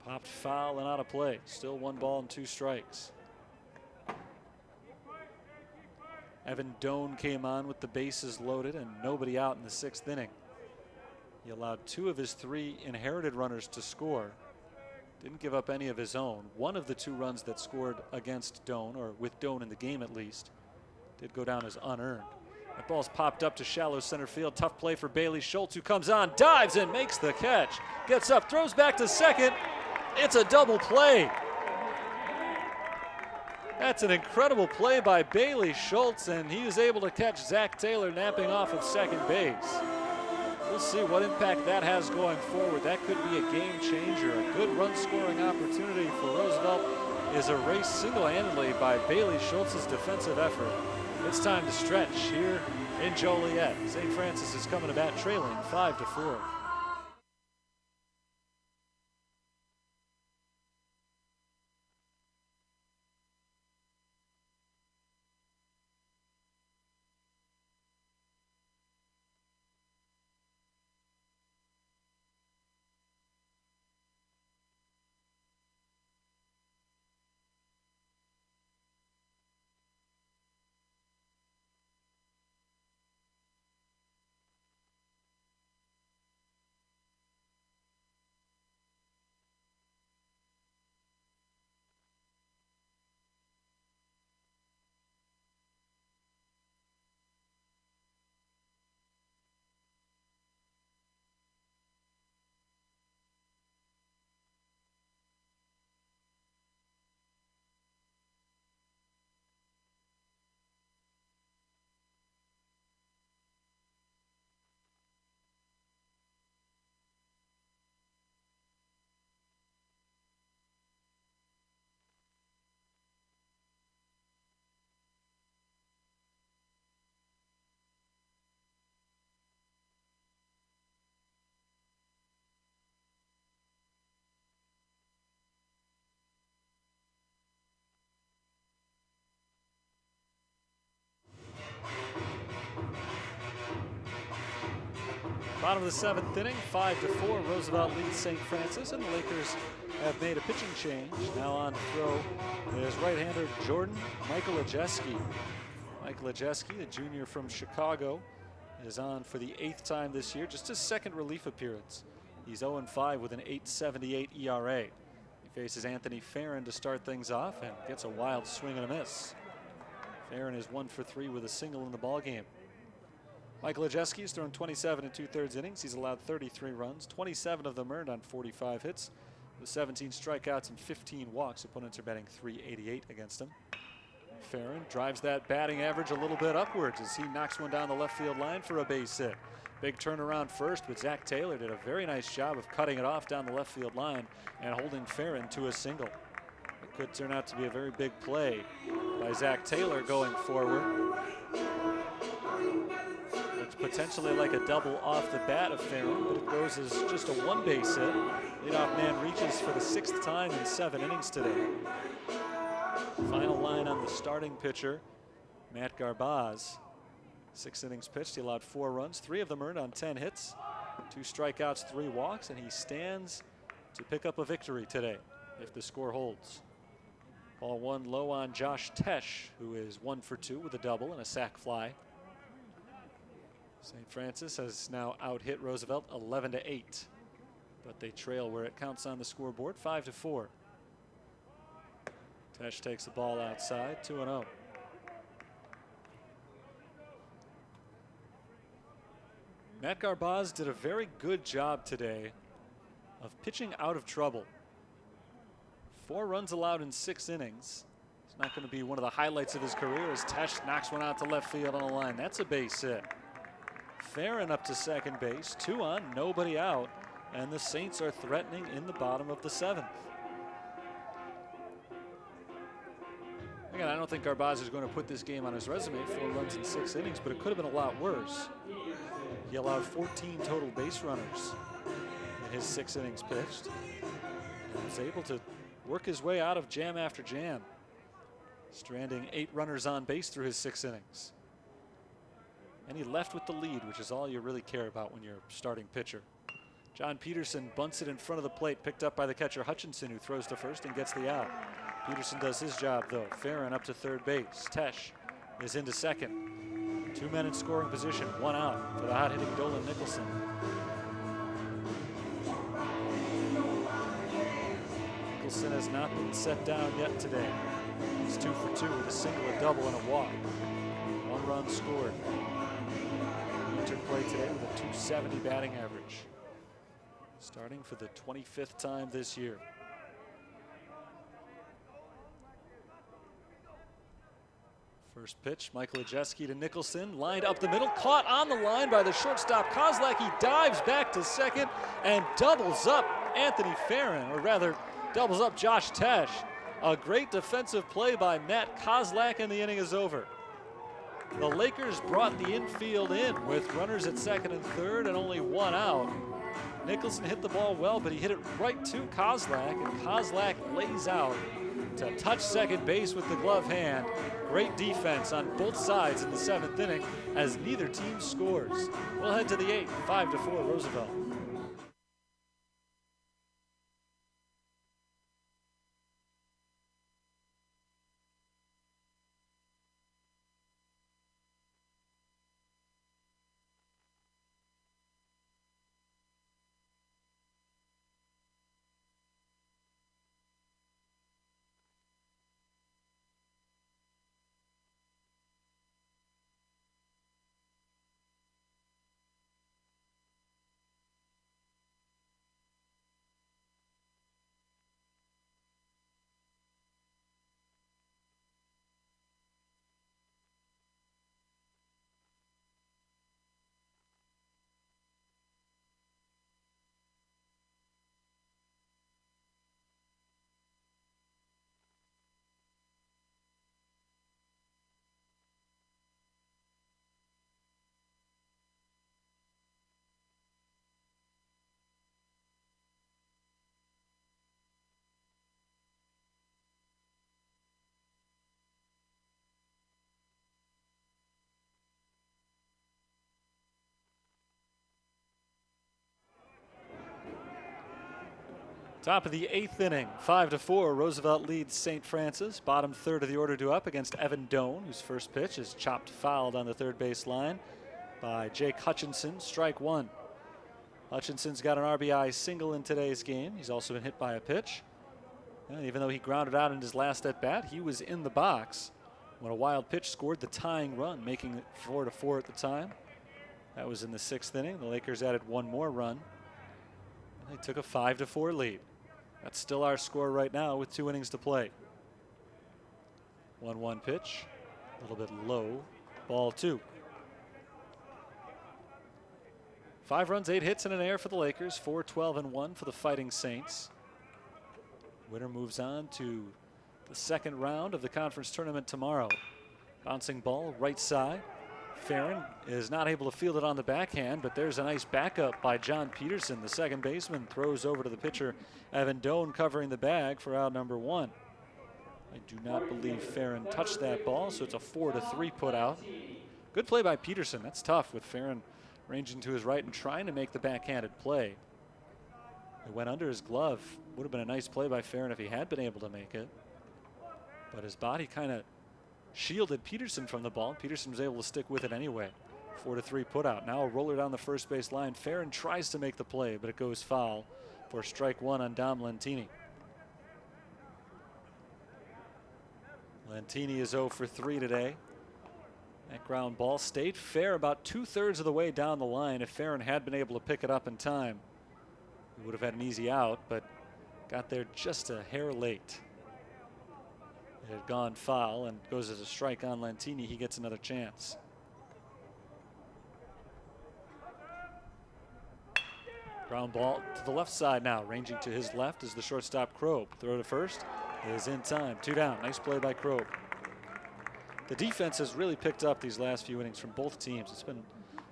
Popped foul and out of play. Still 1 ball and 2 strikes. Evan Doan came on with the bases loaded and nobody out in the 6th inning. He allowed 2 of his 3 inherited runners to score. Didn't give up any of his own. 1 of the 2 runs that scored against Doan, or with Doan in the game at least, did go down as unearned. That ball's popped up to shallow center field. Tough play for Bailey Schultz, who comes on, dives and makes the catch. Gets up, throws back to second. It's a double play. That's an incredible play by Bailey Schultz, and he was able to catch Zach Taylor napping off of second base. We'll see what impact that has going forward. That could be a game changer. A good run scoring opportunity for Roosevelt is erased single-handedly by Bailey Schultz's defensive effort. It's time to stretch here in Joliet. St. Francis is coming to bat trailing 5-4. Bottom of the 7th inning, 5-4. Roosevelt leads St. Francis, and the Lakers have made a pitching change. Now on to throw is right-hander Jordan Michael Ajeski. Michael Ajeski, the junior from Chicago, is on for the 8th time this year, just his 2nd relief appearance. He's 0-5 with an 8.78 ERA. He faces Anthony Farron to start things off and gets a wild swing and a miss. Farron is 1 for 3 with a single in the ballgame. Michael Ajeski has thrown 27 2/3 innings. He's allowed 33 runs, 27 of them earned on 45 hits. With 17 strikeouts and 15 walks, opponents are batting .388 against him. Farron drives that batting average a little bit upwards as he knocks one down the left field line for a base hit. Big turnaround first, but Zach Taylor did a very nice job of cutting it off down the left field line and holding Farron to a single. It could turn out to be a very big play by Zach Taylor going forward. Looks potentially like a double off the bat of Farron, but it goes as just a 1 base hit. Leadoff man reaches for the 6th time in 7 innings today. Final line on the starting pitcher, Matt Garbaz. 6 innings pitched, he allowed 4 runs, 3 of them earned on 10 hits, 2 strikeouts, 3 walks, and he stands to pick up a victory today if the score holds. Ball 1 low on Josh Tesh, who is 1 for 2 with a double and a sac fly. St. Francis has now out-hit Roosevelt 11-8, but they trail where it counts on the scoreboard, 5-4. Tesh takes the ball outside, 2-0. Matt Garbaz did a very good job today of pitching out of trouble. 4 runs allowed in 6 innings. It's not going to be one of the highlights of his career as Tesh knocks one out to left field on the line. That's a base hit. Farron up to second base, 2 on, nobody out, and the Saints are threatening in the bottom of the 7th. Again, I don't think Garbaz is going to put this game on his resume, 4 runs in 6 innings, but it could have been a lot worse. He allowed 14 total base runners in his 6 innings pitched, and was able to work his way out of jam after jam, stranding 8 runners on base through his 6 innings. And he left with the lead, which is all you really care about when you're a starting pitcher. John Peterson bunts it in front of the plate, picked up by the catcher Hutchinson, who throws to first and gets the out. Peterson does his job, though. Farron up to third base. Tesh is into second. 2 men in scoring position, 1 out for the hot-hitting Dolan Nicholson. Nicholson has not been set down yet today. He's 2 for 2 with a single, a double, and a walk. 1 run scored. He took play today with a .270 batting average, starting for the 25th time this year. First pitch, Michael Ajeski to Nicholson, lined up the middle, caught on the line by the shortstop Kozlak. He dives back to second and doubles up Anthony Farron, or rather doubles up Josh Tesh. A great defensive play by Matt Kozlak, and the inning is over. The Lakers brought the infield in with runners at second and third and only 1 out. Nicholson hit the ball well, but he hit it right to Kozlak, and Kozlak lays out to touch second base with the glove hand. Great defense on both sides in the 7th inning as neither team scores. We'll head to the 8th, 5-4 Roosevelt. Top of the 8th inning, 5-4. Roosevelt leads St. Francis. Bottom third of the order due up against Evan Doan, whose first pitch is chopped fouled on the third base line by Jake Hutchinson. Strike one. Hutchinson's got an RBI single in today's game. He's also been hit by a pitch. And even though he grounded out in his last at bat, he was in the box when a wild pitch scored the tying run, making it 4-4 at the time. That was in the 6th inning. The Lakers added one more run. They took a 5-4 lead. That's still our score right now with 2 innings to play. 1-1 pitch, a little bit low, ball 2. 5 runs, 8 hits, and an error for the Lakers. 4-12-1 for the Fighting Saints. Winner moves on to the second round of the conference tournament tomorrow. Bouncing ball right side. Farron is not able to field it on the backhand, but there's a nice backup by John Peterson. The second baseman throws over to the pitcher, Evan Doan, covering the bag for out number 1. I do not believe Farron touched that ball, so it's a 4-3 put out. Good play by Peterson. That's tough with Farron ranging to his right and trying to make the backhanded play. It went under his glove. Would have been a nice play by Farron if he had been able to make it. But his body kind of shielded Peterson from the ball. Peterson was able to stick with it anyway. 4-3 put out. Now a roller down the first base line. Farron tries to make the play, but it goes foul for strike 1 on Dom Lentini. Lentini is 0 for 3 today. That ground ball stayed fair about 2/3 of the way down the line. If Farron had been able to pick it up in time, he would have had an easy out, but got there just a hair late. It had gone foul and goes as a strike on Lentini. He gets another chance. Ground ball to the left side now. Ranging to his left is the shortstop Krob. Throw to first is in time. 2 down. Nice play by Krob. The defense has really picked up these last few innings from both teams. It's been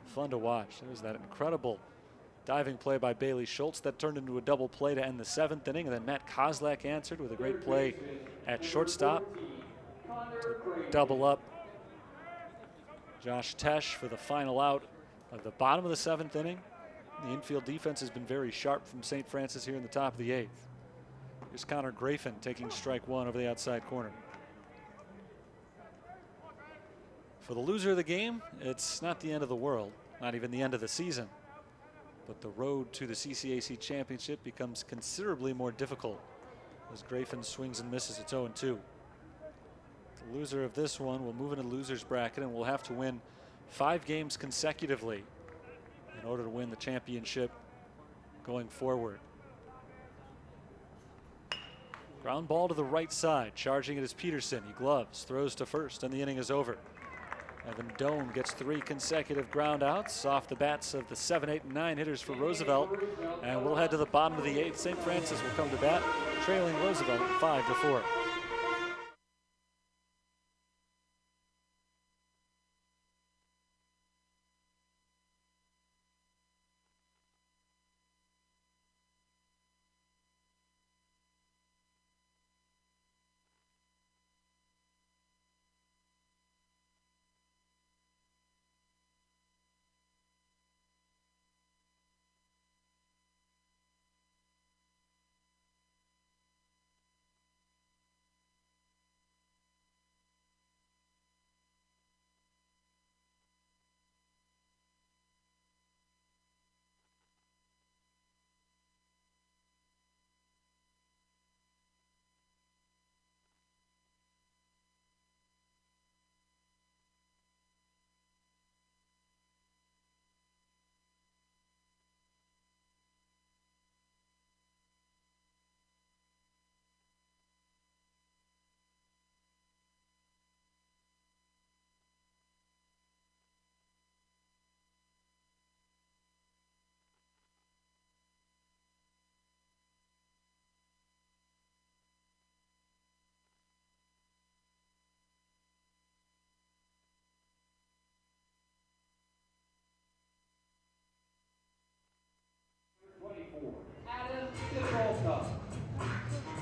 fun to watch. There's that incredible diving play by Bailey Schultz that turned into a double play to end the 7th inning, and then Matt Kozlak answered with a great play at shortstop to double up Josh Tesh for the final out of the bottom of the 7th inning. The infield defense has been very sharp from St. Francis here in the top of the 8th. Here's Connor Grafin taking strike 1 over the outside corner. For the loser of the game, it's not the end of the world, not even the end of the season. But the road to the CCAC championship becomes considerably more difficult as Grafin swings and misses. It's 0-2. The loser of this one will move into the loser's bracket and will have to win 5 games consecutively in order to win the championship going forward. Ground ball to the right side. Charging it is Peterson. He gloves, throws to first, and the inning is over. Evan Doan gets 3 consecutive ground outs off the bats of the 7, 8, and 9 hitters for Roosevelt. And we'll head to the bottom of the 8th. St. Francis will come to bat, trailing Roosevelt 5-4.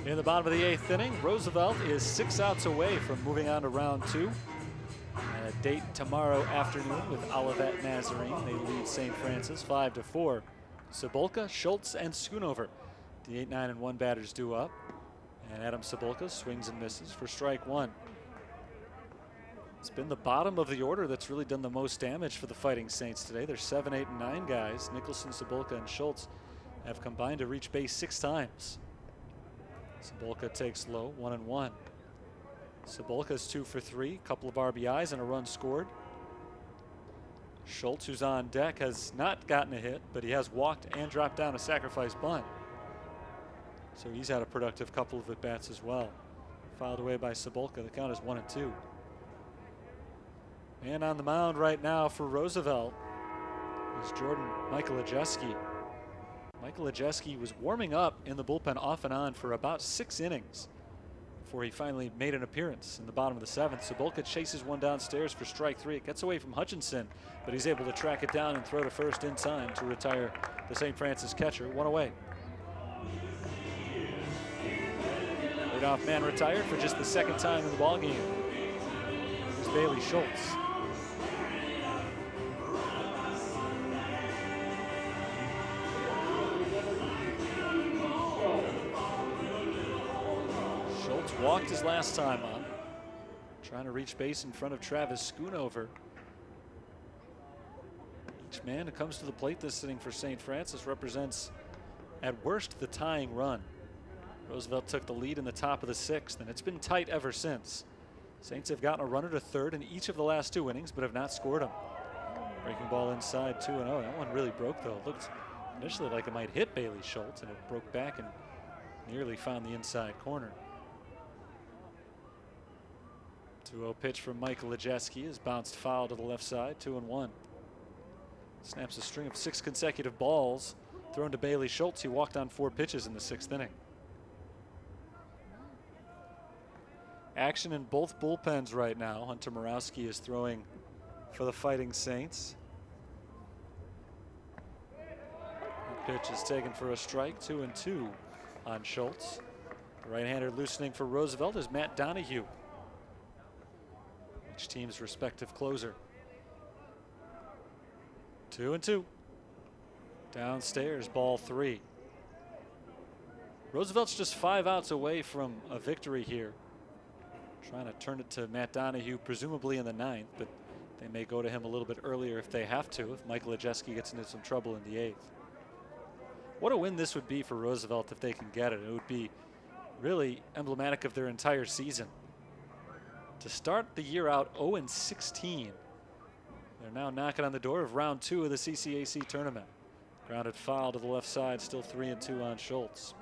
In the bottom of the 8th inning, Roosevelt is 6 outs away from moving on to round 2. And a date tomorrow afternoon with Olivet Nazarene. They lead St. Francis 5-4. Cebulka, Schultz, and Schoonover The 8, 9, and 1 batters due up. And Adam Cebulka swings and misses for strike one. It's been the bottom of the order that's really done the most damage for the Fighting Saints today. There's 7, 8, and 9 guys. Nicholson, Cebulka, and Schultz have combined to reach base 6 times. Cebulka takes low, 1-1. Cebulka's 2 for 3, couple of RBIs and a run scored. Schultz, who's on deck, has not gotten a hit, but he has walked and dropped down a sacrifice bunt. So he's had a productive couple of at-bats as well. Fouled away by Cebulka. The count is 1-2. And on the mound right now for Roosevelt is Michael Ajeski. Michael Ajeski was warming up in the bullpen off and on for about 6 innings before he finally made an appearance in the bottom of the 7th. Cebulka chases one downstairs for strike 3. It gets away from Hutchinson, but he's able to track it down and throw to first in time to retire the St. Francis catcher. 1 away. Leadoff man retired for just the 2nd time in the ballgame. Here's Bailey Schultz. Schultz walked his last time on, trying to reach base in front of Travis Schoonover. Each man who comes to the plate this inning for St. Francis represents, at worst, the tying run. Roosevelt took the lead in the top of the 6th, and it's been tight ever since. Saints have gotten a runner to third in each of the last 2 innings, but have not scored him. Breaking ball inside, 2-0. That one really broke, though. It looked initially like it might hit Bailey Schultz, and it broke back and nearly found the inside corner. 2-0 pitch from Michael Ajeski is bounced foul to the left side, 2-1. Snaps a string of 6 consecutive balls thrown to Bailey Schultz. He walked on 4 pitches in the 6th inning. Action in both bullpens right now. Hunter Morawski is throwing for the Fighting Saints. The pitch is taken for a strike, 2-2 on Schultz. The right-hander loosening for Roosevelt is Matt Donahue, each team's respective closer. 2-2. Downstairs, ball 3. Roosevelt's just 5 outs away from a victory here. Trying to turn it to Matt Donahue, presumably in the 9th, but they may go to him a little bit earlier if they have to, if Michael Ajeski gets into some trouble in the 8th. What a win this would be for Roosevelt if they can get it. It would be really emblematic of their entire season. To start the year out 0-16, they're now knocking on the door of round 2 of the CCAC tournament. Grounded foul to the left side, still 3-2 on Schultz.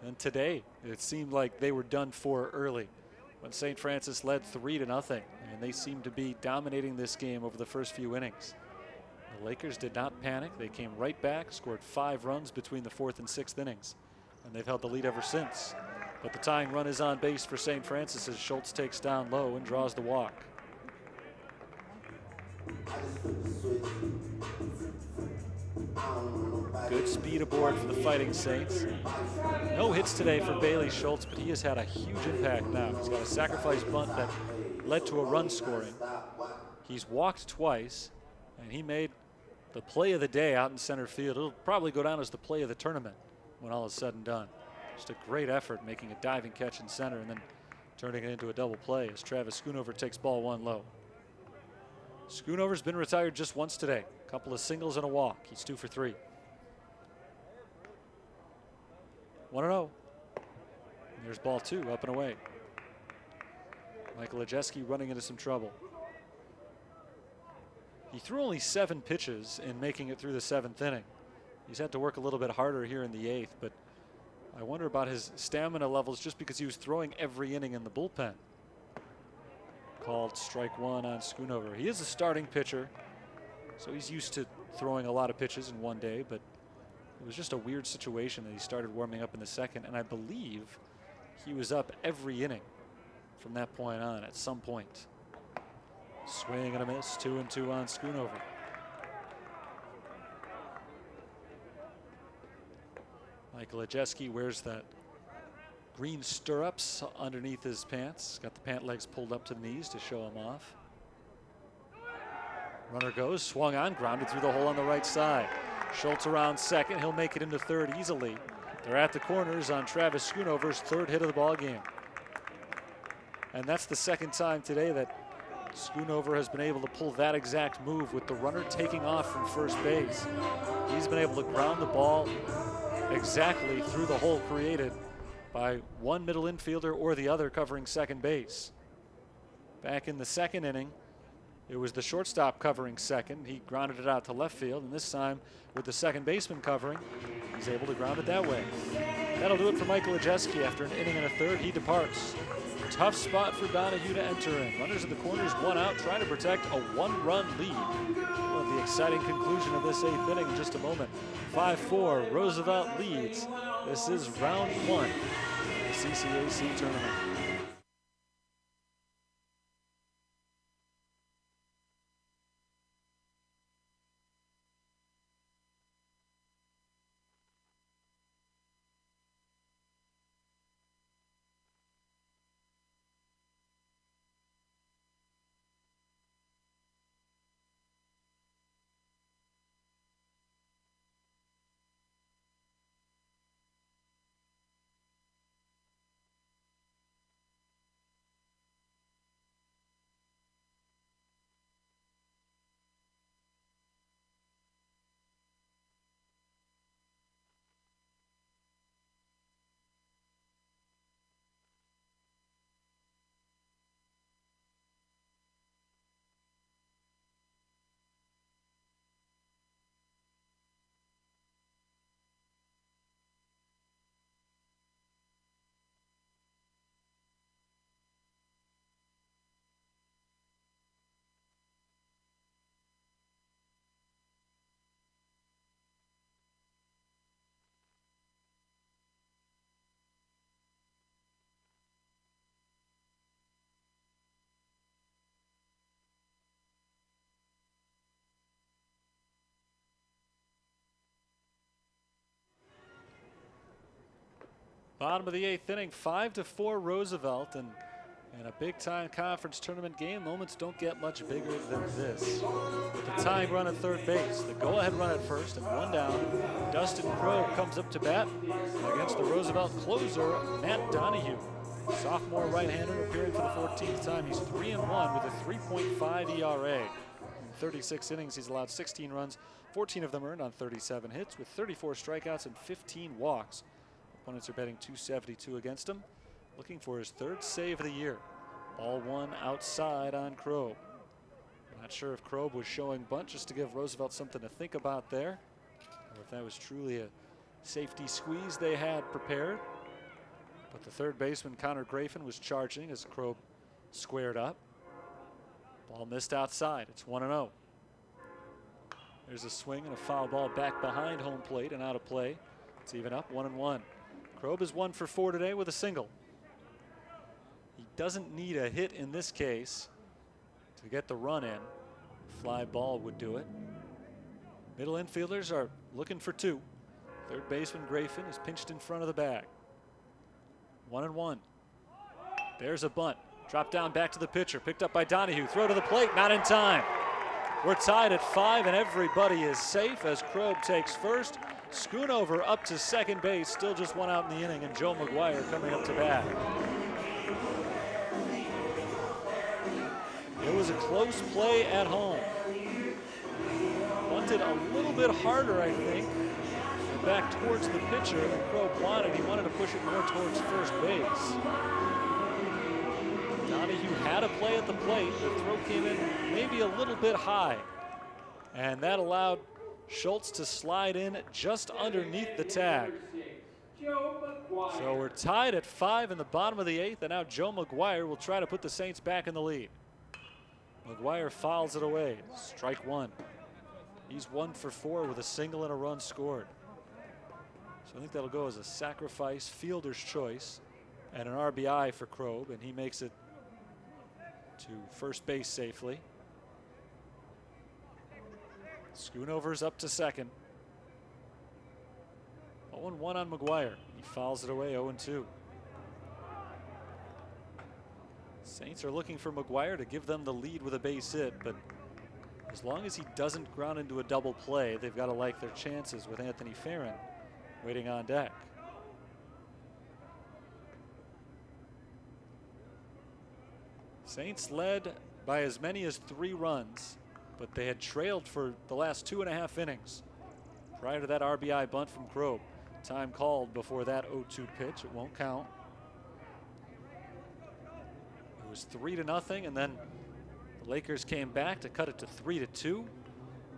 And today, it seemed like they were done for early when St. Francis led 3-0, and they seemed to be dominating this game over the first few innings. The Lakers did not panic. They came right back, scored 5 runs between the 4th and 6th innings, and they've held the lead ever since. But the tying run is on base for St. Francis as Schultz takes down low and draws the walk. Good speed aboard for the Fighting Saints. No hits today for Bailey Schultz, but he has had a huge impact now. He's got a sacrifice bunt that led to a run scoring. He's walked twice, and he made the play of the day out in center field. It'll probably go down as the play of the tournament when all is said and done. Just a great effort making a diving catch in center and then turning it into a double play as Travis Schoonover takes ball 1 low. Schoonover's been retired just once today. A couple of singles and a walk. He's 2 for 3. 1-0. There's ball 2 up and away. Michael Ajeski running into some trouble. He threw only 7 pitches in making it through the 7th inning. He's had to work a little bit harder here in the 8th, but I wonder about his stamina levels just because he was throwing every inning in the bullpen. Called strike 1 on Schoonover. He is a starting pitcher, so he's used to throwing a lot of pitches in one day, but it was just a weird situation that he started warming up in the 2nd, and I believe he was up every inning from that point on at some point. Swing and a miss, 2-2 on Schoonover. Michael Ajeski wears that green stirrups underneath his pants. Got the pant legs pulled up to the knees to show him off. Runner goes, swung on, grounded through the hole on the right side. Schultz around second. He'll make it into third easily. They're at the corners on Travis Schoonover's third hit of the ball game. And that's the second time today that Schoonover has been able to pull that exact move with the runner taking off from first base. He's been able to ground the ball exactly through the hole created by one middle infielder or the other covering second base. Back in the second inning, it was the shortstop covering second. He grounded it out to left field, and this time with the second baseman covering, he's able to ground it that way. That'll do it for Michael Ajeski. After an inning and a third, he departs. Tough spot for Donahue to enter in. Runners at the corners, one out, trying to protect a one-run lead. We'll have the exciting conclusion of this eighth inning in just a moment. 5-4, Roosevelt leads. This is round one of the CCAC tournament. Bottom of the eighth inning, 5-4 Roosevelt, and in a big-time conference tournament game, moments don't get much bigger than this. With the tying run at third base, the go-ahead run at first, and one down, Dustin Crowe comes up to bat against the Roosevelt closer, Matt Donahue. Sophomore right-hander appearing for the 14th time. He's 3-1 with a 3.5 ERA. In 36 innings, he's allowed 16 runs, 14 of them earned on 37 hits, with 34 strikeouts and 15 walks. Opponents are betting .272 against him, looking for his third save of the year. Ball one outside on Crowe. Not sure if Crowe was showing bunt just to give Roosevelt something to think about there, or if that was truly a safety squeeze they had prepared. But the third baseman, Connor Grafin, was charging as Crowe squared up. Ball missed outside. It's 1-0. There's a swing and a foul ball back behind home plate and out of play. It's even up, 1-1. Crowe is 1 for 4 today with a single. He doesn't need a hit in this case to get the run in. Fly ball would do it. Middle infielders are looking for two. Third baseman Grafin is pinched in front of the bag. 1-1. There's a bunt. Drop down back to the pitcher. Picked up by Donahue. Throw to the plate. Not in time. We're tied at 5 and everybody is safe as Crowe takes first. Schoonover up to second base. Still just one out in the inning, and Joe McGuire coming up to bat. It was a close play at home. Bunted a little bit harder, I think, and back towards the pitcher than Crowe wanted. He wanted to push it more towards first base. Donahue had a play at the plate. The throw came in maybe a little bit high, and that allowed Schultz to slide in just underneath the tag. So we're tied at 5 in the bottom of the eighth, and now Joe McGuire will try to put the Saints back in the lead. McGuire fouls it away. Strike one. He's 1 for 4 with a single and a run scored. So I think that'll go as a sacrifice, fielder's choice, and an RBI for Crowe, and he makes it to first base safely. Schoonover's up to second. 0-1 on McGuire. He fouls it away, 0-2. Saints are looking for McGuire to give them the lead with a base hit, but As long as he doesn't ground into a double play, they've got to like their chances with Anthony Farron waiting on deck. Saints led by as many as 3 runs, but they had trailed for the last 2.5 innings prior to that RBI bunt from Krob. Time called before that 0-2 pitch. It won't count. It was 3-0, and then the Lakers came back to cut it to 3-2.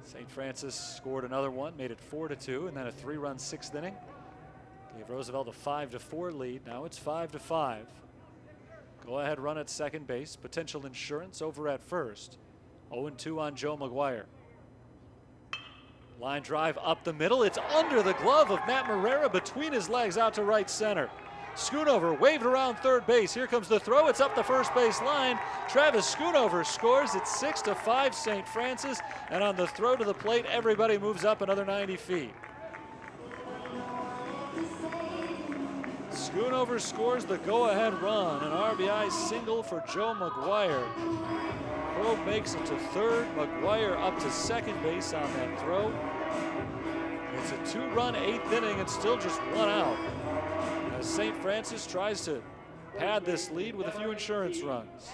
St. Francis scored another one, made it 4-2, and then a 3-run 6th inning. Gave Roosevelt a 5-4 lead. Now it's 5-5. Go ahead run at second base. Potential insurance over at first. 0-2 on Joe McGuire. Line drive up the middle. It's under the glove of Matt Marrera, between his legs out to right center. Schoonover waved around third base. Here comes the throw. It's up the first base line. Travis Schoonover scores. It's 6-5 St. Francis. And on the throw to the plate, everybody moves up another 90 feet. Schoonover scores the go-ahead run. An RBI single for Joe McGuire. Krob makes it to third. McGuire up to second base on that throw. It's a 2-run 8th inning and still just 1 out, as St. Francis tries to pad this lead with a few insurance runs.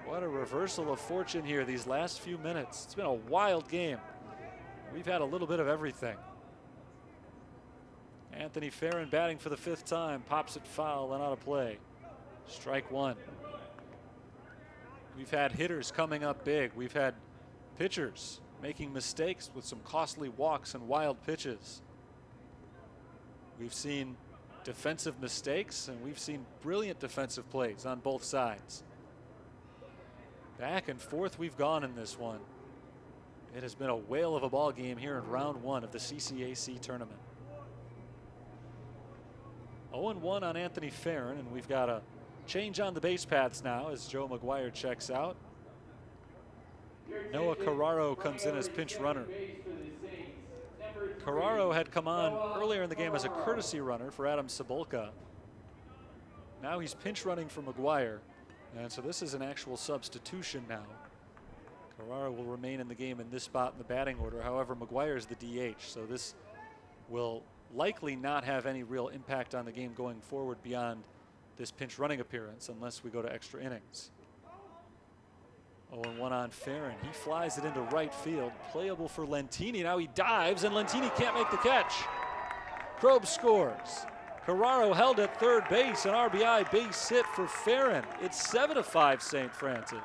What a reversal of fortune here these last few minutes. It's been a wild game. We've had a little bit of everything. Anthony Farron batting for the 5th time, pops it foul and out of play. Strike 1. We've had hitters coming up big. We've had pitchers making mistakes with some costly walks and wild pitches. We've seen defensive mistakes, and we've seen brilliant defensive plays on both sides. Back and forth we've gone in this one. It has been a whale of a ball game here in round 1 of the CCAC tournament. 0-1 on Anthony Farron, and we've got a change on the base paths now as Joe McGuire checks out. Noah Carraro comes in as pinch runner. Carraro had come on earlier in the game as a courtesy runner for Adam Cebulka. Now he's pinch running for McGuire, and so this is an actual substitution now. Carraro will remain in the game in this spot in the batting order. However, McGuire is the DH, so this will likely not have any real impact on the game going forward beyond this pinch running appearance unless we go to extra innings. 0-1 on Farron. He flies it into right field. Playable for Lentini. Now he dives, and Lentini can't make the catch. Krob scores. Carraro held at third base. An RBI base hit for Farron. It's 7-5 St. Francis.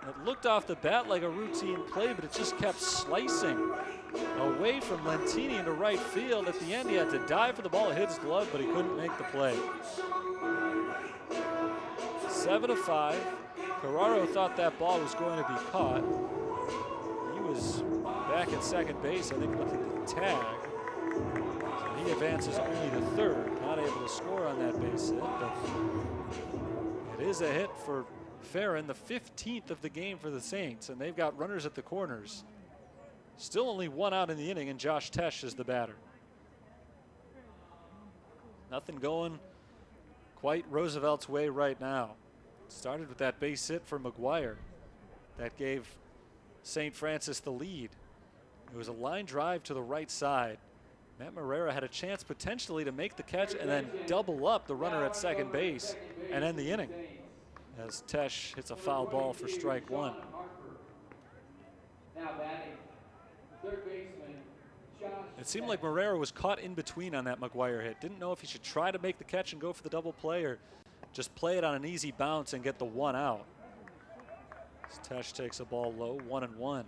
It looked off the bat like a routine play, but it just kept slicing away from Lentini into right field. At the end, he had to dive for the ball. It hit his glove, but he couldn't make the play. 7-5. Carraro thought that ball was going to be caught. He was back at second base, I think, looking at the tag. So he advances only to third, not able to score on that base hit, but it is a hit for Farron, the 15th of the game for the Saints, and they've got runners at the corners. Still only 1 out in the inning, and Josh Tesh is the batter. Nothing going quite Roosevelt's way right now. Started with that base hit for McGuire. That gave St. Francis the lead. It was a line drive to the right side. Matt Marrera had a chance potentially to make the catch and then double up the runner at second base and end the inning, as Tesh hits a foul ball for strike 1. Now batting, third baseman, Josh. It seemed like Marrera was caught in between on that McGuire hit. Didn't know if he should try to make the catch and go for the double play or just play it on an easy bounce and get the 1 out. As Tesh takes a ball low, 1-1.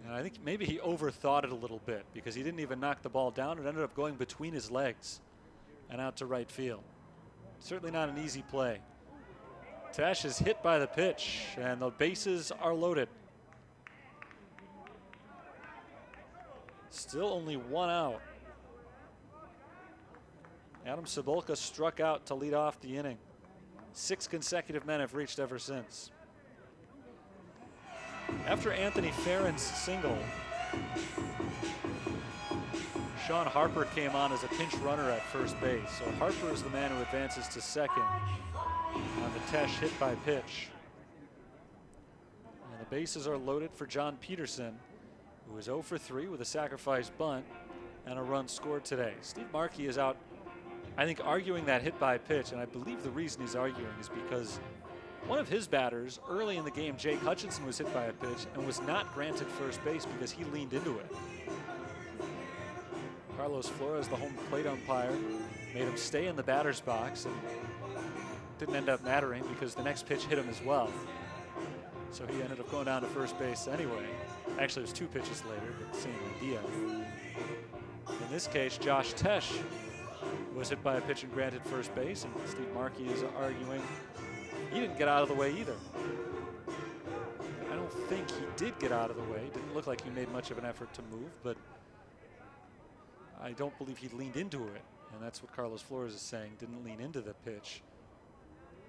And I think maybe he overthought it a little bit because he didn't even knock the ball down. It ended up going between his legs and out to right field. Certainly not an easy play. Tesh is hit by the pitch, and the bases are loaded. Still only 1 out. Adam Cebulka struck out to lead off the inning. 6 consecutive men have reached ever since. After Anthony Farron's single, Sean Harper came on as a pinch runner at first base. So Harper is the man who advances to second on the Tesh hit by pitch. And the bases are loaded for John Peterson, who is 0 for 3 with a sacrifice bunt and a run scored today. Steve Markey is out, I think, arguing that hit by pitch, and I believe the reason he's arguing is because one of his batters early in the game, Jake Hutchinson, was hit by a pitch and was not granted first base because he leaned into it. Carlos Flores, the home plate umpire, made him stay in the batter's box, and didn't end up mattering because the next pitch hit him as well. So he ended up going down to first base anyway. Actually, it was 2 pitches later, but same idea. In this case, Josh Tesh was hit by a pitch and granted first base, and Steve Markey is arguing he didn't get out of the way either. I don't think he did get out of the way. Didn't look like he made much of an effort to move, but I don't believe he leaned into it. And that's what Carlos Flores is saying, didn't lean into the pitch,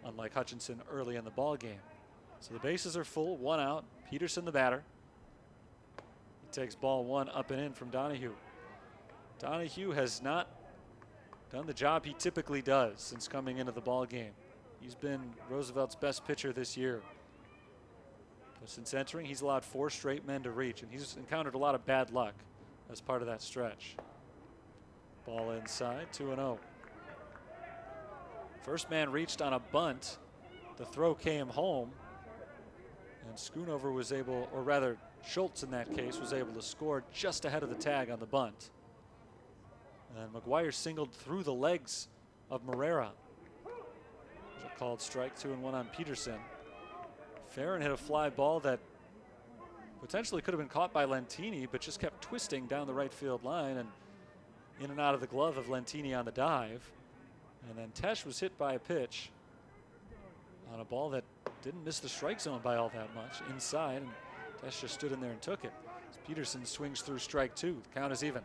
unlike Hutchinson early in the ball game. So the bases are full, 1 out. Peterson the batter. He takes ball 1 up and in from Donahue. Donahue has not done the job he typically does since coming into the ball game. He's been Roosevelt's best pitcher this year. But since entering, he's allowed 4 straight men to reach, and he's encountered a lot of bad luck as part of that stretch. Ball inside, 2-0. First man reached on a bunt. The throw came home, and Schoonover was able, or rather Schultz in that case, was able to score just ahead of the tag on the bunt. And McGuire singled through the legs of Morera. A called strike, 2-1 on Peterson. Farron hit a fly ball that potentially could have been caught by Lentini, but just kept twisting down the right field line and in and out of the glove of Lentini on the dive. And then Tesh was hit by a pitch on a ball that didn't miss the strike zone by all that much, inside, and Tesh just stood in there and took it. As Peterson swings through strike 2. The count is even.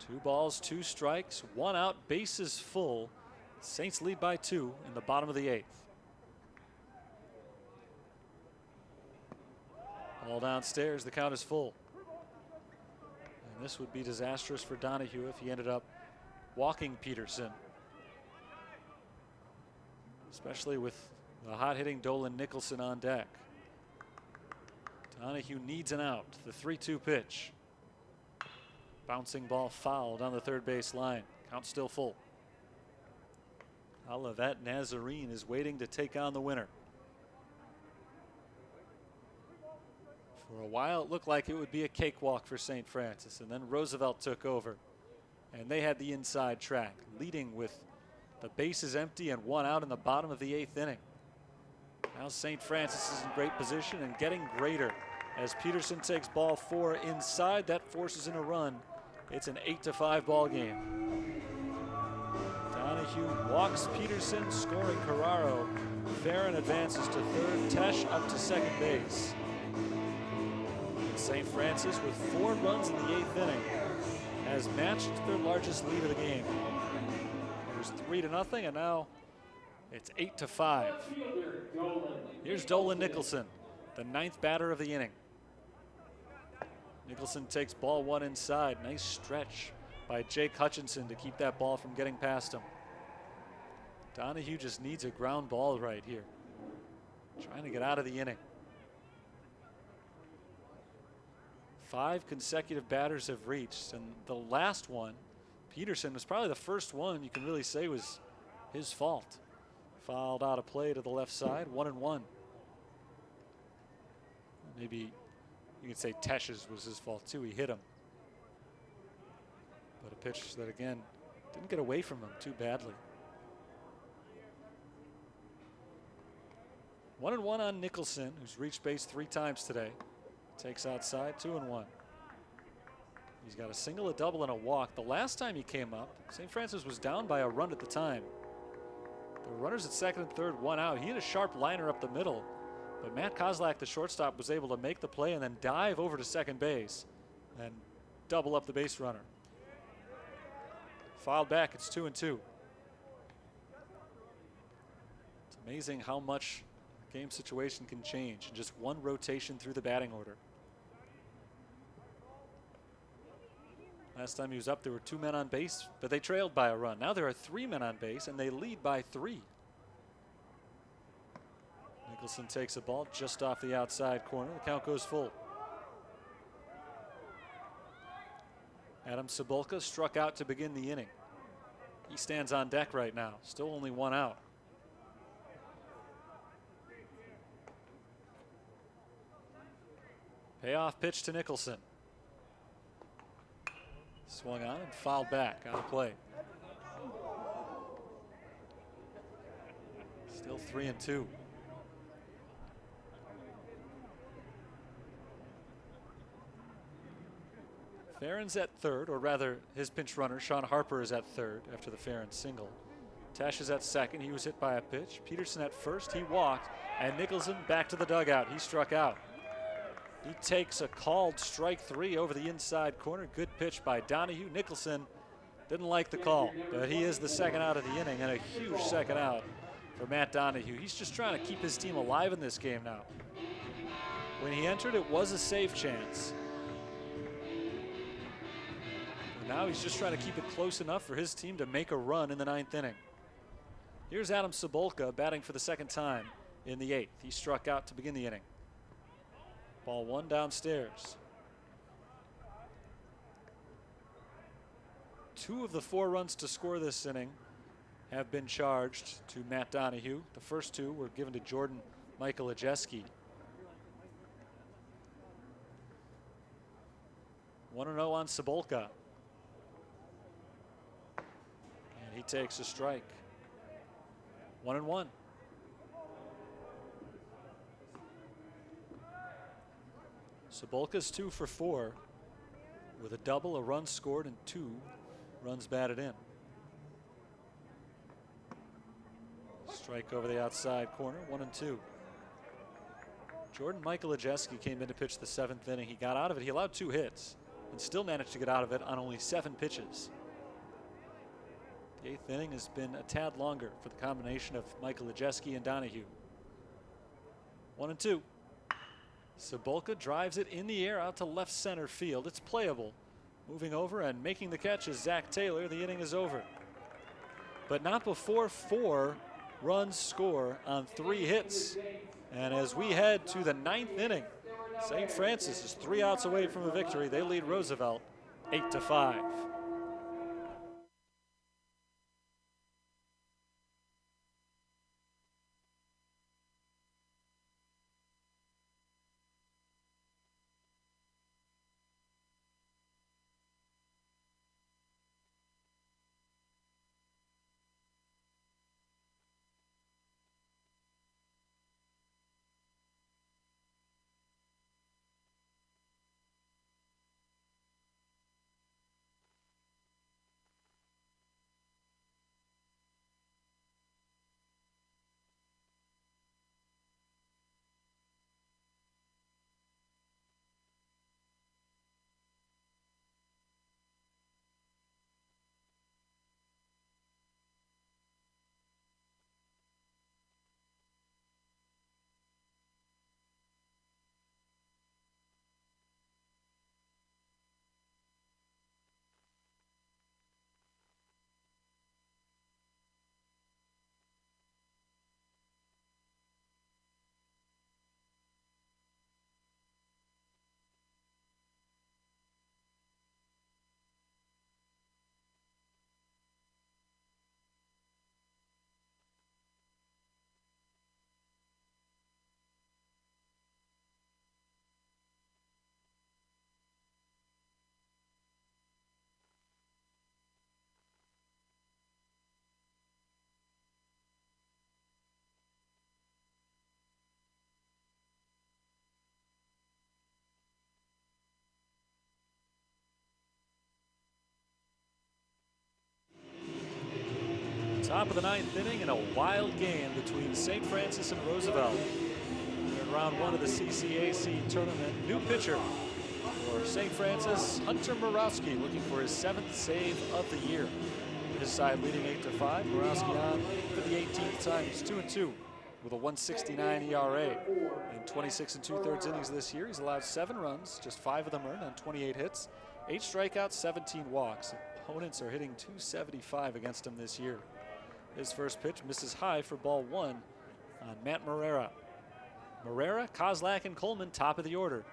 2 balls, 2 strikes, 1 out, bases full. Saints lead by 2 in the bottom of the 8th. Ball downstairs, the count is full. And this would be disastrous for Donahue if he ended up walking Peterson, especially with the hot-hitting Dolan Nicholson on deck. Donahue needs an out. The 3-2 pitch. Bouncing ball fouled on the third base line. Count still full. Olivet Nazarene is waiting to take on the winner. For a while, it looked like it would be a cakewalk for St. Francis, and then Roosevelt took over, and they had the inside track, leading with the bases empty and 1 out in the bottom of the 8th inning. Now St. Francis is in great position and getting greater as Peterson takes ball 4 inside. That forces in a run. It's an 8-5 ball game. Donahue walks Peterson, scoring Carraro. Farron advances to third. Tesh up to second base. St. Francis, with 4 runs in the 8th inning, has matched their largest lead of the game. It was 3-0, and now it's 8-5. Here's Dolan Nicholson, the 9th batter of the inning. Nicholson takes ball 1 inside. Nice stretch by Jake Hutchinson to keep that ball from getting past him. Donahue just needs a ground ball right here, trying to get out of the inning. 5 consecutive batters have reached, and the last one, Peterson, was probably the first one you can really say was his fault. Fouled out of play to the left side, 1-1. Maybe you could say Tesh's was his fault too. He hit him. But a pitch that, again, didn't get away from him too badly. 1-1 on Nicholson, who's reached base 3 times today. Takes outside, 2-1. He's got a single, a double, and a walk. The last time he came up, St. Francis was down by a run at the time. The runners at second and third, 1 out. He had a sharp liner up the middle, but Matt Kozlak, the shortstop, was able to make the play and then dive over to second base and double up the base runner. Fouled back, it's 2-2. It's amazing how much game situation can change in just 1 rotation through the batting order. Last time he was up, there were 2 men on base, but they trailed by a run. Now there are 3 men on base, and they lead by 3. Nicholson takes a ball just off the outside corner. The count goes full. Adam Cebulka struck out to begin the inning. He stands on deck right now. Still only one out. Payoff pitch to Nicholson. Swung on and fouled back out of play. Still 3-2. Farron's at third, or rather his pinch runner, Sean Harper, is at third after the Farron single. Tash is at second. He was hit by a pitch. Peterson at first. He walked. And Nicholson back to the dugout. He struck out. He takes a called strike 3 over the inside corner. Good pitch by Donahue. Nicholson didn't like the call, but he is the second out of the inning, and a huge second out for Matt Donahue. He's just trying to keep his team alive in this game now. When he entered, it was a safe chance. Now he's just trying to keep it close enough for his team to make a run in the 9th inning. Here's Adam Cebulka batting for the second time in the 8th. He struck out to begin the inning. Ball 1 downstairs. 2 of the 4 runs to score this inning have been charged to Matt Donahue. The first 2 were given to Jordan Michael Ajeski. 1-0 on Cebulka. And he takes a strike. 1-1. Cebulka's 2 for 4 with a double, a run scored, and 2 runs batted in. Strike over the outside corner, 1-2. Jordan Michael Ajeski came in to pitch the 7th inning. He got out of it. He allowed 2 hits and still managed to get out of it on only 7 pitches. The 8th inning has been a tad longer for the combination of Michael Ajeski and Donahue. 1-2. Cebulka drives it in the air out to left center field. It's playable. Moving over and making the catch is Zach Taylor. The inning is over. But not before 4 runs score on 3 hits. And as we head to the 9th inning, St. Francis is 3 outs away from a victory. They lead Roosevelt 8-5. Top of the 9th inning in a wild game between St. Francis and Roosevelt. We're in round 1 of the CCAC tournament. New pitcher for St. Francis, Hunter Morawski, looking for his 7th save of the year. His side leading 8-5. Morawski on for the 18th time. He's 2-2 with a 1.69 ERA. In 26 2/3 innings this year, he's allowed 7 runs, just 5 of them earned on 28 hits, 8 strikeouts, 17 walks. Opponents are hitting .275 against him this year. His first pitch misses high for ball 1 on Matt Morera. Morera, Kozlak, and Coleman top of the order.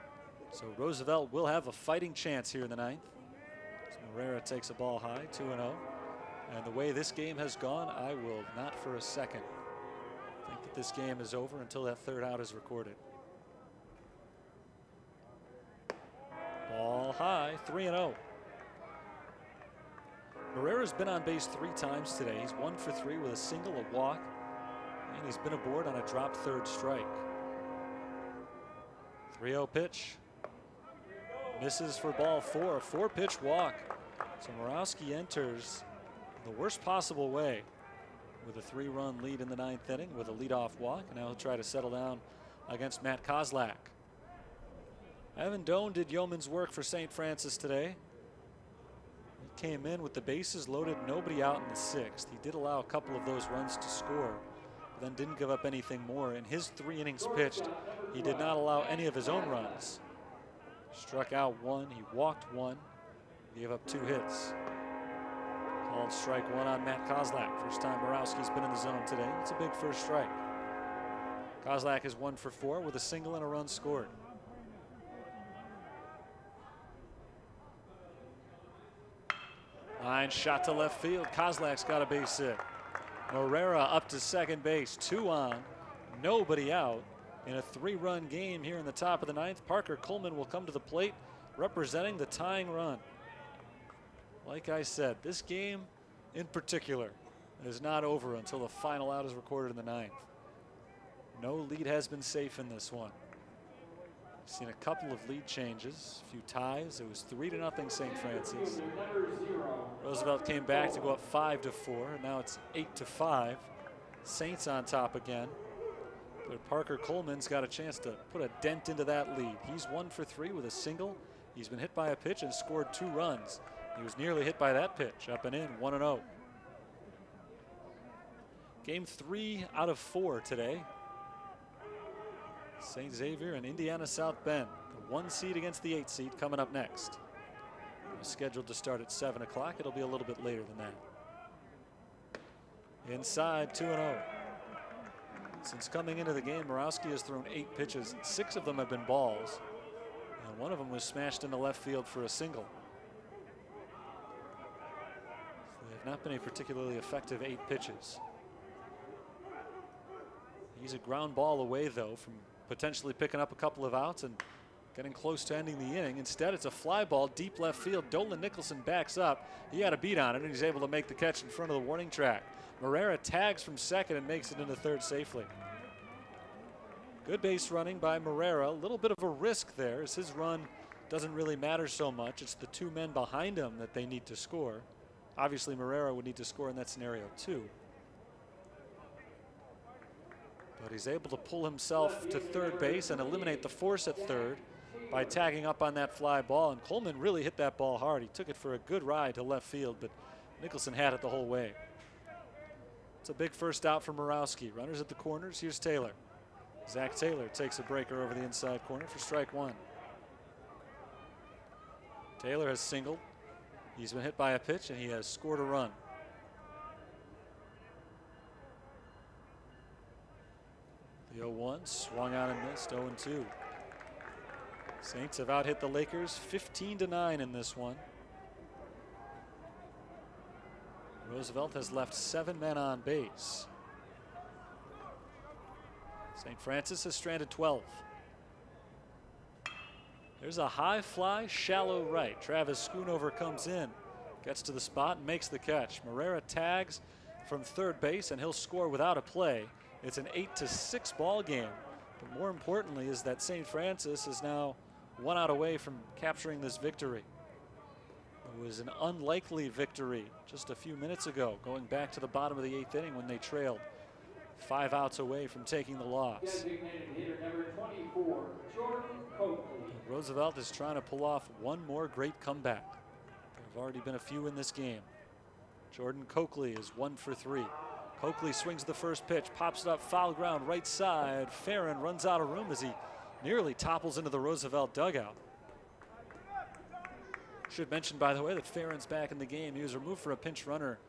So Roosevelt will have a fighting chance here in the ninth. So Morera takes a ball high, 2-0. And the way this game has gone, I will not for a second think that this game is over until that third out is recorded. Ball high, 3-0. Morera's been on base 3 times today. He's 1 for 3 with a single, a walk, and he's been aboard on a drop third strike. 3-0 pitch. Misses for ball 4. A 4-pitch walk. So Morawski enters the worst possible way with a 3-run lead in the 9th inning with a leadoff walk. And now he'll try to settle down against Matt Kozlak. Evan Doan did yeoman's work for St. Francis today. He came in with the bases loaded, nobody out in the 6th. He did allow a couple of those runs to score, but then didn't give up anything more. In his 3 innings pitched, he did not allow any of his own runs. Struck out 1, he walked 1, gave up 2 hits. Called strike 1 on Matt Kozlak. First time Morawski's been in the zone today. It's a big first strike. Kozlak is 1 for 4 with a single and a run scored. Line shot to left field. Kozlak's got a base hit. Morera up to second base. 2 on, nobody out. In a 3-run game here in the top of the 9th, Parker Coleman will come to the plate representing the tying run. Like I said, this game in particular is not over until the final out is recorded in the 9th. No lead has been safe in this one. Seen a couple of lead changes, a few ties. It was 3-0 St. Francis. Roosevelt came back to go up 5-4, and now it's 8-5. Saints on top again. But Parker Coleman's got a chance to put a dent into that lead. He's 1 for 3 with a single. He's been hit by a pitch and scored 2 runs. He was nearly hit by that pitch, up and in, 1-0. Game 3 out of 4 today. St. Xavier and Indiana South Bend, the 1 seed against the 8 seed coming up next. Scheduled to start at 7 o'clock. It'll be a little bit later than that. Inside, 2-0. Since coming into the game, Morawski has thrown 8 pitches. 6 of them have been balls, and 1 of them was smashed into left field for a single. So they have not been a particularly effective 8 pitches. He's a ground ball away, though, from potentially picking up a couple of outs and getting close to ending the inning. Instead, it's a fly ball deep left field. Dolan Nicholson backs up. He had a beat on it, and he's able to make the catch in front of the warning track. Morera tags from second and makes it into third safely. Good base running by Morera. A little bit of a risk there as his run doesn't really matter so much. It's the 2 men behind him that they need to score. Obviously, Morera would need to score in that scenario too. But he's able to pull himself to third base and eliminate the force at third by tagging up on that fly ball. And Coleman really hit that ball hard. He took it for a good ride to left field, but Nicholson had it the whole way. It's a big first out for Morawski. Runners at the corners. Here's Taylor. Zach Taylor takes a breaker over the inside corner for strike 1. Taylor has singled. He's been hit by a pitch, and he has scored a run. The 0-1 swung out and missed, 0-2. Saints have out-hit the Lakers 15-9 in this one. Roosevelt has left 7 men on base. St. Francis has stranded 12. There's a high fly, shallow right. Travis Schoonover comes in, gets to the spot and makes the catch. Morera tags from third base, and he'll score without a play. It's an 8-6 ball game. But more importantly is that St. Francis is now 1 out away from capturing this victory. It was an unlikely victory just a few minutes ago, going back to the bottom of the 8th inning when they trailed 5 outs away from taking the loss. Designated hitter number 24, Jordan Coakley. Roosevelt is trying to pull off one more great comeback. There have already been a few in this game. Jordan Coakley is 1 for 3. Coakley swings the first pitch, pops it up, foul ground, right side. Farron runs out of room as he nearly topples into the Roosevelt dugout. Should mention, by the way, that Farron's back in the game. He was removed for a pinch runner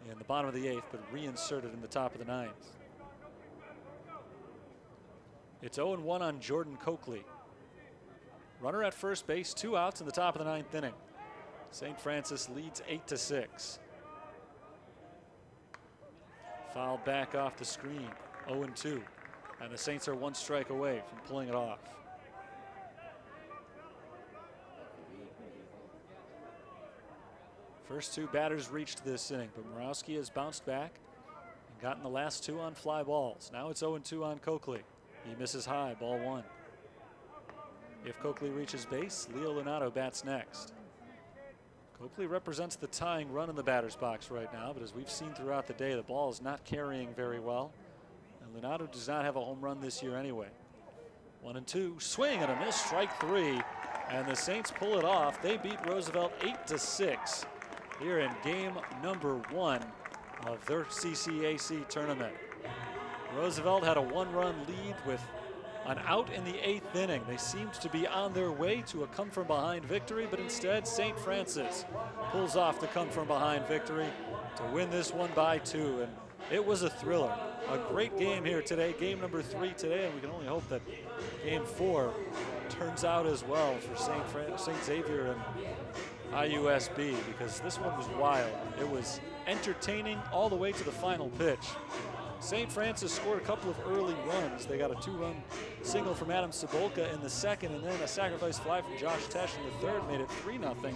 in the bottom of the 8th, but reinserted in the top of the 9th. It's 0-1 on Jordan Coakley. Runner at first base, 2 outs in the top of the 9th inning. St. Francis leads 8-6. Fouled back off the screen, 0-2. And the Saints are 1 strike away from pulling it off. First 2 batters reached this inning, but Morawski has bounced back and gotten the last 2 on fly balls. Now it's 0-2 on Coakley. He misses high, ball 1. If Coakley reaches base, Leo Lunato bats next. Coakley represents the tying run in the batter's box right now, but as we've seen throughout the day, the ball is not carrying very well. And Lunato does not have a home run this year anyway. 1-2, swing and a miss, strike 3. And the Saints pull it off. They beat Roosevelt 8-6 here in game number 1 of their CCAC tournament. Roosevelt had a 1-run lead with an out in the 8th inning. They seemed to be on their way to a come-from-behind victory, but instead St. Francis pulls off the come-from-behind victory to win this one by 2. And it was a thriller. A great game here today, game number 3 today, and we can only hope that game 4 turns out as well for St. Xavier and IUSB, because this one was wild. It was entertaining all the way to the final pitch. St. Francis scored a couple of early runs. They got a 2-run single from Adam Cebulka in the 2nd, and then a sacrifice fly from Josh Tesh in the 3rd made it 3-0.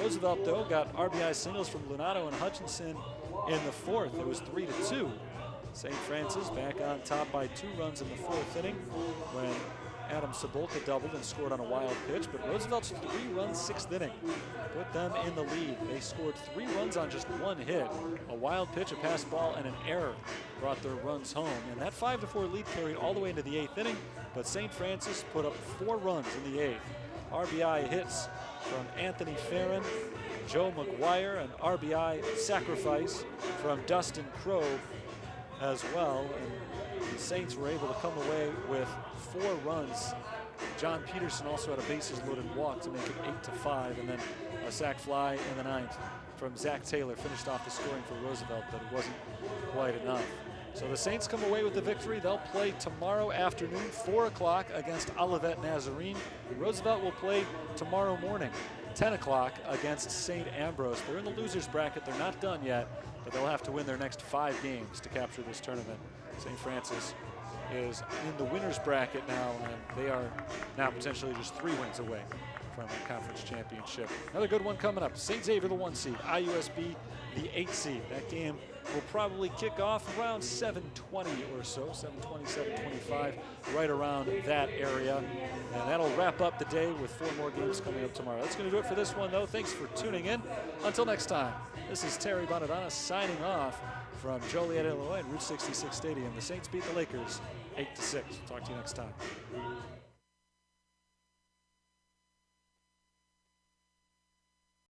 Roosevelt, though, got RBI singles from Lunato and Hutchinson in the 4th. It was 3-2. St. Francis back on top by 2 runs in the 4th inning when Adam Cebulka doubled and scored on a wild pitch, but Roosevelt's 3-run 6th inning put them in the lead. They scored 3 runs on just 1 hit. A wild pitch, a pass ball, and an error brought their runs home. And that 5-4 lead carried all the way into the 8th inning, but St. Francis put up 4 runs in the 8th. RBI hits from Anthony Farron, Joe McGuire, an RBI sacrifice from Dustin Crow as well. And the Saints were able to come away with 4 runs. John Peterson also had a bases loaded walk to make it 8-5, and then a sac fly in the 9th from Zach Taylor finished off the scoring for Roosevelt, but it wasn't quite enough. So the Saints come away with the victory. They'll play tomorrow afternoon, 4 o'clock against Olivet Nazarene. Roosevelt will play tomorrow morning, 10 o'clock against St. Ambrose. They're in the losers bracket. They're not done yet, but they'll have to win their next 5 games to capture this tournament. St. Francis is in the winners bracket now, and they are now potentially just 3 wins away from a conference championship. Another good one coming up. St. Xavier, the 1 seed, IUSB, the 8 seed. That game will probably kick off around 7:20 or so, 7:20, 7:25, right around that area. And that'll wrap up the day with 4 more games coming up tomorrow. That's going to do it for this one, though. Thanks for tuning in. Until next time, this is Terry Bonadonna signing off from Joliet, Illinois, at Route 66 Stadium. The Saints beat the Lakers 8-6. Talk to you next time.